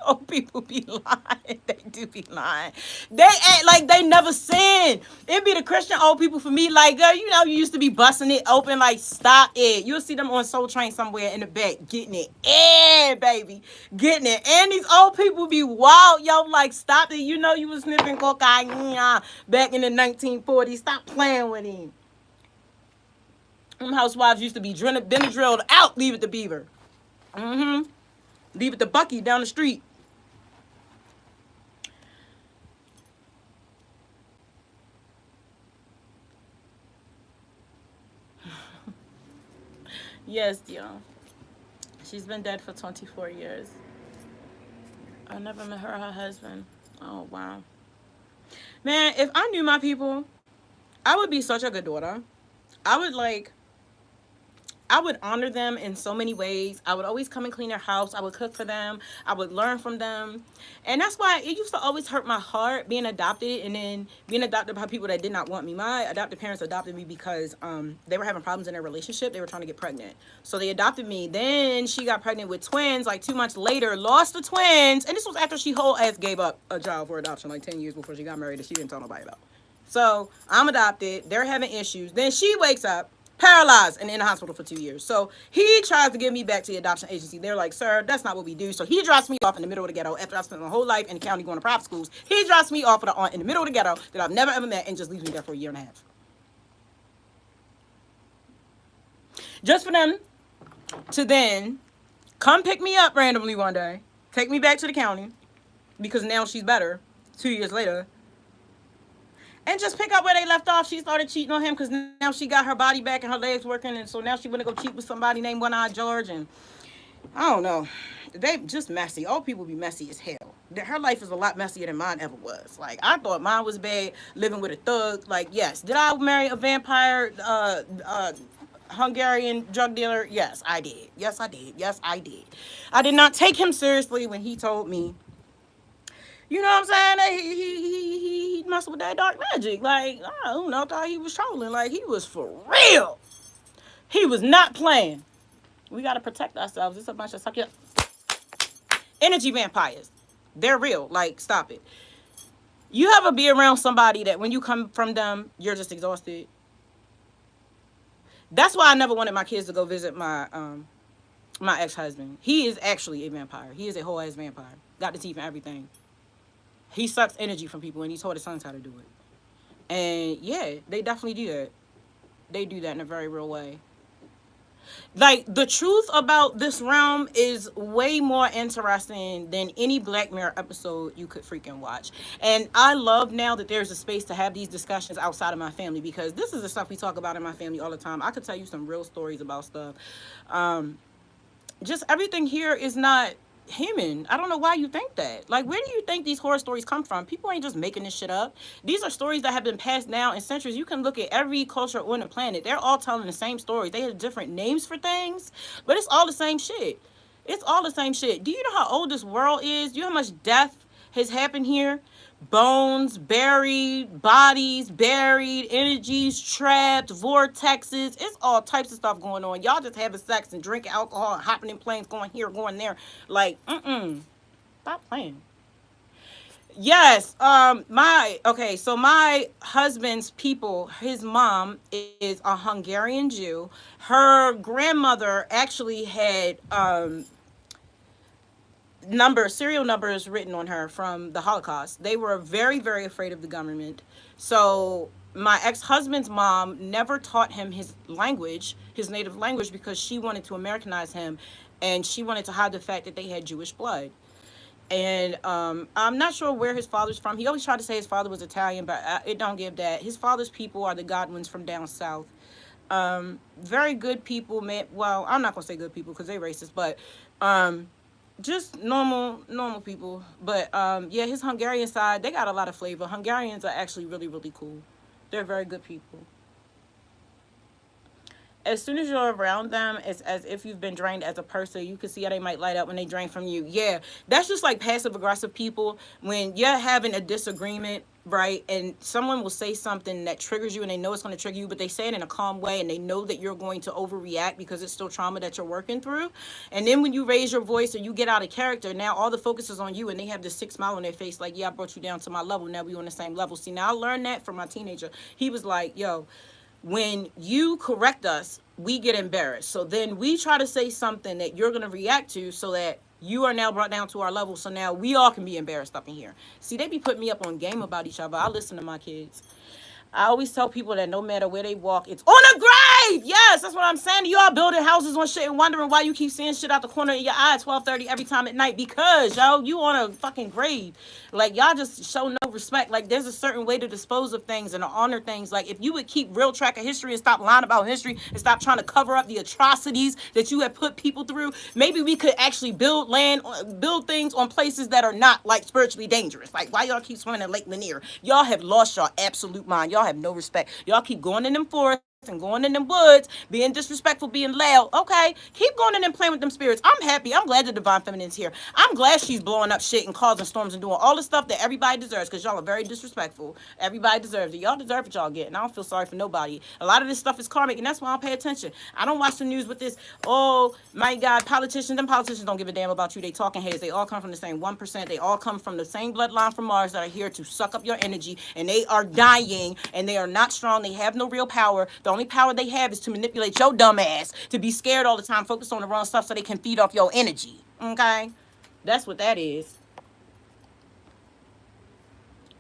Old people be lying. They do be lying. They act like they never sinned. It be the Christian old people for me. Like, girl, you know you used to be busting it open. Like, stop it. You'll see them on Soul Train somewhere in the back getting it. Baby. Getting it. And these old people be wild. Yo, like, stop it. You know you was sniffing cocaine back in the 1940s. Stop playing with him. Them housewives used to be been drilled out. Leave it to Beaver. Leave it to Bucky down the street. Yes, yo. She's been dead for 24 years. I never met her husband. Oh, wow. Man, if I knew my people, I would be such a good daughter. I would honor them in so many ways. I would always come and clean their house. I would cook for them. I would learn from them. And that's why it used to always hurt my heart being adopted and then being adopted by people that did not want me. My adopted parents adopted me because they were having problems in their relationship. They were trying to get pregnant. So they adopted me. Then she got pregnant with twins like 2 months later, lost the twins. And this was after she whole ass gave up a child for adoption like 10 years before she got married that she didn't tell nobody about. So I'm adopted. They're having issues. Then she wakes up paralyzed and in the hospital for 2 years. So he tries to get me back to the adoption agency. They're like, sir, that's not what we do. So he drops me off in the middle of the ghetto after I spent my whole life in the county going to private schools. He drops me off with an aunt in the middle of the ghetto that I've never ever met and just leaves me there for a year and a half. Just for them to then come pick me up randomly one day, take me back to the county because now she's better 2 years later. And just pick up where they left off. She started cheating on him because now she got her body back and her legs working. And so now she went to go cheat with somebody named One-Eyed George. And I don't know. They just messy. Old people be messy as hell. Her life is a lot messier than mine ever was. Like, I thought mine was bad, living with a thug. Like, yes. Did I marry a vampire, Hungarian drug dealer? Yes, I did. Yes, I did. Yes, I did. I did not take him seriously when he told me, you know what I'm saying? He messed with that dark magic. Like, I don't know, I thought he was trolling. Like, he was for real. He was not playing. We got to protect ourselves. It's a bunch of suck. Energy vampires. They're real. Like, stop it. You ever be around somebody that when you come from them, you're just exhausted? That's why I never wanted my kids to go visit my ex-husband. He is actually a vampire. He is a whole ass vampire. Got the teeth and everything. He sucks energy from people and he taught his sons how to do it. And yeah, they definitely do that. They do that in a very real way. Like, the truth about this realm is way more interesting than any Black Mirror episode you could freaking watch. And I love now that there's a space to have these discussions outside of my family, because this is the stuff we talk about in my family all the time. I could tell you some real stories about stuff. Um, just everything here is not human. I don't know why you think that. Like, where do you think these horror stories come from? People ain't just making this shit up. These are stories that have been passed down in centuries. You can look at every culture on the planet. They're all telling the same stories. They have different names for things, but it's all the same shit. It's all the same shit. Do you know how old this world is? Do you know how much death has happened here? Bones buried, bodies buried, energies trapped, vortexes. It's all types of stuff going on. Y'all just having sex and drinking alcohol and hopping in planes, going here, going there. Like, stop playing. Yes, so my husband's people, his mom is a Hungarian Jew. Her grandmother actually had serial numbers written on her from the Holocaust. They were very, very afraid of the government. So my ex-husband's mom never taught him his language, his native language, because she wanted to Americanize him, and she wanted to hide the fact that they had Jewish blood. And I'm not sure where his father's from. He always tried to say his father was Italian, but it don't give that. His father's people are the Godwins from down south. Very good people, man. Well, I'm not gonna say good people because they racist, but um, just normal people. But yeah, his Hungarian side, they got a lot of flavor. Hungarians are actually really, really cool. They're very good people. As soon as you're around them, it's as if you've been drained as a person. You can see how they might light up when they drain from you. Yeah, that's just like passive aggressive people. When you're having a disagreement, right, and someone will say something that triggers you, and they know it's going to trigger you, but they say it in a calm way, and they know that you're going to overreact because it's still trauma that you're working through. And then when you raise your voice or you get out of character, now all the focus is on you, and they have this sick smile on their face, like, yeah, I brought you down to my level. Now we on the same level. See, now I learned that from my teenager. He was like, yo, when you correct us, we get embarrassed. So then we try to say something that you're going to react to so that you are now brought down to our level. So now we all can be embarrassed up in here. See, they be putting me up on game about each other. I listen to my kids. I always tell people that no matter where they walk, it's on a grave. Yes, that's what I'm saying. You all building houses on shit and wondering why you keep seeing shit out the corner of your eye at 12:30 every time at night. Because, yo, you on a fucking grave. Like, y'all just show no respect. Like, there's a certain way to dispose of things and to honor things. Like, if you would keep real track of history and stop lying about history and stop trying to cover up the atrocities that you have put people through, maybe we could actually build things on places that are not, like, spiritually dangerous. Like, why y'all keep swimming in Lake Lanier? Y'all have lost your absolute mind. Y'all have no respect. Y'all keep going in them forests and going in them woods, being disrespectful, being loud. Okay, keep going in and playing with them spirits. I'm happy. I'm glad the divine feminine's here. I'm glad she's blowing up shit and causing storms and doing all the stuff that everybody deserves, because y'all are very disrespectful. Everybody deserves it. Y'all deserve what y'all get, and I don't feel sorry for nobody. A lot of this stuff is karmic, and that's why I pay attention. I don't watch the news with this, oh my God, politicians. Them politicians don't give a damn about you. They talking heads. They all come from the same 1%. They all come from the same bloodline from Mars that are here to suck up your energy, and they are dying, and they are not strong. They have no real power. The only power they have is to manipulate your dumb ass, to be scared all the time, focus on the wrong stuff so they can feed off your energy. Okay? That's what that is.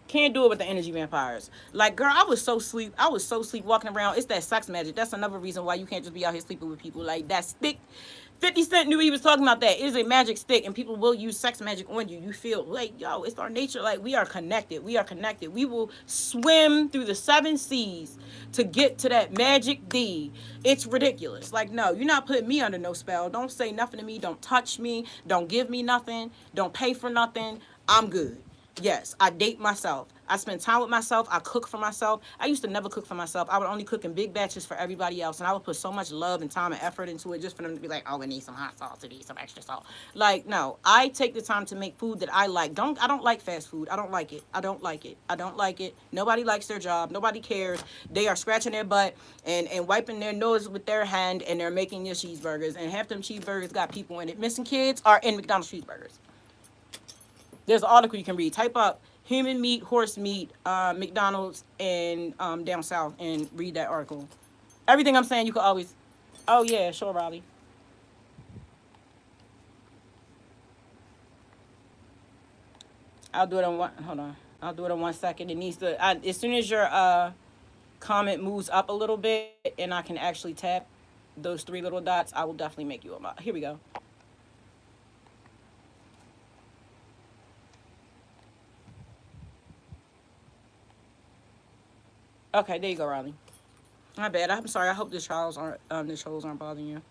Can't do it with the energy vampires. Like, girl, I was so sleep. I was so sleep walking around. It's that sex magic. That's another reason why you can't just be out here sleeping with people. Like, that stick. 50 Cent knew he was talking about that. It is a magic stick, and people will use sex magic on you. You feel like, yo, it's our nature. Like, we are connected. We are connected. We will swim through the 7 seas to get to that magic D. It's ridiculous. Like, no, you're not putting me under no spell. Don't say nothing to me. Don't touch me. Don't give me nothing. Don't pay for nothing. I'm good. Yes, I date myself. I spend time with myself. I cook for myself. I used to never cook for myself. I would only cook in big batches for everybody else. And I would put so much love and time and effort into it just for them to be like, oh, we need some hot sauce. We need some extra salt. Like, no, I take the time to make food that I like. I don't like fast food. I don't like it. I don't like it. I don't like it. Nobody likes their job. Nobody cares. They are scratching their butt and wiping their nose with their hand, and they're making your cheeseburgers. And half them cheeseburgers got people in it. Missing kids are in McDonald's cheeseburgers. There's an article you can read. Type up human meat, horse meat, McDonald's, and down south, and read that article. Everything I'm saying, you could always. Oh yeah, sure, Raleigh. I'll do it in one. Hold on. I'll do it in 1 second. It needs to. As soon as your comment moves up a little bit, and I can actually tap those three little dots, I will definitely make you a mod. Here we go. Okay, there you go, Riley. My bad. I'm sorry. I hope the trolls aren't bothering you.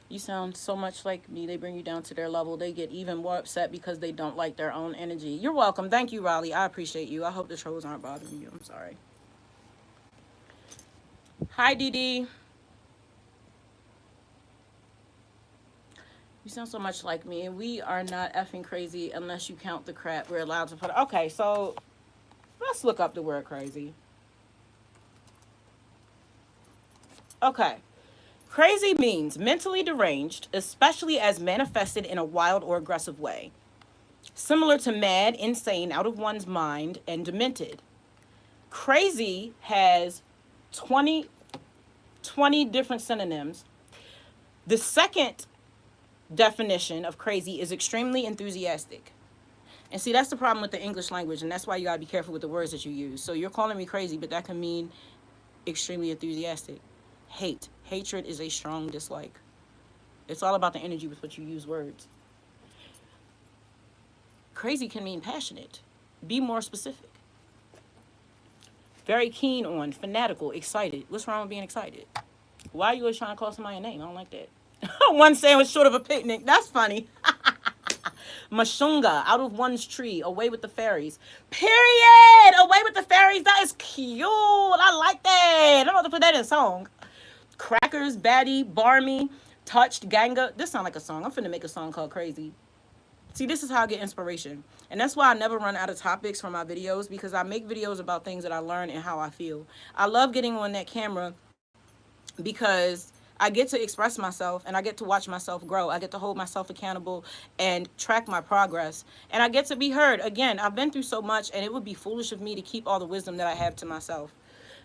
You sound so much like me. They bring you down to their level. They get even more upset because they don't like their own energy. You're welcome. Thank you, Riley. I appreciate you. I hope the trolls aren't bothering you. I'm sorry. Hi, Dee Dee. You sound so much like me, and we are not effing crazy unless you count the crap we're allowed to put. Okay, so let's look up the word crazy. Okay. Crazy means mentally deranged, especially as manifested in a wild or aggressive way. Similar to mad, insane, out of one's mind, and demented. Crazy has 20, 20 different synonyms. The second definition of crazy is extremely enthusiastic. And see, that's the problem with the English language, and that's why you gotta be careful with the words that you use. So you're calling me crazy, but that can mean extremely enthusiastic. Hate. Hatred is a strong dislike. It's all about the energy with which you use words. Crazy can mean passionate. Be more specific. Very keen on, fanatical, excited. What's wrong with being excited? Why are you always trying to call somebody a name? I don't like that. One sandwich short of a picnic. That's funny. Mashunga, out of one's tree, away with the fairies. Period. Away with the fairies. That is cute. I like that. I'm about to put that in a song. Crackers, baddie, barmy, touched, ganga. This sounds like a song. I'm finna make a song called Crazy. See, this is how I get inspiration. And that's why I never run out of topics for my videos, because I make videos about things that I learn and how I feel. I love getting on that camera because I get to express myself and I get to watch myself grow. I get to hold myself accountable and track my progress. And I get to be heard. Again, I've been through so much, and it would be foolish of me to keep all the wisdom that I have to myself.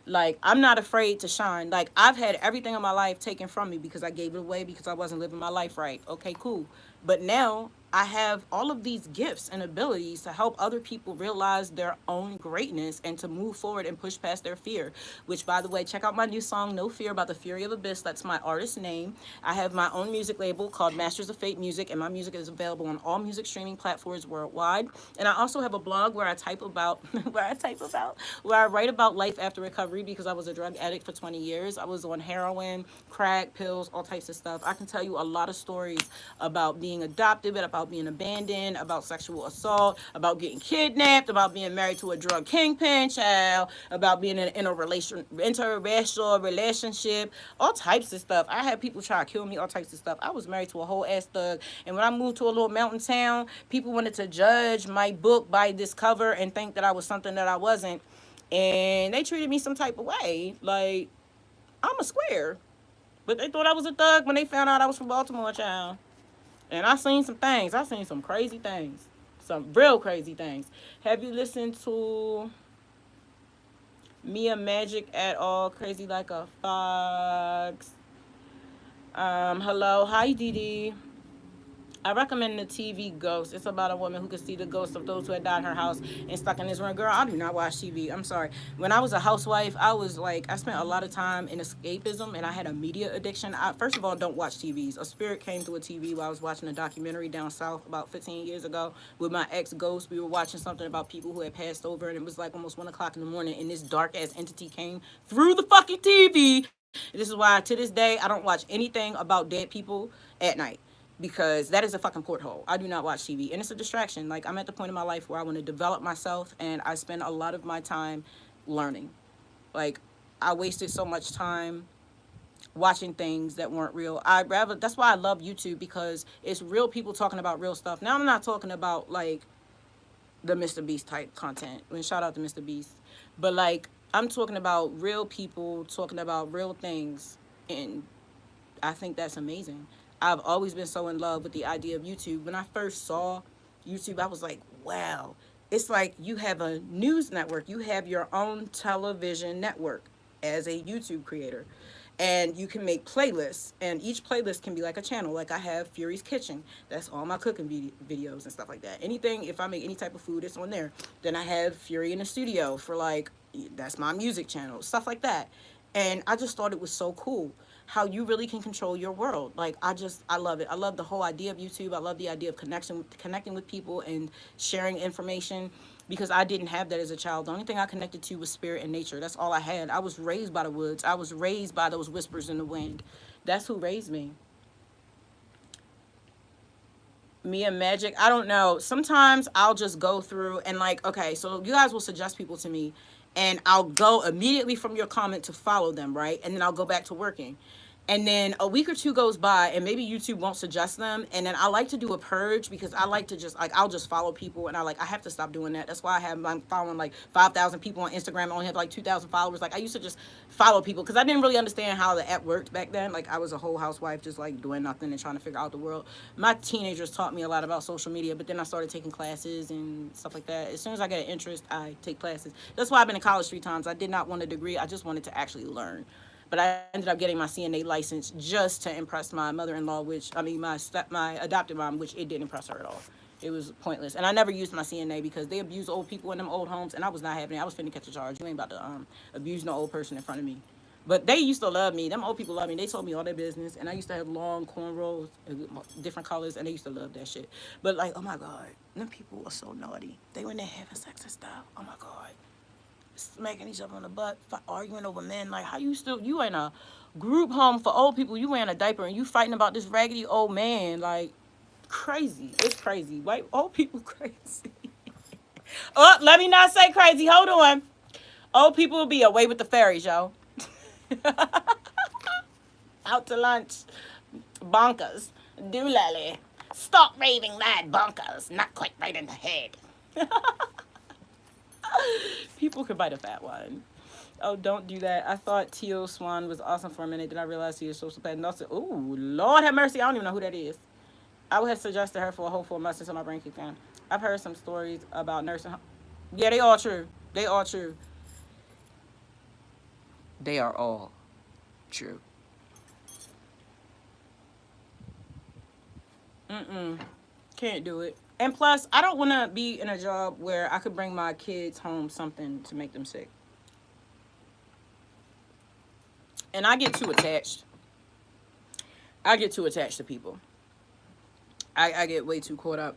Like, I'm not afraid to shine. Like, I've had everything in my life taken from me because I gave it away because I wasn't living my life right. Okay, cool. But now I have all of these gifts and abilities to help other people realize their own greatness and to move forward and push past their fear. Which, by the way, check out my new song, No Fear, about the Fury of Abyss. That's my artist name. I have my own music label called Masters of Fate Music, and my music is available on all music streaming platforms worldwide. And I also have a blog where I type about, where I write about life after recovery, because I was a drug addict for 20 years. I was on heroin, crack, pills, all types of stuff. I can tell you a lot of stories about being adopted, about being abandoned, about sexual assault, about getting kidnapped, about being married to a drug kingpin child, about being in a interracial relationship, all types of stuff. I had people try to kill me, all types of stuff. I was married to a whole ass thug, and when I moved to a little mountain town, people wanted to judge my book by this cover and think that I was something that I wasn't, and they treated me some type of way. Like, I'm a square, but they thought I was a thug when they found out I was from Baltimore, child. And I seen some things. I seen some crazy things. Some real crazy things. Have you listened to Mia Magic at all? Crazy like a fox. Hello. Hi, Dee Dee. I recommend the TV Ghost. It's about a woman who could see the ghosts of those who had died in her house and stuck in this room. Girl, I do not watch TV. I'm sorry. When I was a housewife, I was like, I spent a lot of time in escapism, and I had a media addiction. First of all, don't watch TVs. A spirit came through a TV while I was watching a documentary down south about 15 years ago with my ex Ghost. We were watching something about people who had passed over, and it was like almost 1 o'clock in the morning, and this dark ass entity came through the fucking TV. This is why to this day I don't watch anything about dead people at night, because that is a fucking porthole. I do not watch TV, and it's a distraction. Like, I'm at the point in my life where I want to develop myself, and I spend a lot of my time learning. Like, I wasted so much time watching things that weren't real. That's why I love YouTube, because it's real people talking about real stuff. Now, I'm not talking about like the Mr. Beast type content. And shout out to Mr. Beast. But like, I'm talking about real people talking about real things, and I think that's amazing. I've always been so in love with the idea of YouTube. When I first saw YouTube, I was like, wow. It's like you have a news network, you have your own television network as a YouTube creator. And you can make playlists, and each playlist can be like a channel. Like I have Fury's Kitchen, that's all my cooking videos and stuff like that. Anything, if I make any type of food, it's on there. Then I have Fury in the Studio for like, that's my music channel, stuff like that. And I just thought it was so cool how you really can control your world. Like I love it. I love the whole idea of YouTube. I love the idea of connecting with people and sharing information, because I didn't have that as a child. The only thing I connected to was spirit and nature. That's all I had. I was raised by the woods. I was raised by those whispers in the wind. That's who raised me. Me and magic, I don't know. Sometimes I'll just go through and like, okay, so you guys will suggest people to me, and I'll go immediately from your comment to follow them, right? And then I'll go back to working. And then a week or two goes by, and maybe YouTube won't suggest them. And then I like to do a purge, because I like to just like, I'll just follow people, and I have to stop doing that. That's why I'm following like 5,000 people on Instagram. I only have like 2,000 followers. Like I used to just follow people because I didn't really understand how the app worked back then. Like I was a whole housewife just like doing nothing and trying to figure out the world. My teenagers taught me a lot about social media, but then I started taking classes and stuff like that. As soon as I get an interest, I take classes. That's why I've been to college 3 times. I did not want a degree. I just wanted to actually learn. But I ended up getting my CNA license just to impress my mother-in-law, which I mean my adopted mom, which it didn't impress her at all. It was pointless, and I never used my CNA because they abuse old people in them old homes, and I was not having it. I was finna catch a charge. You ain't about to abuse no old person in front of me. But they used to love me. Them old people love me. They told me all their business, and I used to have long cornrows, different colors, and they used to love that shit. But like, oh my god, them people are so naughty. They when they're having sex and stuff. Oh my god, smacking each other on the butt, arguing over men. Like, how you in a group home for old people, you wearing a diaper, and you fighting about this raggedy old man. Like, crazy. It's crazy. White old people crazy. Oh, let me not say crazy. Hold on. Old people will be away with the fairies, yo. Out to lunch. Bonkers. Doolally. Stop raving mad, bonkers. Not quite right in the head. People could bite a fat one. Oh, don't do that. I thought Teal Swan was awesome for a minute. Then I realized he is social path. And also, ooh, Lord have mercy. I don't even know who that is. I would have suggested her for a whole 4 months until my brain kicked in. I've heard some stories about nursing. Yeah, they all true. They all true. They are all true. Mm-mm. Can't do it. And plus, I don't want to be in a job where I could bring my kids home something to make them sick. And I get too attached. I get too attached to people. I get way too caught up.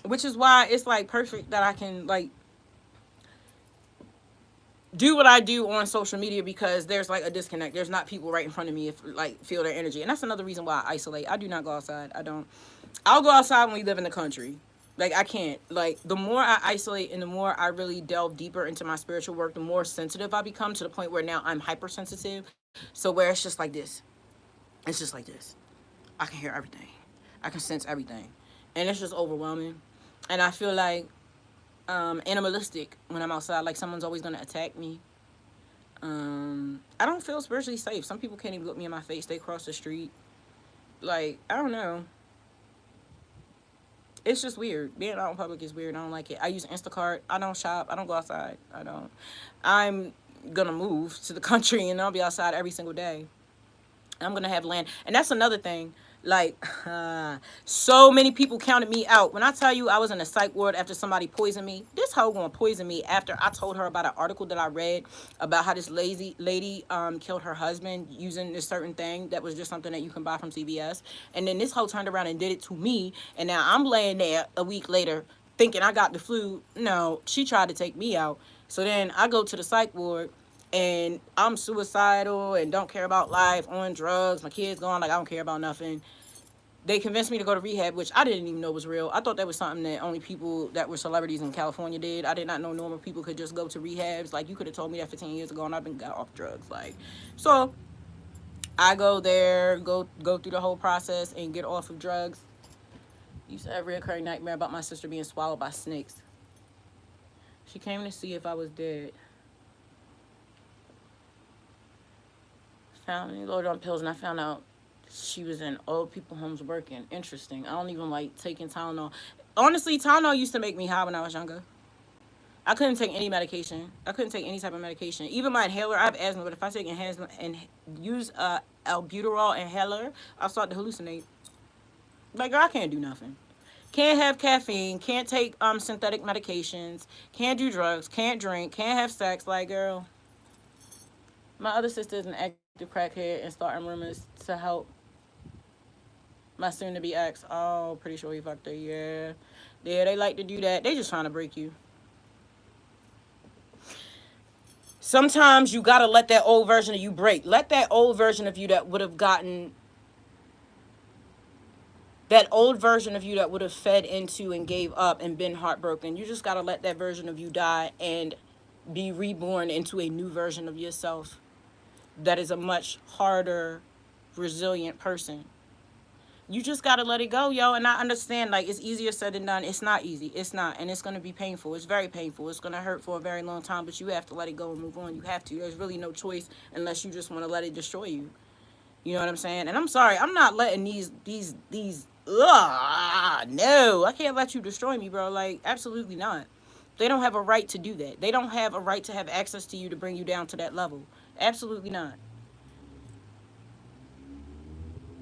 Which is why it's like perfect that I can like do what I do on social media, because there's like a disconnect. There's not people right in front of me if like feel their energy. And that's another reason why I isolate. I do not go outside. I don't. I'll go outside when we live in the country. Like I can't. Like the more I isolate and the more I really delve deeper into my spiritual work, the more sensitive I become, to the point where now I'm hypersensitive. So where it's just like this. It's just like this. I can hear everything. I can sense everything. And it's just overwhelming. And I feel like animalistic when I'm outside. Like someone's always gonna attack me. I don't feel spiritually safe. Some people can't even look me in my face. They cross the street. Like, I don't know. It's just weird. Being out in public is weird. I don't like it. I use Instacart. I don't shop. I don't go outside. I don't. I'm gonna move to the country and I'll be outside every single day. I'm gonna have land, and that's another thing. Like, so many people counted me out. When I tell you I was in a psych ward after somebody poisoned me, this hoe gonna poison me after I told her about an article that I read about how this lazy lady killed her husband using this certain thing that was just something that you can buy from CVS. And then this hoe turned around and did it to me, and now I'm laying there a week later thinking I got the flu. No, she tried to take me out. So then I go to the psych ward, and I'm suicidal and don't care about life, on drugs, my kids gone, like I don't care about nothing. They convinced me to go to rehab, which I didn't even know was real. I thought that was something that only people that were celebrities in California did. I did not know normal people could just go to rehabs. Like, you could have told me that 15 years ago and I've been got off drugs. Like, so I go there, go through the whole process and get off of drugs. Used to have a recurring nightmare about my sister being swallowed by snakes. She came to see if I was dead. Found me loaded on pills, and I found out she was in old people homes working. Interesting. I don't even like taking Tylenol. Honestly, Tylenol used to make me high when I was younger. I couldn't take any medication. I couldn't take any type of medication. Even my inhaler, I have asthma, but if I take inhaler and use a albuterol inhaler, I'll start to hallucinate. Like, girl, I can't do nothing. Can't have caffeine. Can't take synthetic medications. Can't do drugs. Can't drink. Can't have sex. Like, girl, my other sister is an active crackhead and starting rumors to help my soon-to-be ex. Oh, pretty sure he fucked her. Yeah, yeah, they like to do that. They just trying to break you. Sometimes you gotta let that old version of you break. Let that old version of you that would have gotten that old version of you that would have fed into and gave up and been heartbroken. You just gotta let that version of you die and be reborn into a new version of yourself that is a much harder, resilient person. You just gotta let it go, yo. And I understand, like, it's easier said than done. It's not easy. It's not. And it's gonna be painful. It's very painful. It's gonna hurt for a very long time, but you have to let it go and move on. You have to. There's really no choice unless you just wanna let it destroy you. You know what I'm saying? And I'm sorry, I'm not letting no, I can't let you destroy me, bro. Like, absolutely not. They don't have a right to do that. They don't have a right to have access to you to bring you down to that level. Absolutely not.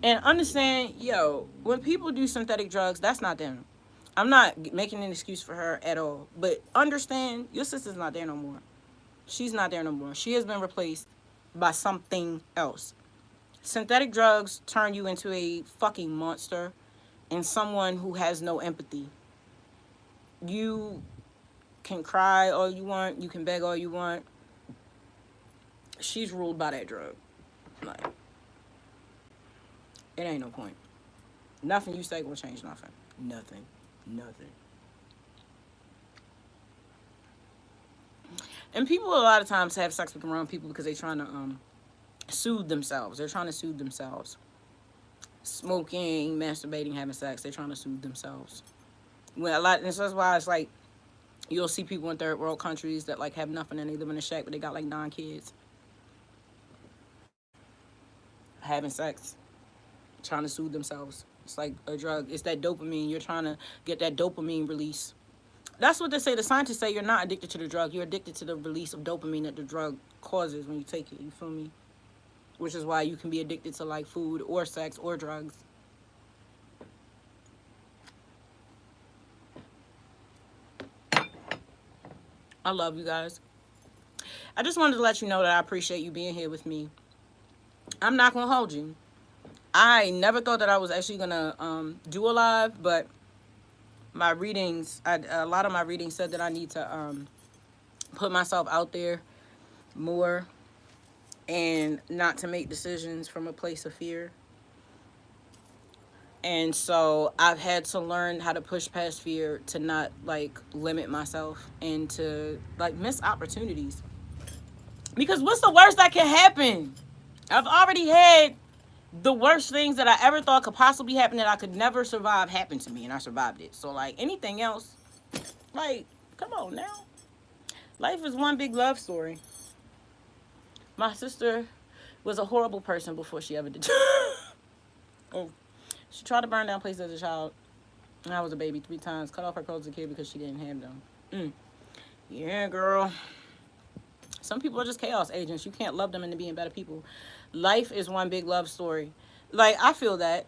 And understand, yo, when people do synthetic drugs, that's not them. I'm not making an excuse for her at all. But understand, your sister's not there no more. She's not there no more. She has been replaced by something else. Synthetic drugs turn you into a fucking monster and someone who has no empathy. You can cry all you want. You can beg all you want. She's ruled by that drug. Like, it ain't no point. Nothing you say will change nothing. Nothing. Nothing. And people a lot of times have sex with the wrong people because they're trying to soothe themselves. They're trying to soothe themselves. Smoking, masturbating, having sex. They're trying to soothe themselves. Well, a lot, and so that's why it's like you'll see people in third world countries that like have nothing and they live in a shack, but they got like 9 kids, having sex, trying to soothe themselves. It's like a drug. It's that dopamine. You're trying to get that dopamine release. That's what they say. The scientists say you're not addicted to the drug. You're addicted to the release of dopamine that the drug causes when you take it. You feel me? Which is why you can be addicted to like food or sex or drugs. I love you guys. I just wanted to let you know that I appreciate you being here with me. I'm not going to hold you. I never thought that I was actually going to do a live, but my readings, a lot of my readings said that I need to put myself out there more and not to make decisions from a place of fear. And so I've had to learn how to push past fear to not like limit myself and to like miss opportunities. Because what's the worst that can happen? I've already had the worst things that I ever thought could possibly happen that I could never survive happen to me, and I survived it. So like anything else, like, come on now. Life is one big love story. My sister was a horrible person before she ever did. Oh, she tried to burn down places as a child. And I was a baby 3 times. Cut off her clothes as a kid because she didn't have them. Yeah, girl. Some people are just chaos agents. You can't love them into being better people. Life is one big love story. Like, I feel that.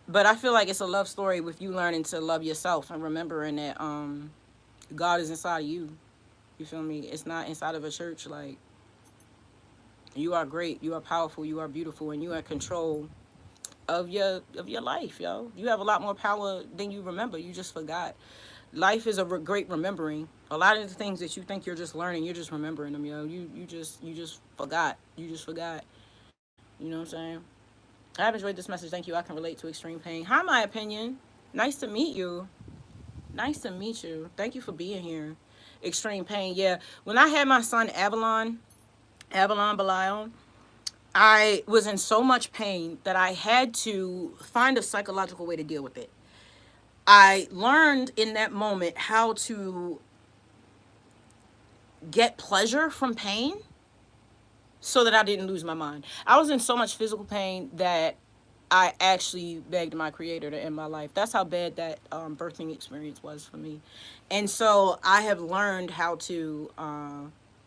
But I feel like it's a love story with you learning to love yourself and remembering that God is inside of you. You feel me? It's not inside of a church. Like, you are great. You are powerful. You are beautiful. And you are in control of your life, yo. You have a lot more power than you remember. You just forgot. Life is a great remembering. A lot of the things that you think you're just learning, you're just remembering them, yo. You just forgot. You just forgot. You know what I'm saying? I have enjoyed this message. Thank you. I can relate to extreme pain. Hi, my opinion. Nice to meet you. Nice to meet you. Thank you for being here. Extreme pain. Yeah. When I had my son Avalon Belial, I was in so much pain that I had to find a psychological way to deal with it. I learned in that moment how to get pleasure from pain so that I didn't lose my mind. I was in so much physical pain that I actually begged my creator to end my life. That's how bad that birthing experience was for me. And so I have learned how to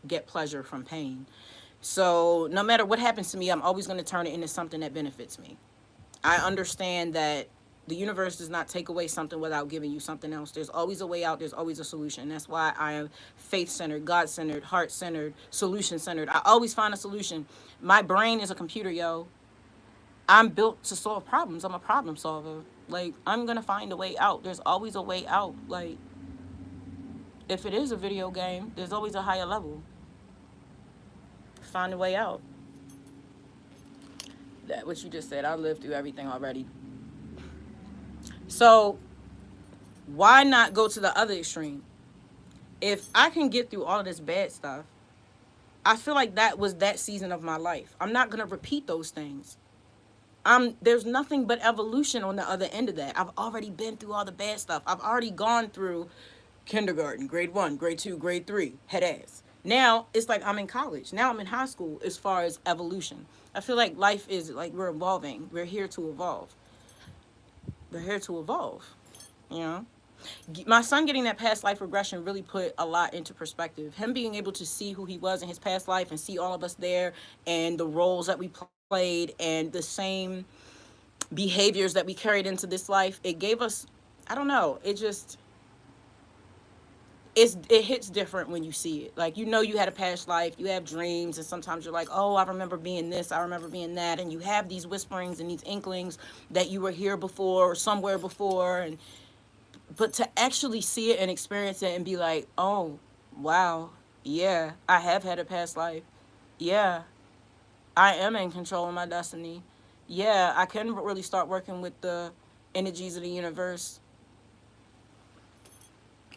get pleasure from pain. So no matter what happens to me, I'm always going to turn it into something that benefits me. I understand that the universe does not take away something without giving you something else. There's always a way out. There's always a solution. That's why I am faith-centered, God-centered, heart-centered, solution-centered. I always find a solution. My brain is a computer, yo. I'm built to solve problems. I'm a problem solver. Like, I'm going to find a way out. There's always a way out. Like, if it is a video game, there's always a higher level. Find a way out. That what you just said. I lived through everything already. So, why not go to the other extreme? If I can get through all of this bad stuff, I feel like that was that season of my life. I'm not going to repeat those things. There's nothing but evolution on the other end of that. I've already been through all the bad stuff. I've already gone through kindergarten, grade 1, grade 2, grade 3, head ass. Now it's like I'm in college. Now I'm in high school as far as evolution. I feel like life is like we're evolving. We're here to evolve. We're here to evolve. You know? My son getting that past life regression really put a lot into perspective. Him being able to see who he was in his past life and see all of us there and the roles that we played and the same behaviors that we carried into this life, it gave us, I don't know, it hits different when you see it. Like, you know, you had a past life, you have dreams, and sometimes you're like, oh, I remember being this, I remember being that, and you have these whisperings and these inklings that you were here before or somewhere before, and but to actually see it and experience it and be like, oh, wow, yeah, I have had a past life. Yeah, I am in control of my destiny. Yeah, I can really start working with the energies of the universe.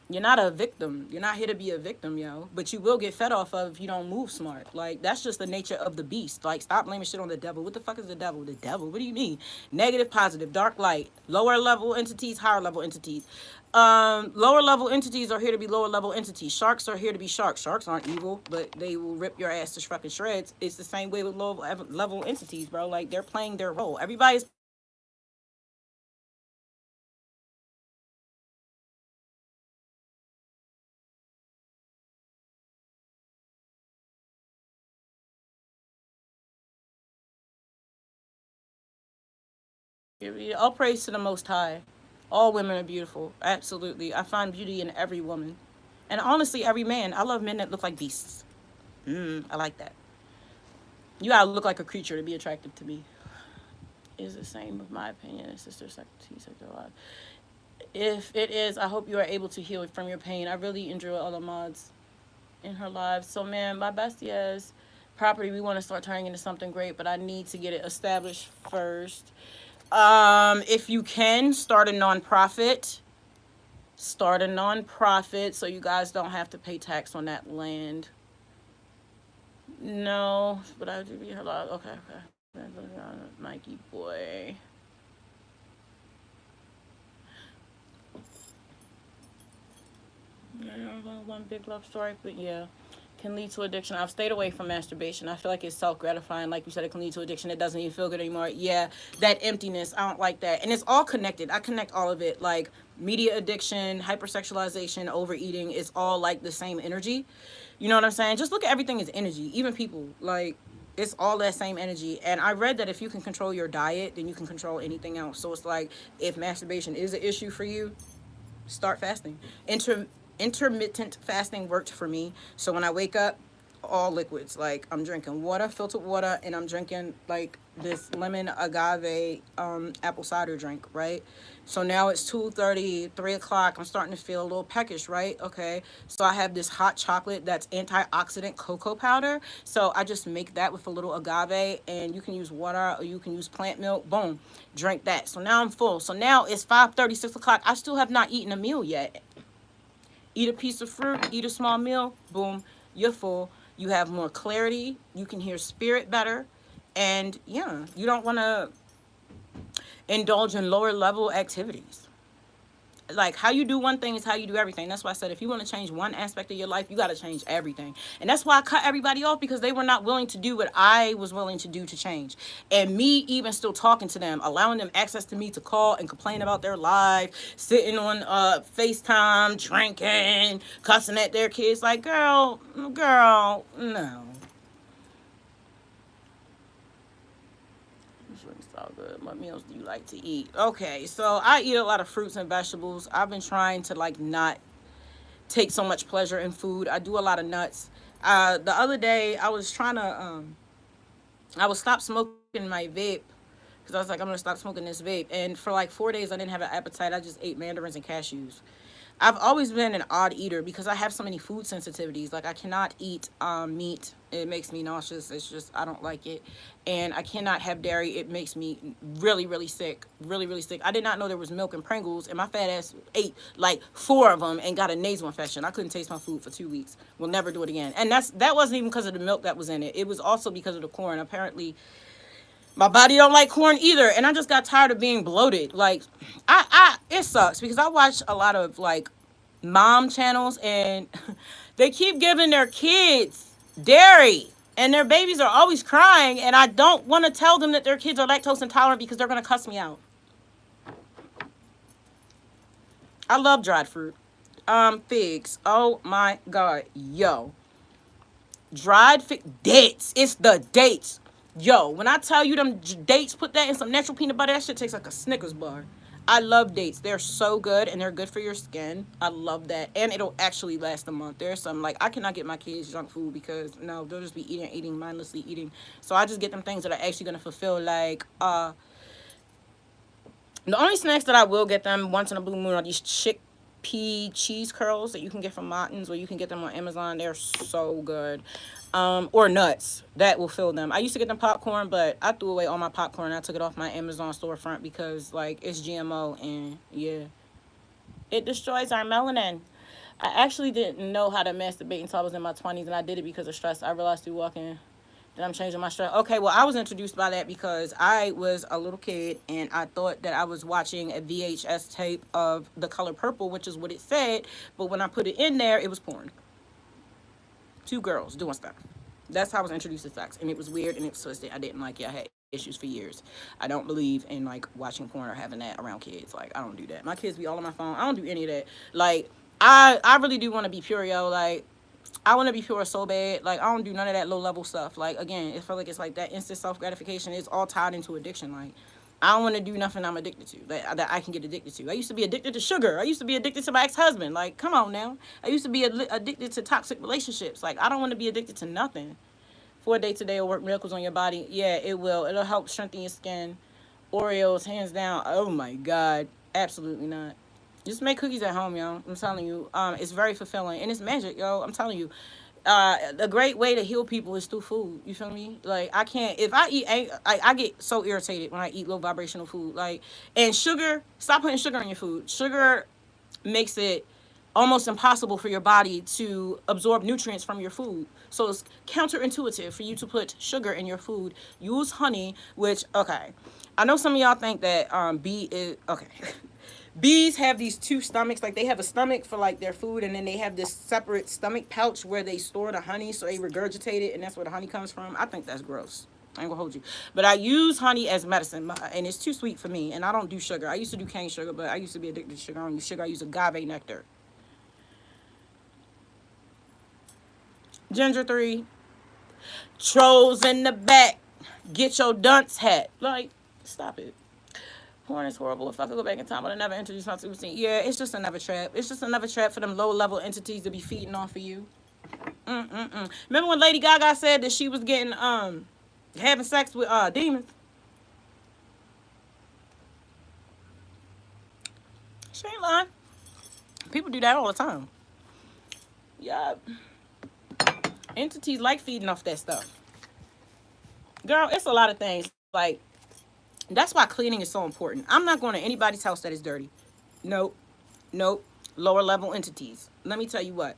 You're not a victim. You're not here to be a victim, yo. But you will get fed off of if you don't move smart. Like, that's just the nature of the beast. Like, stop blaming shit on the devil. What the fuck is the devil? The devil? What do you mean? Negative, positive, dark, light, lower level entities, higher level entities. Lower level entities are here to be lower level entities. Sharks are here to be sharks. Sharks aren't evil, but they will rip your ass to fucking shreds. It's the same way with low level entities, bro. Like, they're playing their role. Everybody's playing their role. Everybody's playing their role. Everybody's playing their role. All praise to the Most High. All women are beautiful. Absolutely. I find beauty in every woman. And honestly, every man. I love men that look like beasts. I like that. You gotta look like a creature to be attractive to me. Is the same with my opinion as Sister Sector Live. If it is, I hope you are able to heal from your pain. I really enjoy all the mods in her lives. So, man, my bestie has property we want to start turning into something great, but I need to get it established first. If you can, start a nonprofit. Start a nonprofit so you guys don't have to pay tax on that land. No, but I do be her lot. Okay, okay. Mikey boy. One big love story, but yeah, can lead to addiction. I've stayed away from masturbation. I feel like it's self-gratifying. Like you said, it can lead to addiction. It doesn't even feel good anymore. Yeah, that emptiness. I don't like that. And it's all connected. I connect all of it. Like media addiction, hypersexualization, overeating. It's all like the same energy. You know what I'm saying? Just look at everything as energy. Even people. Like, it's all that same energy. And I read that if you can control your diet, then you can control anything else. So it's like, if masturbation is an issue for you, start fasting. Intermittent fasting worked for me. So when I wake up, all liquids. Like, I'm drinking water, filtered water, and I'm drinking like this lemon agave apple cider drink, right? So now it's 2:30, 3 o'clock. I'm starting to feel a little peckish, right? Okay. So I have this hot chocolate that's antioxidant cocoa powder. So I just make that with a little agave, and you can use water or you can use plant milk. Boom. Drink that. So now I'm full. So now it's 5:30, 6 o'clock. I still have not eaten a meal yet. Eat a piece of fruit, eat a small meal, boom, you're full. You have more clarity. You can hear spirit better. And yeah, you don't want to indulge in lower level activities. like how you do one thing is how you do everything. That's why I said if you want to change one aspect of your life, you got to change everything. And that's why I cut everybody off, because they were not willing to do what I was willing to do to change. And me even still talking to them, allowing them access to me to call and complain about their life, sitting on FaceTime, drinking, cussing at their kids, like, girl, no. So good. What meals do you like to eat? Okay, so I eat a lot of fruits and vegetables. I've been trying to like not take so much pleasure in food. I do a lot of nuts. The other day I was trying to I was stop smoking my vape, because I was like, I'm gonna stop smoking this vape. And for like 4 days I didn't have an appetite. I just ate mandarins and cashews. I've always been an odd eater because I have so many food sensitivities. Like I cannot eat meat. It makes me nauseous. It's just I don't like it. And I cannot have dairy. It makes me really, really sick. Really, really sick. I did not know there was milk in Pringles, and my fat ass ate like 4 of them and got a nasal infection. I couldn't taste my food for 2 weeks. We'll never do it again. And that wasn't even because of the milk that was in it. It was also because of the corn. Apparently my body don't like corn either, and I just got tired of being bloated. Like, it sucks because I watch a lot of like mom channels, and they keep giving their kids dairy, and their babies are always crying, and I don't want to tell them that their kids are lactose intolerant because they're gonna cuss me out. I love dried fruit. Figs. Oh my god, yo, dates. It's the dates. Yo, when I tell you them dates, put that in some natural peanut butter, that shit tastes like a Snickers bar. I love dates. They're so good, and they're good for your skin. I love that. And it'll actually last a month. There's some, like, I cannot get my kids junk food because, no, they'll just be eating, mindlessly eating. So I just get them things that are actually going to fulfill, like, the only snacks that I will get them once in a blue moon are these chickpea cheese curls that you can get from Martin's, or you can get them on Amazon. They're so good. Or nuts that will fill them. I used to get them popcorn, but I threw away all my popcorn. I took it off my Amazon storefront because like it's GMO, and yeah, it destroys our melanin. I actually didn't know how to masturbate until I was in my 20s, and I did it because of stress. I realized through walking that I'm changing my stress. Okay, well, I was introduced by that because I was a little kid, and I thought that I was watching a VHS tape of The Color Purple, which is what it said, but when I put it in there, it was porn. 2 girls doing stuff. That's how I was introduced to sex, and it was weird and it was twisted. I didn't like it. I had issues for years. I don't believe in like watching porn or having that around kids. Like I don't do that. My kids be all on my phone. I don't do any of that. Like I really do want to be pure, yo. Like I want to be pure so bad. Like I don't do none of that low level stuff. Like again, it feel like it's like that instant self gratification. It's all tied into addiction. Like I don't want to do nothing I'm addicted to, that I can get addicted to. I used to be addicted to sugar. I used to be addicted to my ex-husband. Like, come on now. I used to be addicted to toxic relationships. Like, I don't want to be addicted to nothing. 4 Day Today will work miracles on your body. Yeah, it will. It'll help strengthen your skin. Oreos, hands down. Oh, my God. Absolutely not. Just make cookies at home, yo. I'm telling you. It's very fulfilling. And it's magic, yo. I'm telling you. A great way to heal people is through food. You feel me? Like I can't, if I eat, I get so irritated when I eat low vibrational food. Like, and sugar, stop putting sugar in your food. Sugar makes it almost impossible for your body to absorb nutrients from your food. So it's counterintuitive for you to put sugar in your food. Use honey, which, okay, I know some of y'all think that bee is, okay. Bees have these 2 stomachs. Like they have a stomach for like their food, and then they have this separate stomach pouch where they store the honey, so they regurgitate it, and that's where the honey comes from. I think that's gross. I ain't gonna hold you, but I use honey as medicine, and it's too sweet for me, and I don't do sugar. I used to do cane sugar, but I used to be addicted to sugar. I don't use sugar. I use agave nectar. Ginger 3. Trolls in the back. Get your dunce hat. Like, stop it. Porn is horrible. If I could go back in time, I'd never introduce my super scene. Yeah, it's just another trap. It's just another trap for them low-level entities to be feeding off of you. Remember when Lady Gaga said that she was getting, having sex with, demons? She ain't lying. People do that all the time. Yeah. Entities like feeding off that stuff. Girl, it's a lot of things. Like, that's why cleaning is so important. I'm not going to anybody's house that is dirty. Nope. Nope. Lower level entities. Let me tell you what.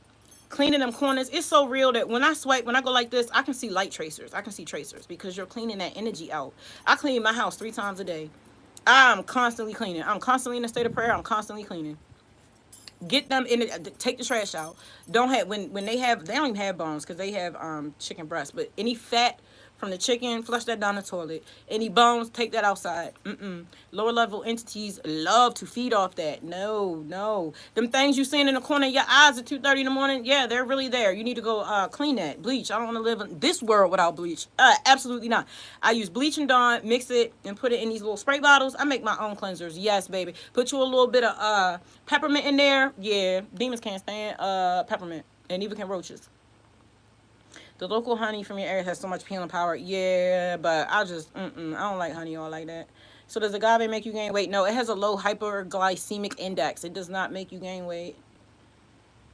Cleaning them corners, it's so real that when I swipe, when I go like this, I can see light tracers. I can see tracers because you're cleaning that energy out. I clean my house 3 times a day. I'm constantly cleaning. I'm constantly in a state of prayer. I'm constantly cleaning. Get them in it. Take the trash out. Don't have when they don't even have bones because they have chicken breast. But any fat from the chicken, flush that down the toilet. Any bones, take that outside. Lower level entities love to feed off that. No, no. Them things you seeing in the corner of your eyes at 2:30 in the morning, yeah, they're really there. You need to go clean that. Bleach. I don't want to live in this world without bleach. Absolutely not. I use bleach and Dawn, mix it, and put it in these little spray bottles. I make my own cleansers. Yes, baby. Put you a little bit of peppermint in there. Yeah, demons can't stand peppermint, and neither can roaches. The local honey from your area has so much healing power. Yeah, but I just, I don't like honey all like that. So does agave make you gain weight? No, it has a low hyperglycemic index. It does not make you gain weight.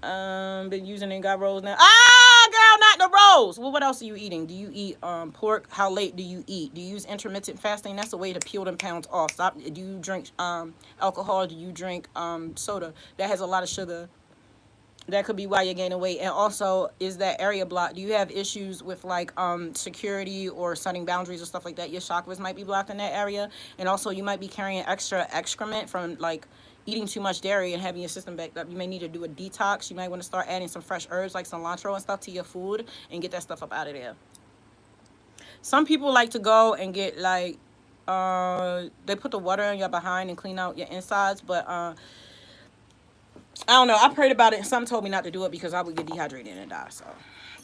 Been using it, got rolls now. Ah, girl, not the rolls. Well, what else are you eating? Do you eat pork? How late do you eat? Do you use intermittent fasting? That's a way to peel them pounds off. Stop. Do you drink alcohol? Do you drink soda? That has a lot of sugar. That could be why you're gaining weight. And also, is that area blocked? Do you have issues with like security or setting boundaries or stuff like that? Your chakras might be blocked in that area. And also, you might be carrying extra excrement from like eating too much dairy and having your system backed up. You may need to do a detox. You might want to start adding some fresh herbs like cilantro and stuff to your food and get that stuff up out of there. Some people like to go and get like they put the water in your behind and clean out your insides, but I don't know. I prayed about it and some told me not to do it because I would get dehydrated and die. So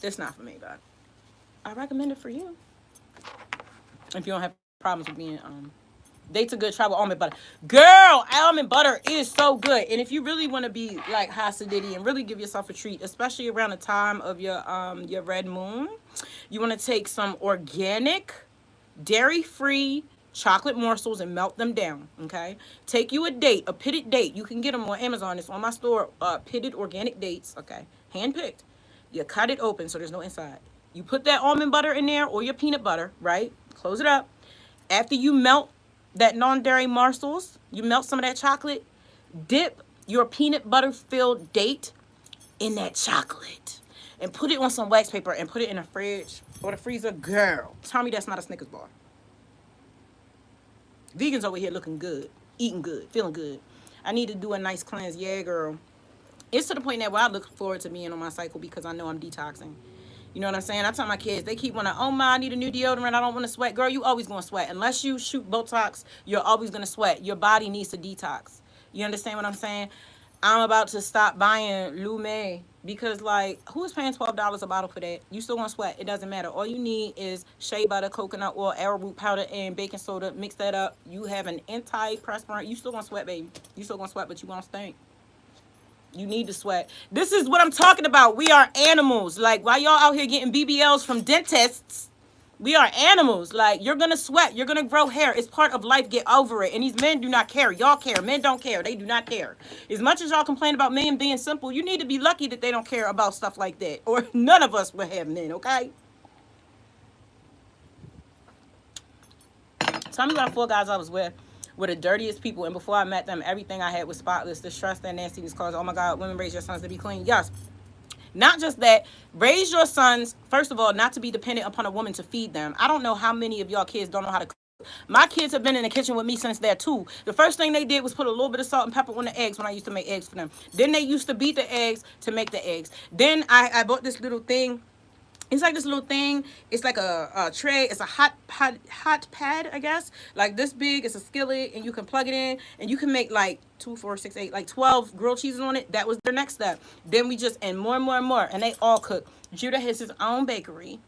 it's not for me, but I recommend it for you. If you don't have problems with being dates a good travel almond butter. Girl, almond butter is so good. And if you really want to be like Hasidity and really give yourself a treat, especially around the time of your red moon, you want to take some organic, dairy-free chocolate morsels and melt them down. Okay, take you a date, a pitted date. You can get them on Amazon. It's on my store. Pitted organic dates. Okay, hand picked. You cut it open so there's no inside. You put that almond butter in there or your peanut butter, right? Close it up. After you melt that non-dairy morsels, you melt some of that chocolate, dip your peanut butter filled date in that chocolate and put it on some wax paper and put it in the fridge or the freezer. Girl, tell me that's not a Snickers bar. Vegans over here looking good, eating good, feeling good. I need to do a nice cleanse. Yeah, girl. It's to the point that where I look forward to being on my cycle because I know I'm detoxing. You know what I'm saying? I tell my kids, they keep wanting, oh my, I need a new deodorant. I don't want to sweat. Girl, you always going to sweat. Unless you shoot Botox, you're always going to sweat. Your body needs to detox. You understand what I'm saying? I'm about to stop buying Lume because, like, who is paying $12 a bottle for that? You still going to sweat. It doesn't matter. All you need is shea butter, coconut oil, arrowroot powder, and baking soda. Mix that up. You have an antiperspirant. You still going to sweat, baby. You still going to sweat, but you won't stink. You need to sweat. This is what I'm talking about. We are animals. Like, why y'all out here getting BBLs from dentists? We are animals. Like, you're going to sweat. You're going to grow hair. It's part of life. Get over it. And these men do not care. Y'all care. Men don't care. They do not care. As much as y'all complain about men being simple, you need to be lucky that they don't care about stuff like that. Or none of us would have men, okay? Tell me about 4 guys I was with were the dirtiest people, and before I met them, everything I had was spotless. The stress, that nastiness caused, oh my God, women raise your sons to be clean. Yes. Not just that, raise your sons, first of all, not to be dependent upon a woman to feed them. I don't know how many of y'all kids don't know how to cook. My kids have been in the kitchen with me since they're 2. The first thing they did was put a little bit of salt and pepper on the eggs when I used to make eggs for them. Then they used to beat the eggs to make the eggs. Then I bought this little thing. It's like this little thing. It's like a tray. It's a hot pad, I guess. Like this big. It's a skillet, and you can plug it in, and you can make like 2, 4, 6, 8, like 12 grilled cheeses on it. That was their next step. Then we just, and more and more and more, and they all cook. Judah has his own bakery.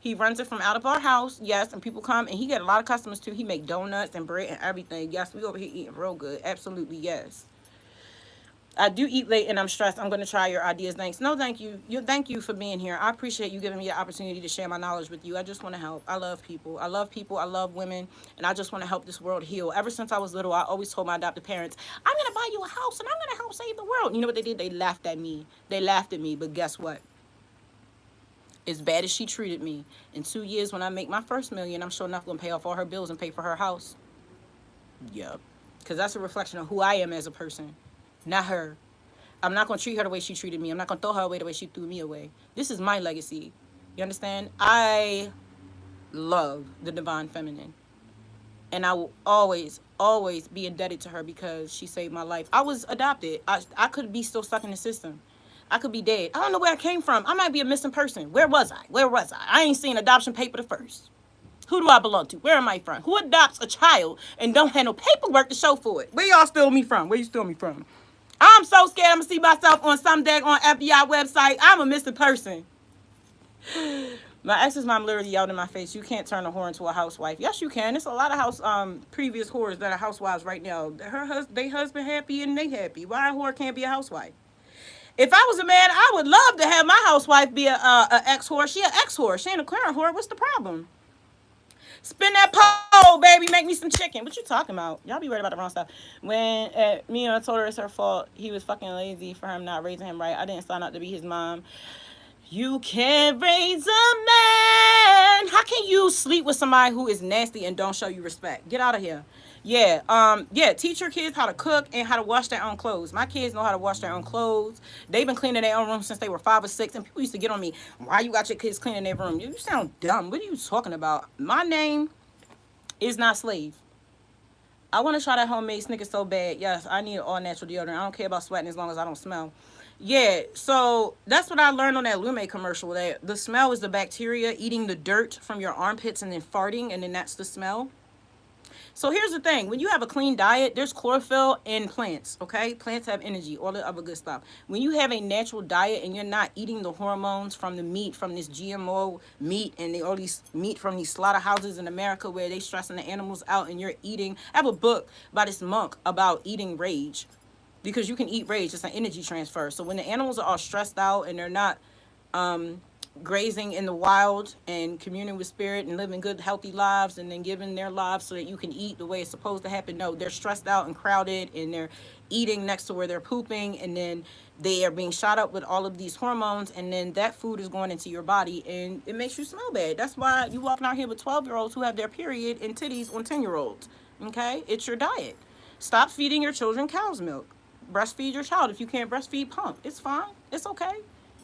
He runs it from out of our house. Yes, and people come, and he get a lot of customers too. He make donuts and bread and everything. Yes, we over here eating real good. Absolutely, yes. I do eat late and I'm stressed. I'm going to try your ideas. Thanks. No, thank you. Thank you for being here. I appreciate you giving me the opportunity to share my knowledge with you. I just want to help. I love people. I love people. I love women. And I just want to help this world heal. Ever since I was little, I always told my adopted parents, I'm going to buy you a house and I'm going to help save the world. You know what they did? They laughed at me. They laughed at me. But guess what? As bad as she treated me, in 2 years when I make my first million, I'm sure enough going to pay off all her bills and pay for her house. Yep. Because that's a reflection of who I am as a person. Not her. I'm not going to treat her the way she treated me. I'm not going to throw her away the way she threw me away. This is my legacy. You understand? I love the divine feminine. And I will always, always be indebted to her because she saved my life. I was adopted. I could be still stuck in the system. I could be dead. I don't know where I came from. I might be a missing person. Where was I? Where was I? I ain't seen adoption paper the first. Who do I belong to? Where am I from? Who adopts a child and don't have no paperwork to show for it? Where y'all steal me from? Where you steal me from? I'm so scared I'm gonna see myself on some dag on FBI website. I'm a missing person. My ex's mom literally yelled in my face, "You can't turn a whore into a housewife." Yes, you can. There's a lot of previous whores that are housewives right now. They husband happy and they happy. Why a whore can't be a housewife? If I was a man, I would love to have my housewife be a ex whore. She an ex whore. She ain't a current whore. What's the problem? Spin that pole, baby. Make me some chicken. What you talking about? Y'all be worried about the wrong stuff. When me and I told her it's her fault, he was fucking lazy for him not raising him right. I didn't sign up to be his mom. You can't raise a man. How can you sleep with somebody who is nasty and don't show you respect? Get out of here. Yeah, teach your kids how to cook and how to wash their own clothes. My kids know how to wash their own clothes. They've been cleaning their own room since they were 5 or 6. And people used to get on me, why you got your kids cleaning their room? You sound dumb. What are you talking about? My name is not slave. I want to try that homemade Snickers so bad. Yes, I need all natural deodorant. I don't care about sweating as long as I don't smell. Yeah, so that's what I learned on that Lume commercial. That the smell is the bacteria eating the dirt from your armpits and then farting, and then that's the smell. So here's the thing. When you have a clean diet, there's chlorophyll in plants, okay? Plants have energy, all the other good stuff. When you have a natural diet and you're not eating the hormones from the meat, from this GMO meat and all these meat from these slaughterhouses in America where they stressing the animals out and you're eating. I have a book by this monk about eating rage because you can eat rage. It's an energy transfer. So when the animals are all stressed out and they're not grazing in the wild and communing with spirit and living good healthy lives and then giving their lives so that you can eat the way it's supposed to happen, no, they're stressed out and crowded and they're eating next to where they're pooping, and then they are being shot up with all of these hormones, and then that food is going into your body and it makes you smell bad. That's why you walking out here with 12-year-olds who have their period and titties on 10-year-olds. Okay, it's your diet. Stop feeding your children cow's milk. Breastfeed your child. If you can't breastfeed, pump. It's fine. It's okay.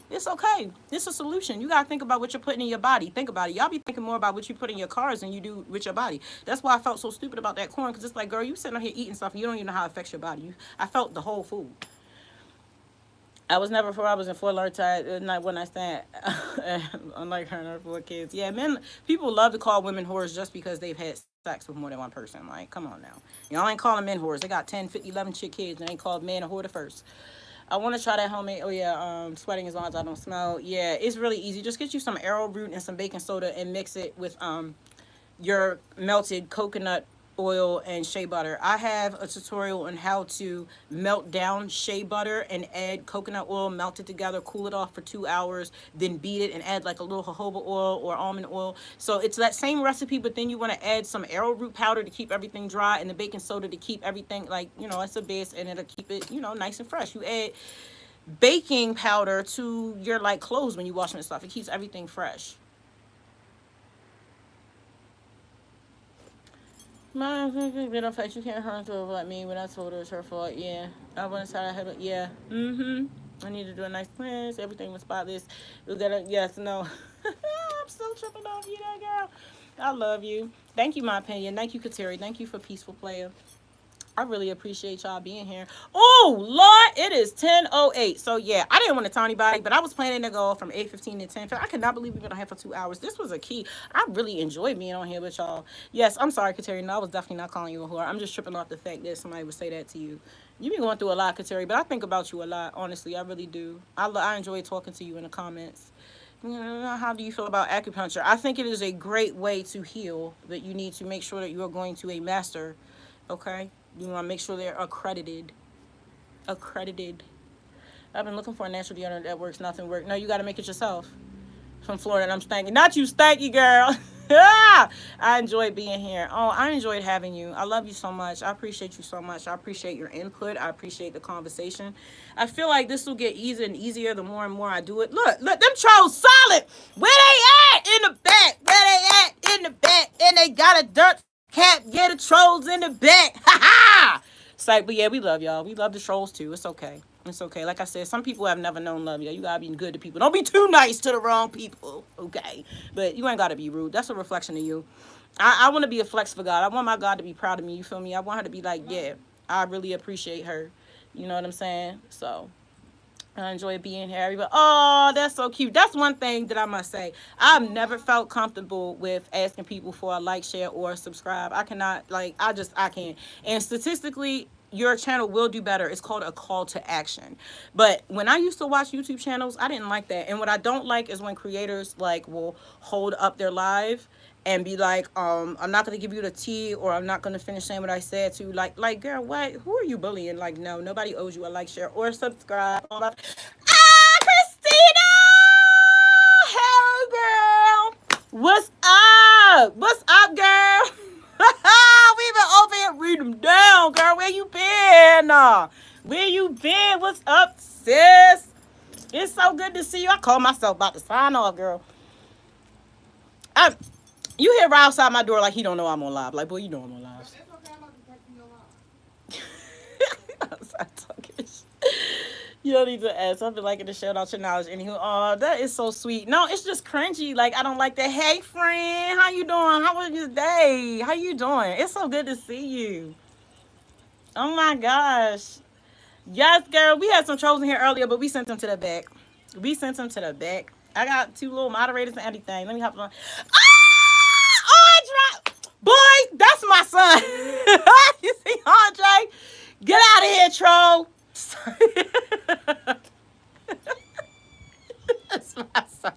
It's okay. It's a solution. You gotta think about what you're putting in your body. Think about it. Y'all be thinking more about what you put in your cars than you do with your body. That's why I felt so stupid about that corn, because it's like, girl, you sitting on here eating stuff and you don't even know how it affects your body. I felt the whole food. I was never before I was in Fort Lauderdale, not when I stand. Unlike her and her 4 kids. Yeah, men, people love to call women whores just because they've had sex with more than one person. Like, come on now. Y'all ain't calling men whores. They got 10, 50, 11 chick kids and they ain't called men a whore the first. I want to try that homemade. Oh yeah, sweating as long as I don't smell. Yeah, it's really easy. Just get you some arrowroot and some baking soda and mix it with your melted coconut oil and shea butter. I have a tutorial on how to melt down shea butter and add coconut oil, melt it together, cool it off for 2 hours, then beat it and add like a little jojoba oil or almond oil. So it's that same recipe, but then you want to add some arrowroot powder to keep everything dry and the baking soda to keep everything, like, you know, it's a base, and it'll keep it, you know, nice and fresh. You add baking powder to your like clothes when you wash them and stuff. It keeps everything fresh. My bit of fact, you can't hurt her like me when I told her it's her fault. Yeah, I want to try to have it. Yeah, I need to do a nice cleanse. Everything was spotless. We gotta, yes, no. I'm still tripping off you, that girl. I love you. Thank you, my opinion. Thank you, Kateri. Thank you for Peaceful Player. I really appreciate y'all being here. Oh, Lord, it is 10:08. So, yeah, I didn't want to tell anybody, but I was planning to go from 8:15 to 10:15. I could not believe we've been on here for 2 hours. This was a key. I really enjoyed being on here with y'all. Yes, I'm sorry, Kateri. No, I was definitely not calling you a whore. I'm just tripping off the fact that somebody would say that to you. You've been going through a lot, Kateri, but I think about you a lot, honestly. I really do. I enjoy talking to you in the comments. How do you feel about acupuncture? I think it is a great way to heal, but you need to make sure that you are going to a master, okay? You want to make sure they're accredited. Accredited. I've been looking for a natural deodorant that works. Nothing works. No, you got to make it yourself. From Florida, and I'm stanky. Not you, stanky girl. I enjoyed being here. Oh, I enjoyed having you. I love you so much. I appreciate you so much. I appreciate your input. I appreciate the conversation. I feel like this will get easier and easier the more and more I do it. Look, them trolls solid. Where they at? In the back. Where they at? In the back. And they got a dirt cap. Get the trolls in the back. Ha ha! It's like, but yeah, we love y'all. We love the trolls too. It's okay. It's okay. Like I said, some people have never known love. You gotta be good to people. Don't be too nice to the wrong people. Okay. But you ain't gotta be rude. That's a reflection of you. I want to be a flex for God. I want my God to be proud of me. You feel me? I want her to be like, yeah, I really appreciate her. You know what I'm saying? So I enjoy being here. Everybody, oh, that's so cute. That's one thing that I must say. I've never felt comfortable with asking people for a like, share, or subscribe. I cannot, like, I can't. And statistically, your channel will do better. It's called a call to action. But when I used to watch YouTube channels, I didn't like that. And what I don't like is when creators, like, will hold up their live and be like, I'm not gonna give you the tea, or I'm not gonna finish saying what I said to, like, girl, what? Who are you bullying? Like, no, nobody owes you a like, share, or subscribe. All that. Ah, Christina! Hey, girl. What's up? What's up, girl? We been over here reading them down, girl. Where you been? Where you been? What's up, sis? It's so good to see you. I call myself about to sign off, girl. I, you hear right outside my door like he don't know I'm on live. Like, boy, you know I'm on live. Outside talking shit. You don't need to ask. I've been liking to shout out your knowledge. Anywho, oh, that is so sweet. No, it's just cringy. Like, I don't like that. Hey, friend, how you doing? How was your day? How you doing? It's so good to see you. Oh my gosh. Yes, girl. We had some trolls in here earlier, but we sent them to the back. We sent them to the back. I got 2 little moderators and everything. Let me hop on. Ah, Andre. Boy, that's my son. You see, Andre? Get out of here, troll. That's my son.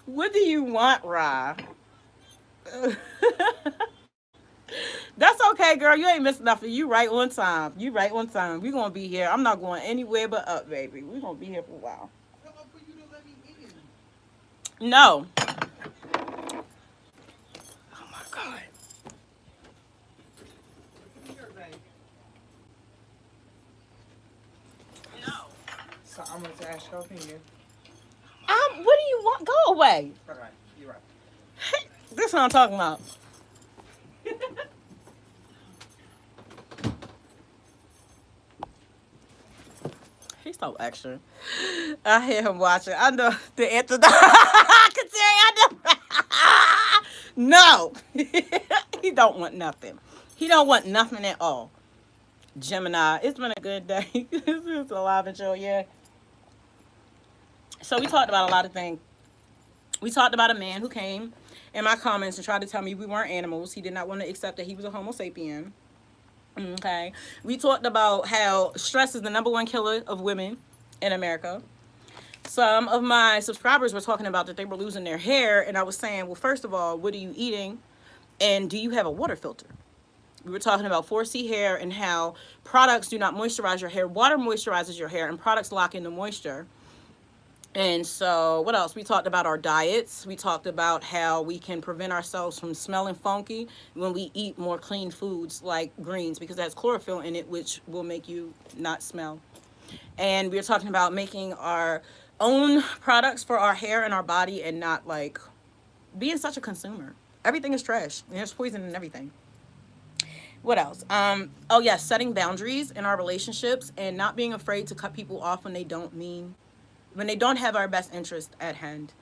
What do you want, Ra? That's okay, girl. You ain't missing nothing. You right on time. You right on time. We gonna be here. I'm not going anywhere but up, baby. We gonna be here for a while. No. Oh my God. No. So I'm going to ask your opinion. What do you want? Go away. All right, you're right. This is what I'm talking about. He's so extra. I hear him watching. I know the answer. I can tell you. I know. No. He don't want nothing. He don't want nothing at all. Gemini, it's been a good day. This is a live and show, yeah. So we talked about a lot of things. We talked about a man who came in my comments and tried to tell me we weren't animals. He did not want to accept that he was a Homo sapien. Okay. We talked about how stress is the #1 killer of women in America. Some of my subscribers were talking about that they were losing their hair, and I was saying, well, first of all, what are you eating? And do you have a water filter? We were talking about 4C hair and how products do not moisturize your hair. Water moisturizes your hair, and products lock in the moisture. And so, what else? We talked about our diets. We talked about how we can prevent ourselves from smelling funky when we eat more clean foods like greens, because it has chlorophyll in it, which will make you not smell. And we were talking about making our own products for our hair and our body, and not like being such a consumer. Everything is trash. There's poison in everything. What else? Oh yeah, setting boundaries in our relationships and not being afraid to cut people off when they don't have our best interest at hand.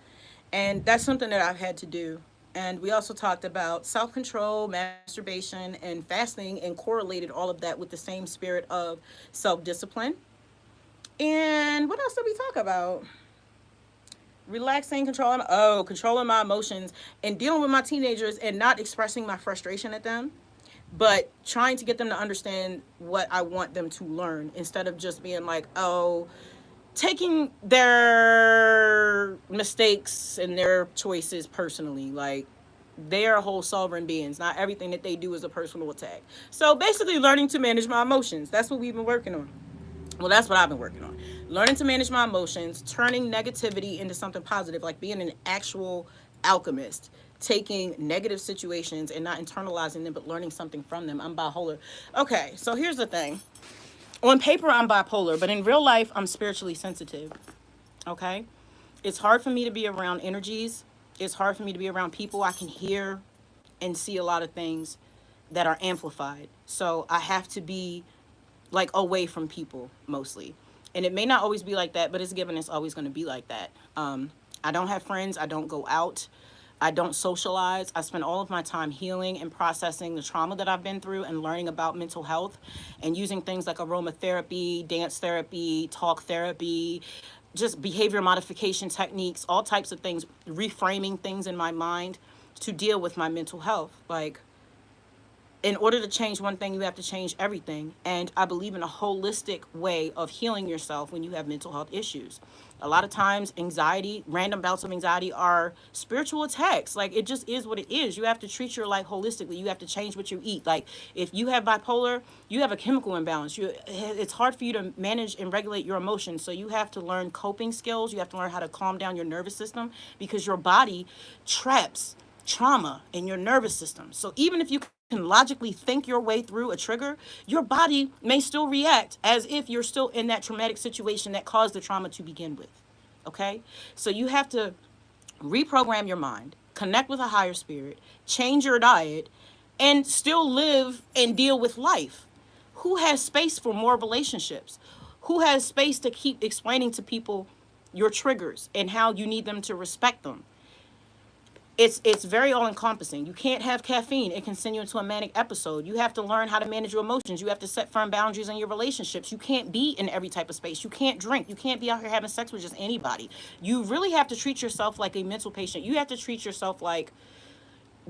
And that's something that I've had to do. And we also talked about self-control, masturbation, and fasting, and correlated all of that with the same spirit of self-discipline. And what else did we talk about? Relaxing, controlling my emotions and dealing with my teenagers and not expressing my frustration at them, but trying to get them to understand what I want them to learn, instead of just being like, oh, taking their mistakes and their choices personally. Like, they are whole sovereign beings. Not everything that they do is a personal attack. So basically, learning to manage my emotions. That's what we've been working on. Well, that's what I've been working on. Learning to manage my emotions, turning negativity into something positive, like being an actual alchemist, taking negative situations and not internalizing them, but learning something from them. I'm bipolar. Okay, so here's the thing. On paper, I'm bipolar, but in real life, I'm spiritually sensitive. Okay? It's hard for me to be around energies. It's hard for me to be around people. I can hear and see a lot of things that are amplified. So I have to be like away from people mostly. And it may not always be like that, but it's given it's always going to be like that. I don't have friends. I don't go out. I don't socialize. I spend all of my time healing and processing the trauma that I've been through and learning about mental health and using things like aromatherapy, dance therapy, talk therapy, just behavior modification techniques, all types of things, reframing things in my mind to deal with my mental health. Like, in order to change one thing, you have to change everything. And I believe in a holistic way of healing yourself when you have mental health issues. A lot of times, anxiety, random bouts of anxiety are spiritual attacks. Like, it just is what it is. You have to treat your life holistically. You have to change what you eat. Like, if you have bipolar, you have a chemical imbalance. It's hard for you to manage and regulate your emotions. So you have to learn coping skills. You have to learn how to calm down your nervous system because your body traps trauma in your nervous system. So even if you can logically think your way through a trigger, your body may still react as if you're still in that traumatic situation that caused the trauma to begin with. Okay? So you have to reprogram your mind, connect with a higher spirit, change your diet, and still live and deal with life. Who has space for more relationships? Who has space to keep explaining to people your triggers and how you need them to respect them? It's very all encompassing. You can't have caffeine. It can send you into a manic episode. You have to learn how to manage your emotions. You have to set firm boundaries in your relationships. You can't be in every type of space. You can't drink. You can't be out here having sex with just anybody. You really have to treat yourself like a mental patient. You have to treat yourself like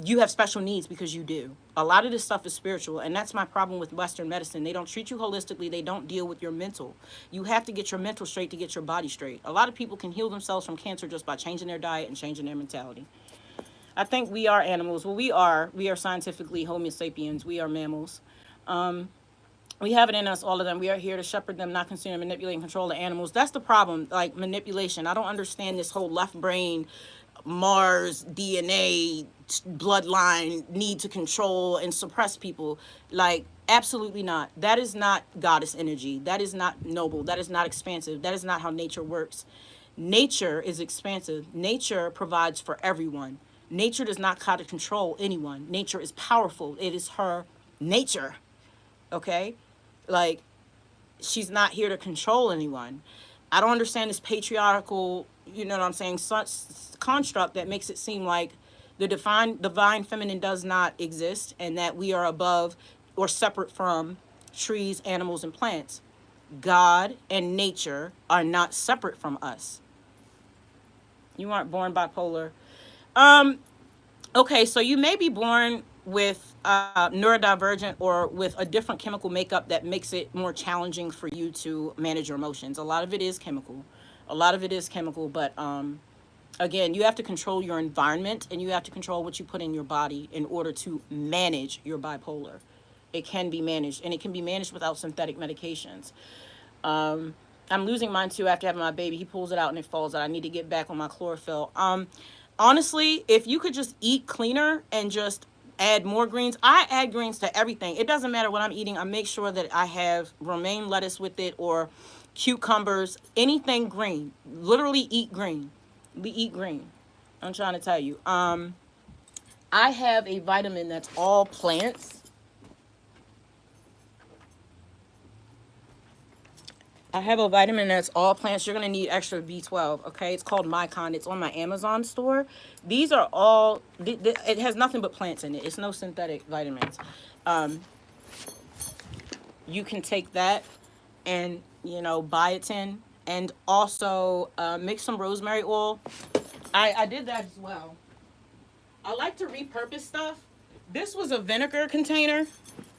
you have special needs because you do. A lot of this stuff is spiritual, and that's my problem with Western medicine. They don't treat you holistically. They don't deal with your mental. You have to get your mental straight to get your body straight. A lot of people can heal themselves from cancer just by changing their diet and changing their mentality. I think we are animals. Well, we are. We are scientifically Homo sapiens. We are mammals. We have it in us, all of them. We are here to shepherd them, not consume, manipulate, and control the animals. That's the problem, like manipulation. I don't understand this whole left brain, Mars, DNA, bloodline, need to control and suppress people. Like, absolutely not. That is not goddess energy. That is not noble. That is not expansive. That is not how nature works. Nature is expansive. Nature provides for everyone. Nature does not try to control anyone. Nature is powerful. It is her nature. Okay? Like, she's not here to control anyone. I don't understand this patriarchal, you know what I'm saying, such construct that makes it seem like the divine feminine does not exist and that we are above or separate from trees, animals, and plants. God and nature are not separate from us. You aren't born bipolar. Okay, so you may be born with neurodivergent or with a different chemical makeup that makes it more challenging for you to manage your emotions. A lot of it is chemical. A lot of it is chemical, but again, you have to control your environment and you have to control what you put in your body in order to manage your bipolar. It can be managed, and it can be managed without synthetic medications. I'm losing mine too after having my baby. He pulls it out and it falls out. I need to get back on my chlorophyll. Honestly, if you could just eat cleaner and just add more greens, I add greens to everything. It doesn't matter what I'm eating. I make sure that I have romaine lettuce with it or cucumbers, anything green. Literally eat green. We eat green. I'm trying to tell you. I have a vitamin that's all plants. I have a vitamin that's all plants. You're going to need extra B12, okay? It's called Mycon. It's on my Amazon store. These are all, it has nothing but plants in it. It's no synthetic vitamins. You can take that and, biotin, and also mix some rosemary oil. I did that as well. I like to repurpose stuff. This was a vinegar container,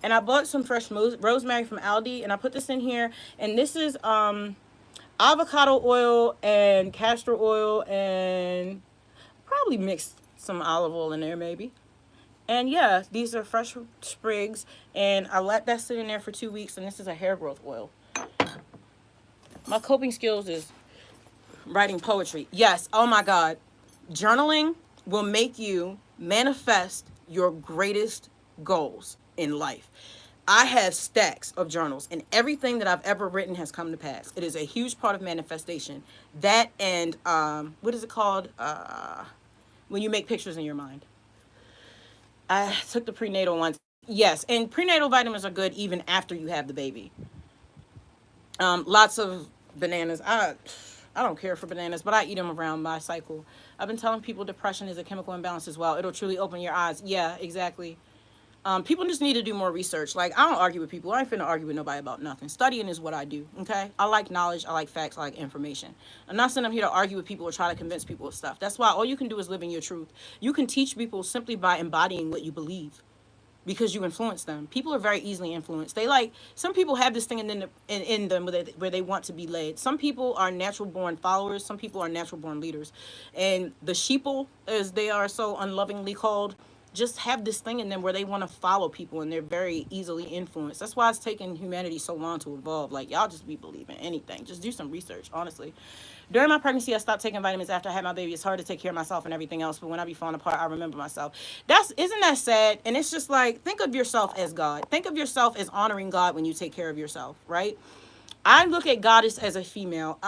and I bought some fresh rosemary from Aldi, and I put this in here. And this is avocado oil and castor oil, and probably mixed some olive oil in there maybe. And yeah, these are fresh sprigs, and I let that sit in there for 2 weeks, and this is a hair growth oil. My coping skills is writing poetry. Yes, oh my God. Journaling will make you manifest your greatest goals in life. I have stacks of journals, and everything that I've ever written has come to pass. It is a huge part of manifestation. That and, what is it called? When you make pictures in your mind. I took the prenatal ones. Yes, and prenatal vitamins are good even after you have the baby. Lots of bananas. I don't care for bananas, but I eat them around my cycle. I've been telling people depression is a chemical imbalance as well. It'll truly open your eyes. Yeah, exactly. People just need to do more research. Like, I don't argue with people. I ain't finna argue with nobody about nothing. Studying is what I do, okay? I like knowledge. I like facts. I like information. I'm not sitting up here to argue with people or try to convince people of stuff. That's why all you can do is live in your truth. You can teach people simply by embodying what you believe because you influence them. People are very easily influenced. They like, some people have this thing in them where they want to be led. Some people are natural born followers. Some people are natural born leaders. And the sheeple, as they are so unlovingly called, just have this thing in them where they want to follow people and they're very easily influenced. That's why it's taken humanity so long to evolve. Like, y'all just be believing anything. Just do some research, honestly. During my pregnancy, I stopped taking vitamins after I had my baby. It's hard to take care of myself and everything else, but when I be falling apart, I remember myself. Isn't that sad? And it's just like, think of yourself as God. Think of yourself as honoring God when you take care of yourself, right? I look at goddess as a female.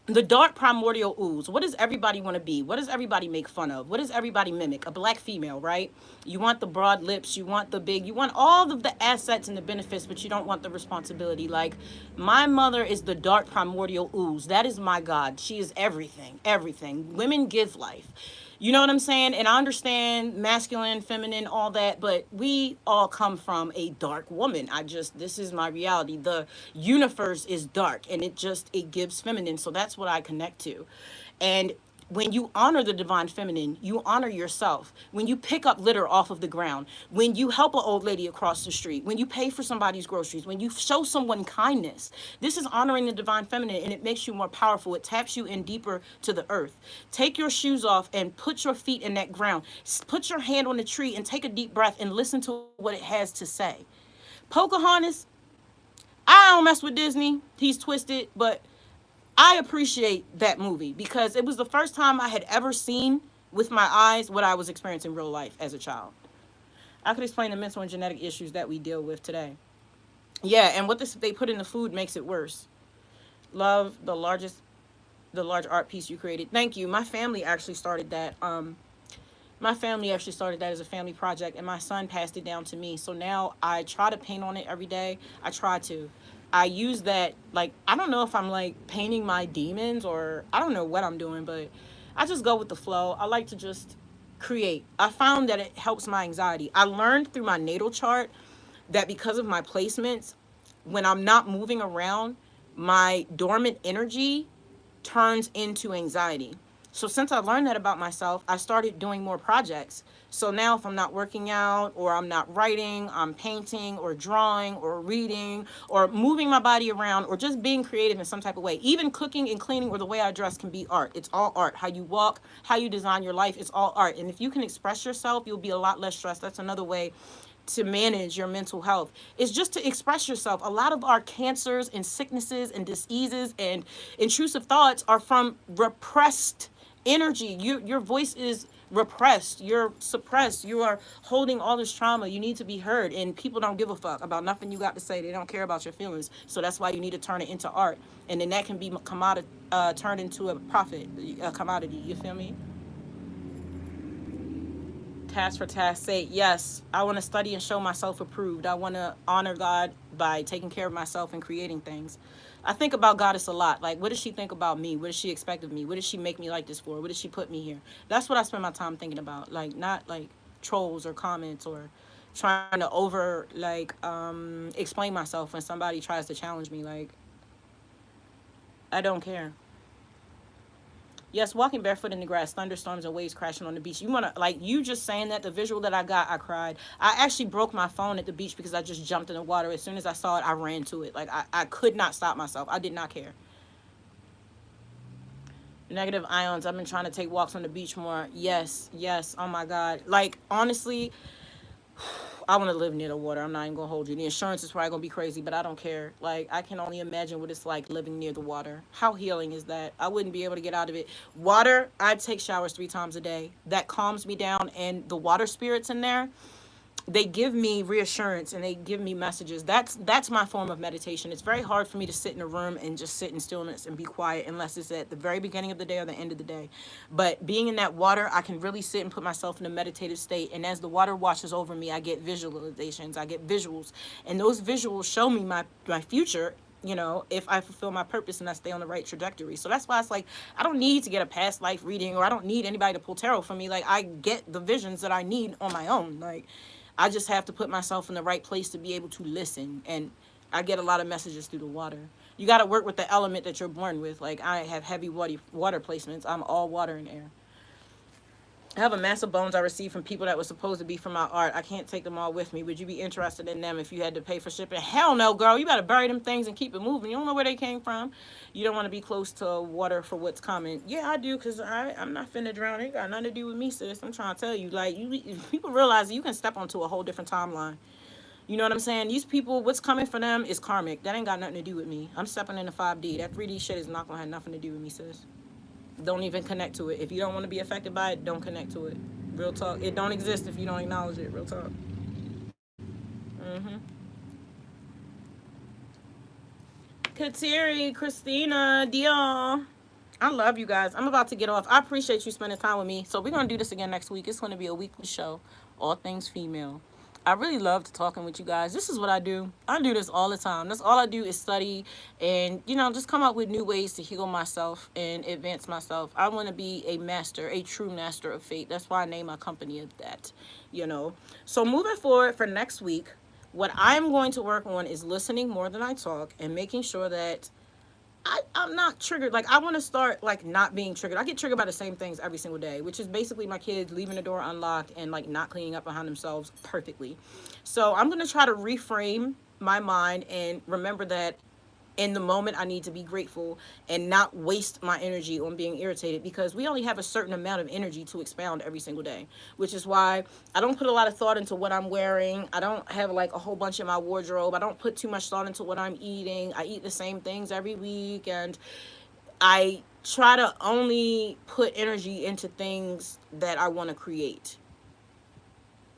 The dark primordial ooze. What does everybody want to be? What does everybody make fun of? What does everybody mimic? A black female, right? You want the broad lips, you want the big, you want all of the assets and the benefits, but you don't want the responsibility. Like, my mother is the dark primordial ooze. That is my God. She is everything, everything. Women give life. You know what I'm saying? And I understand masculine, feminine, all that, but we all come from a dark woman. This is my reality. The universe is dark and it gives feminine. So that's what I connect to. And when you honor the divine feminine, you honor yourself. When you pick up litter off of the ground, when you help an old lady across the street, when you pay for somebody's groceries, when you show someone kindness, this is honoring the divine feminine and it makes you more powerful. It taps you in deeper to the earth. Take your shoes off and put your feet in that ground. Put your hand on the tree and take a deep breath and listen to what it has to say. Pocahontas, I don't mess with Disney. He's twisted, but I appreciate that movie because it was the first time I had ever seen with my eyes what I was experiencing in real life as a child. I could explain the mental and genetic issues that we deal with today. Yeah, and what they put in the food makes it worse. Love the large art piece you created. Thank you. My family actually started that. My family actually started that as a family project, and my son passed it down to me. So now I try to paint on it every day. I try to. I use that, like, I don't know if I'm like painting my demons or I don't know what I'm doing, but I just go with the flow. I like to just create. I found that it helps my anxiety. I learned through my natal chart that because of my placements, when I'm not moving around, my dormant energy turns into anxiety. So since I learned that about myself, I started doing more projects. So now if I'm not working out or I'm not writing, I'm painting or drawing or reading or moving my body around or just being creative in some type of way. Even cooking and cleaning or the way I dress can be art. It's all art. How you walk, how you design your life, it's all art. And if you can express yourself, you'll be a lot less stressed. That's another way to manage your mental health is just to express yourself. A lot of our cancers and sicknesses and diseases and intrusive thoughts are from repressed energy. Your voice is repressed. You're suppressed. You are holding all this trauma. You need to be heard, and people don't give a fuck about nothing you got to say. They don't care about your feelings. So that's why you need to turn it into art, and then that can be turned into a profit, a commodity. You feel me? Task for task's sake, yes, I want to study and show myself approved. I want to honor God by taking care of myself and creating things. I think about Goddess a lot. Like, what does she think about me? What does she expect of me? What does she make me like this for? What does she put me here? That's what I spend my time thinking about. Like, not like trolls or comments or trying to explain myself when somebody tries to challenge me. Like, I don't care. Yes, walking barefoot in the grass, thunderstorms and waves crashing on the beach. You just saying that, the visual that I got, I cried. I actually broke my phone at the beach because I just jumped in the water. As soon as I saw it, I ran to it. Like, I could not stop myself. I did not care. Negative ions. I've been trying to take walks on the beach more. Yes, yes. Oh my God. Like, honestly, I want to live near the water. I'm not even going to hold you. The insurance is probably going to be crazy, but I don't care. Like, I can only imagine what it's like living near the water. How healing is that? I wouldn't be able to get out of it. Water, I take showers 3 times a day. That calms me down, and the water spirits in there, they give me reassurance and they give me messages. That's my form of meditation. It's very hard for me to sit in a room and just sit in stillness and be quiet unless it's at the very beginning of the day or the end of the day. But being in that water, I can really sit and put myself in a meditative state. And as the water washes over me, I get visualizations, I get visuals. And those visuals show me my future if I fulfill my purpose and I stay on the right trajectory. So that's why it's like, I don't need to get a past life reading, or I don't need anybody to pull tarot for me. Like, I get the visions that I need on my own. Like, I just have to put myself in the right place to be able to listen. And I get a lot of messages through the water. You got to work with the element that you're born with. Like, I have heavy water placements. I'm all water and air. I have a mass of bones I received from people that were supposed to be from my art. I can't take them all with me. Would you be interested in them if you had to pay for shipping? Hell no, girl. You better bury them things and keep it moving. You don't know where they came from. You don't want to be close to water for what's coming. Yeah, I do, because I'm not finna drown. It got nothing to do with me, sis. I'm trying to tell you. Like, people realize that you can step onto a whole different timeline. You know what I'm saying? These people, what's coming for them is karmic. That ain't got nothing to do with me. I'm stepping into 5D. That 3D shit is not going to have nothing to do with me, sis. Don't even connect to it. If you don't want to be affected by it, don't connect to it. Real talk. It don't exist if you don't acknowledge it. Real talk. Kateri, Christina, Dion. I love you guys. I'm about to get off. I appreciate you spending time with me. So we're going to do this again next week. It's going to be a weekly show. All things female. I really loved talking with you guys. This is what I do. I do this all the time. That's all I do is study and, just come up with new ways to heal myself and advance myself. I want to be a master, a true master of fate. That's why I name my company of that. So moving forward for next week, what I'm going to work on is listening more than I talk and making sure that I'm not triggered. Like, I want to start, like, not being triggered. I get triggered by the same things every single day, which is basically my kids leaving the door unlocked and, like, not cleaning up behind themselves perfectly. So I'm going to try to reframe my mind and remember that in the moment I need to be grateful and not waste my energy on being irritated, because we only have a certain amount of energy to expound every single day, which is why I don't put a lot of thought into what I'm wearing. I don't have like a whole bunch in my wardrobe. I don't put too much thought into what I'm eating. I eat the same things every week, and I try to only put energy into things that I want to create.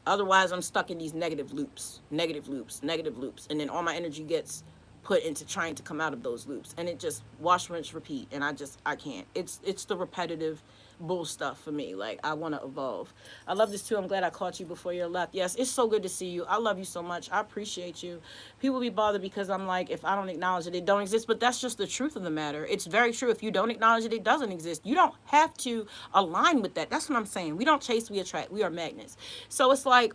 Otherwise, I'm stuck in these negative loops, negative loops, negative loops. And then all my energy gets put into trying to come out of those loops. And it just wash, rinse, repeat. And I can't. It's the repetitive bull stuff for me. Like, I want to evolve. I love this too. I'm glad I caught you before you left. Yes, it's so good to see you. I love you so much. I appreciate you. People be bothered because I'm like, if I don't acknowledge it, it don't exist. But that's just the truth of the matter. It's very true. If you don't acknowledge it, it doesn't exist. You don't have to align with that. That's what I'm saying. We don't chase, we attract. We are magnets. So it's like,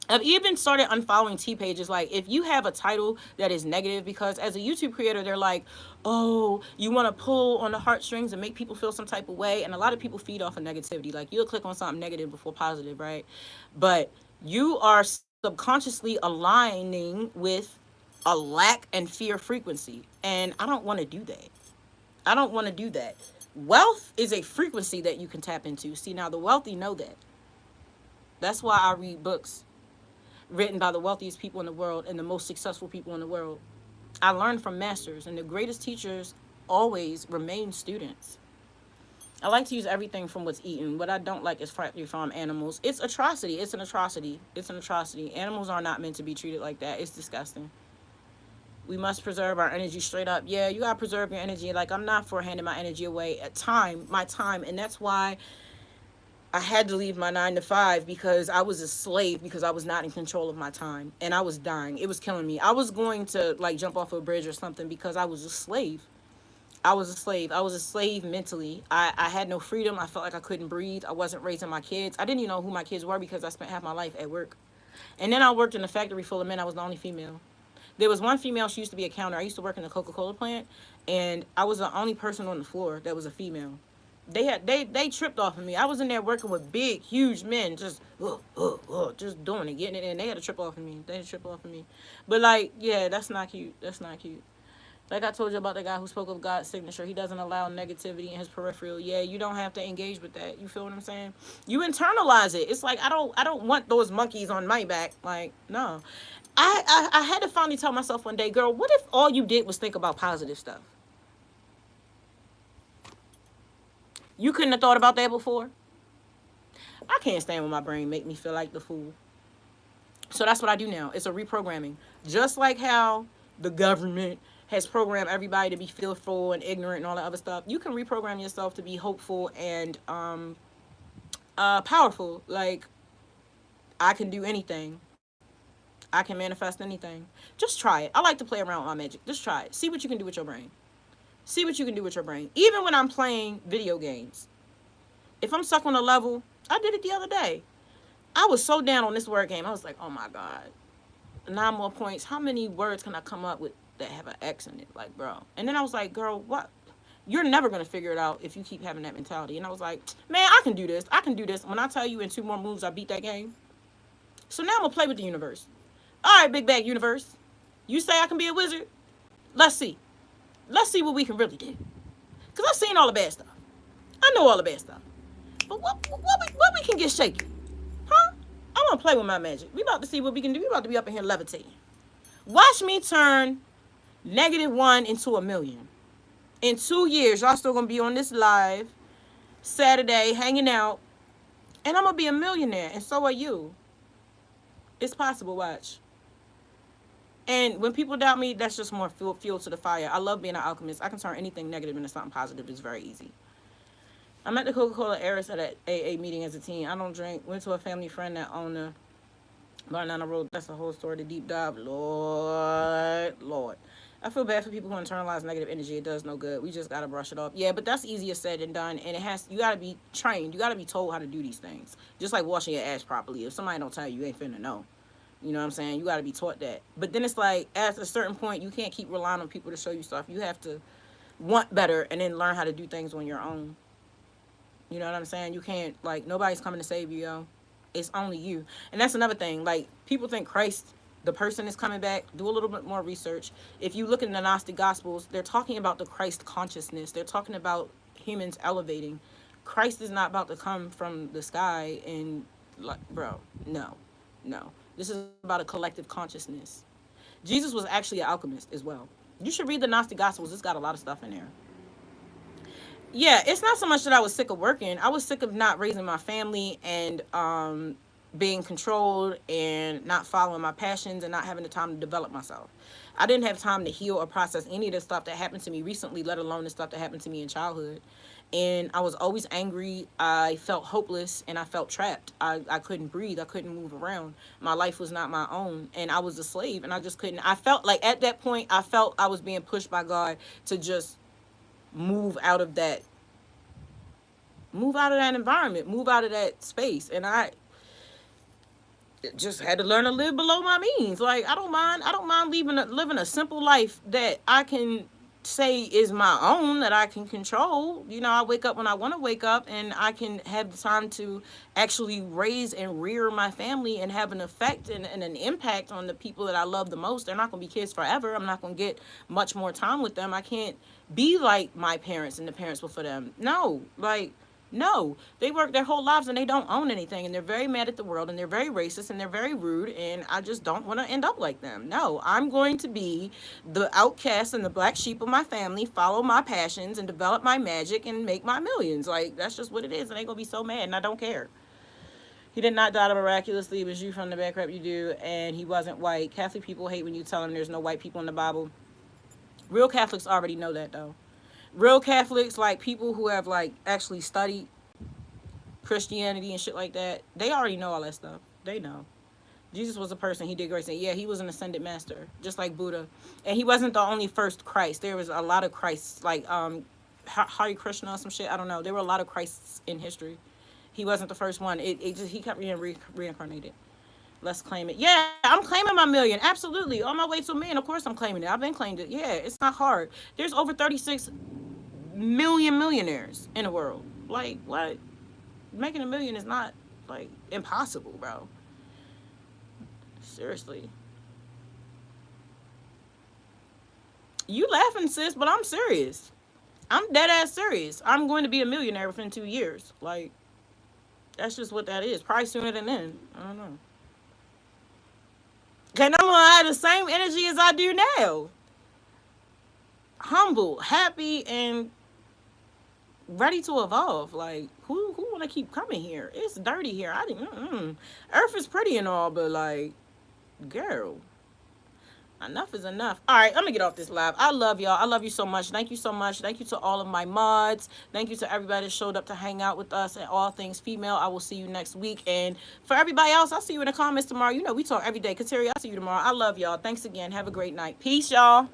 I've even started unfollowing T pages. Like, if you have a title that is negative, because as a YouTube creator, they're like, oh, you want to pull on the heartstrings and make people feel some type of way. And a lot of people feed off of negativity. Like, you'll click on something negative before positive, right? But you are subconsciously aligning with a lack and fear frequency. And I don't want to do that. I don't want to do that. Wealth is a frequency that you can tap into. See, now the wealthy know that. That's why I read books written by the wealthiest people in the world and the most successful people in the world. I learned from masters, and the greatest teachers always remain students. I like to use everything from what's eaten. What I don't like is factory farm animals. It's atrocity. It's an atrocity. It's an atrocity. Animals are not meant to be treated like that. It's disgusting. We must preserve our energy straight up. Yeah, you gotta preserve your energy. Like, I'm not for handing my energy away at my time, and that's why I had to leave my 9 to 5, because I was a slave, because I was not in control of my time, and I was dying. It was killing me. I was going to like jump off a bridge or something, because I was a slave. I was a slave. I was a slave mentally. I had no freedom. I felt like I couldn't breathe. I wasn't raising my kids. I didn't even know who my kids were, because I spent half my life at work. And then I worked in a factory full of men. I was the only female. There was one female. She used to be a counter. I used to work in the Coca-Cola plant, and I was the only person on the floor that was a female. They tripped off of me. I was in there working with big, huge men, just just doing it, getting it in. They had to trip off of me. They had to trip off of me. But like, yeah, that's not cute. That's not cute. Like I told you about the guy who spoke of God's signature. He doesn't allow negativity in his peripheral. Yeah, you don't have to engage with that. You feel what I'm saying? You internalize it. It's like, I don't want those monkeys on my back. Like, no. I had to finally tell myself one day, girl, what if all you did was think about positive stuff? You couldn't have thought about that before? I can't stand when my brain make me feel like the fool. So that's what I do now. It's a reprogramming. Just like how the government has programmed everybody to be fearful and ignorant and all that other stuff, you can reprogram yourself to be hopeful and powerful. Like, I can do anything. I can manifest anything. Just try it. I like to play around with my magic. Just try it. See what you can do with your brain. See what you can do with your brain. Even when I'm playing video games, if I'm stuck on a level, I did it the other day. I was so down on this word game. I was like, oh my God, 9 more points. How many words can I come up with that have an X in it? Like, bro. And then I was like, girl, what? You're never going to figure it out if you keep having that mentality. And I was like, man, I can do this. I can do this. When I tell you in 2 more moves, I beat that game. So now I'm going to play with the universe. All right, big bag universe. You say I can be a wizard? Let's see. Let's see what we can really do. Because I've seen all the bad stuff. I know all the bad stuff. But what we can get shaky? Huh? I want to play with my magic. We about to see what we can do. We about to be up in here levitating. Watch me turn -1 into a million. In 2 years, y'all still going to be on this live Saturday hanging out. And I'm going to be a millionaire. And so are you. It's possible, watch. And when people doubt me, that's just more fuel to the fire. I love being an alchemist. I can turn anything negative into something positive. It's very easy. I met the Coca-Cola heiress at an AA meeting as a teen. I don't drink. Went to a family friend that owned a bar down the road. That's a whole story to deep dive. Lord. I feel bad for people who internalize negative energy. It does no good. We just got to brush it off. Yeah, but that's easier said than done. And you got to be trained. You got to be told how to do these things. Just like washing your ass properly. If somebody don't tell you, you ain't finna know. You know what I'm saying? You got to be taught that. But then it's like, at a certain point, you can't keep relying on people to show you stuff. You have to want better and then learn how to do things on your own. You know what I'm saying? You can't, like, nobody's coming to save you, yo. It's only you. And that's another thing. Like, people think Christ, the person, is coming back. Do a little bit more research. If you look in the Gnostic Gospels, they're talking about the Christ consciousness. They're talking about humans elevating. Christ is not about to come from the sky and, like, bro, no. This is about a collective consciousness. Jesus was actually an alchemist as well. You should read the Gnostic Gospels. It's got a lot of stuff in there. Yeah, it's not so much that I was sick of working. I was sick of not raising my family and being controlled and not following my passions and not having the time to develop myself. I didn't have time to heal or process any of the stuff that happened to me recently, let alone the stuff that happened to me in childhood. And I was always angry. I felt hopeless and I felt trapped. I couldn't breathe. I couldn't move around. My life was not my own. And I was a slave and I just couldn't. I felt like at that point, I felt I was being pushed by God to just move out of that environment, move out of that space. And I just had to learn to live below my means. Like, I don't mind living a simple life that I can say is my own, that I can control. You know, I wake up when I want to wake up and I can have the time to actually raise and rear my family and have an effect and an impact on the people that I love the most. They're not going to be kids forever. I'm not going to get much more time with them. I can't be like my parents and the parents before them. No, they work their whole lives and they don't own anything, and they're very mad at the world and they're very racist and they're very rude, and I just don't want to end up like them. No, I'm going to be the outcast and the black sheep of my family, follow my passions and develop my magic and make my millions. Like, that's just what it is, and they're going to be so mad, and I don't care. He did not die miraculously. It was you from the bad crap you do, and he wasn't white. Catholic people hate when you tell them there's no white people in the Bible. Real Catholics already know that, though. Real Catholics, like people who have like actually studied Christianity and shit like that, they already know all that stuff. They know. Jesus was a person. He did great things. Yeah, he was an ascended master, just like Buddha. And he wasn't the only first Christ. There was a lot of Christs, like Hare Krishna or some shit. I don't know. There were a lot of Christs in history. He wasn't the first one. He kept being reincarnated. Let's claim it. Yeah, I'm claiming my million. Absolutely. On my way to a million. Of course I'm claiming it. I've been claimed it. Yeah, it's not hard. There's over 36 million millionaires in the world. Like, what? Making a million is not, like, impossible, bro. Seriously. You laughing, sis, but I'm serious. I'm dead ass serious. I'm going to be a millionaire within 2 years. Like, that's just what that is. Probably sooner than then. I don't know. And I'm going to have the same energy as I do now. Humble, happy, and ready to evolve. Like, who want to keep coming here? It's dirty here. Earth is pretty and all, but, like, girl, Enough is enough. All right, I'm gonna get off this live. I love y'all. I love you so much. Thank you so much. Thank you to all of my mods. Thank you to everybody that showed up to hang out with us and all things female. I will see you next week. And for everybody else, I'll see you in the comments tomorrow. You know, we talk every day. Kateri, I'll see you tomorrow. I love y'all. Thanks again. Have a great night. Peace, y'all.